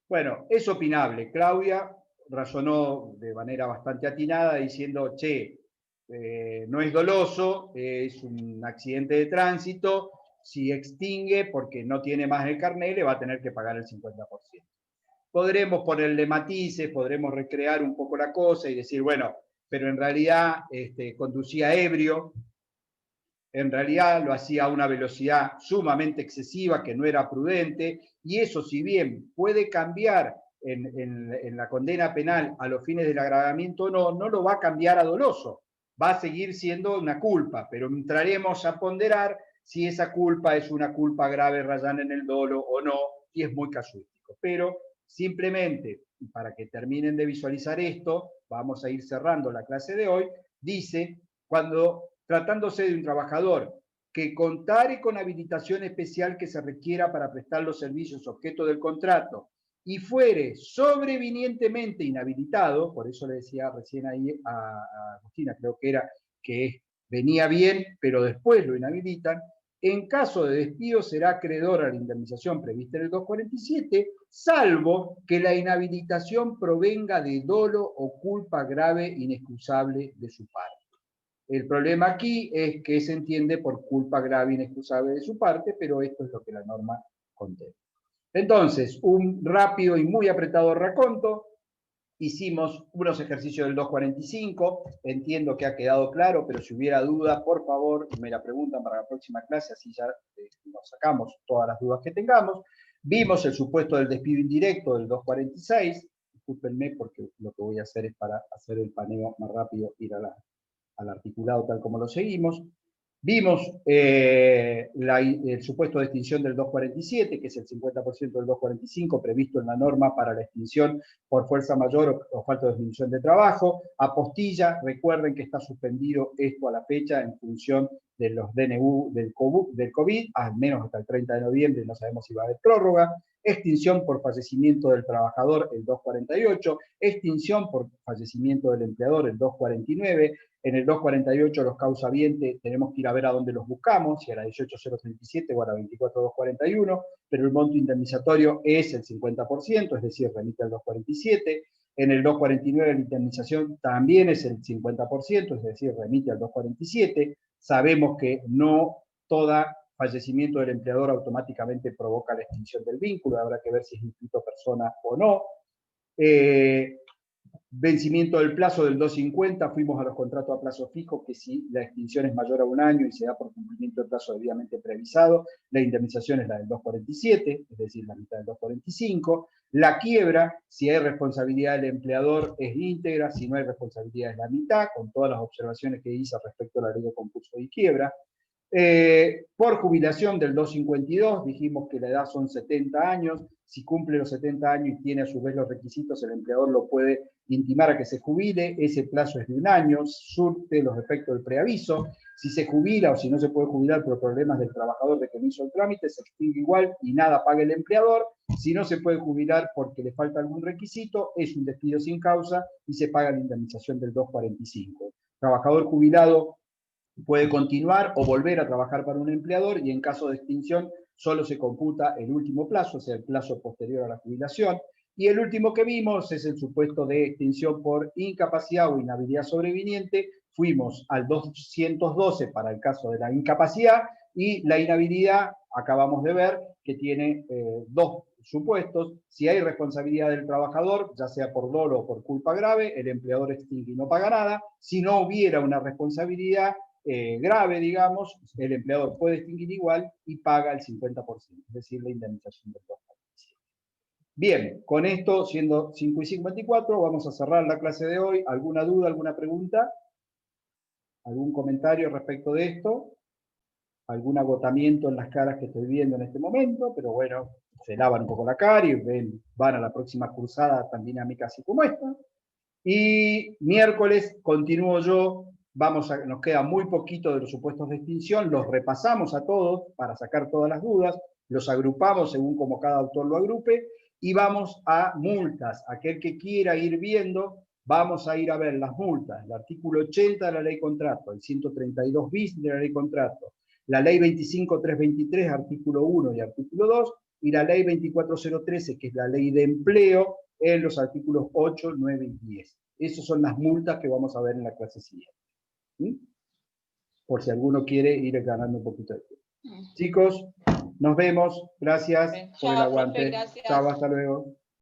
Bueno, es opinable. Claudia razonó de manera bastante atinada diciendo, che, no es doloso, es un accidente de tránsito, si extingue porque no tiene más el carnet, le va a tener que pagar el 50%. Podremos ponerle matices, podremos recrear un poco la cosa y decir, bueno, pero en realidad conducía ebrio, en realidad lo hacía a una velocidad sumamente excesiva que no era prudente, y eso, si bien puede cambiar en la condena penal a los fines del agravamiento o no, no lo va a cambiar a doloso. Va a seguir siendo una culpa, pero entraremos a ponderar si esa culpa es una culpa grave rayana en el dolo o no, y es muy casuístico. Pero simplemente, para que terminen de visualizar esto, vamos a ir cerrando la clase de hoy, dice, cuando tratándose de un trabajador que contare con habilitación especial que se requiera para prestar los servicios objeto del contrato y fuere sobrevinientemente inhabilitado, por eso le decía recién ahí a Agustina, creo que era que venía bien, pero después lo inhabilitan, en caso de despido será acreedor a la indemnización prevista en el 247, salvo que la inhabilitación provenga de dolo o culpa grave inexcusable de su parte. El problema aquí es que se entiende por culpa grave inexcusable de su parte, pero esto es lo que la norma contempla. Entonces, un rápido y muy apretado raconto. Hicimos unos ejercicios del 245, entiendo que ha quedado claro, pero si hubiera duda, por favor, me la preguntan para la próxima clase, así ya nos sacamos todas las dudas que tengamos. Vimos el supuesto del despido indirecto del 246, discúlpenme porque lo que voy a hacer es para hacer el paneo más rápido, ir al articulado tal como lo seguimos. Vimos el supuesto de extinción del 247, que es el 50% del 245, previsto en la norma para la extinción por fuerza mayor o falta de disminución de trabajo. Apostilla, recuerden que está suspendido esto a la fecha en función de los DNU del COVID, al menos hasta el 30 de noviembre, no sabemos si va a haber prórroga. Extinción por fallecimiento del trabajador, el 248. Extinción por fallecimiento del empleador, el 249. En el 248 los causavientes tenemos que ir a ver a dónde los buscamos, si a la 18037 o a la 24241, pero el monto indemnizatorio es el 50%, es decir, remite al 247. En el 249 la indemnización también es el 50%, es decir, remite al 247. Sabemos que no todo fallecimiento del empleador automáticamente provoca la extinción del vínculo, habrá que ver si es inscrito persona o no. Vencimiento del plazo del 250, fuimos a los contratos a plazo fijo, que si la extinción es mayor a un año y se da por cumplimiento del plazo debidamente previsado, la indemnización es la del 247, es decir, la mitad del 245. La quiebra, si hay responsabilidad del empleador, es íntegra, si no hay responsabilidad es la mitad, con todas las observaciones que hice respecto a la ley de concurso y quiebra. Por jubilación del 252, dijimos que la edad son 70 años, si cumple los 70 años y tiene a su vez los requisitos, el empleador lo puede intimar a que se jubile, ese plazo es de un año, surte los efectos del preaviso, si se jubila o si no se puede jubilar por problemas del trabajador de que no hizo el trámite, se extingue igual y nada paga el empleador, si no se puede jubilar porque le falta algún requisito, es un despido sin causa y se paga la indemnización del 245. Trabajador jubilado puede continuar o volver a trabajar para un empleador y en caso de extinción solo se computa el último plazo, o sea, el plazo posterior a la jubilación. Y el último que vimos es el supuesto de extinción por incapacidad o inhabilidad sobreviniente. Fuimos al 212 para el caso de la incapacidad y la inhabilidad, acabamos de ver, que tiene dos supuestos. Si hay responsabilidad del trabajador, ya sea por dolo o por culpa grave, el empleador extingue y no paga nada. Si no hubiera una responsabilidad grave, digamos, el empleador puede extinguir igual y paga el 50%, es decir, la indemnización del 247. Bien, con esto, siendo 5:54, vamos a cerrar la clase de hoy. ¿Alguna duda, alguna pregunta? ¿Algún comentario respecto de esto? ¿Algún agotamiento en las caras que estoy viendo en este momento? Pero bueno, se lavan un poco la cara y van a la próxima cursada tan dinámica así como esta. Y miércoles continúo yo nos queda muy poquito de los supuestos de extinción, los repasamos a todos para sacar todas las dudas, los agrupamos según como cada autor lo agrupe, y vamos a multas. Aquel que quiera ir viendo, vamos a ir a ver las multas. El artículo 80 de la ley contrato, el 132 bis de la ley contrato, la ley 25.323, artículo 1 y artículo 2, y la ley 24.013, que es la ley de empleo, en los artículos 8, 9 y 10. Esas son las multas que vamos a ver en la clase siguiente. ¿Sí? Por si alguno quiere ir ganando un poquito de tiempo. Chicos, nos vemos. Gracias por el aguante. Chao, hasta luego.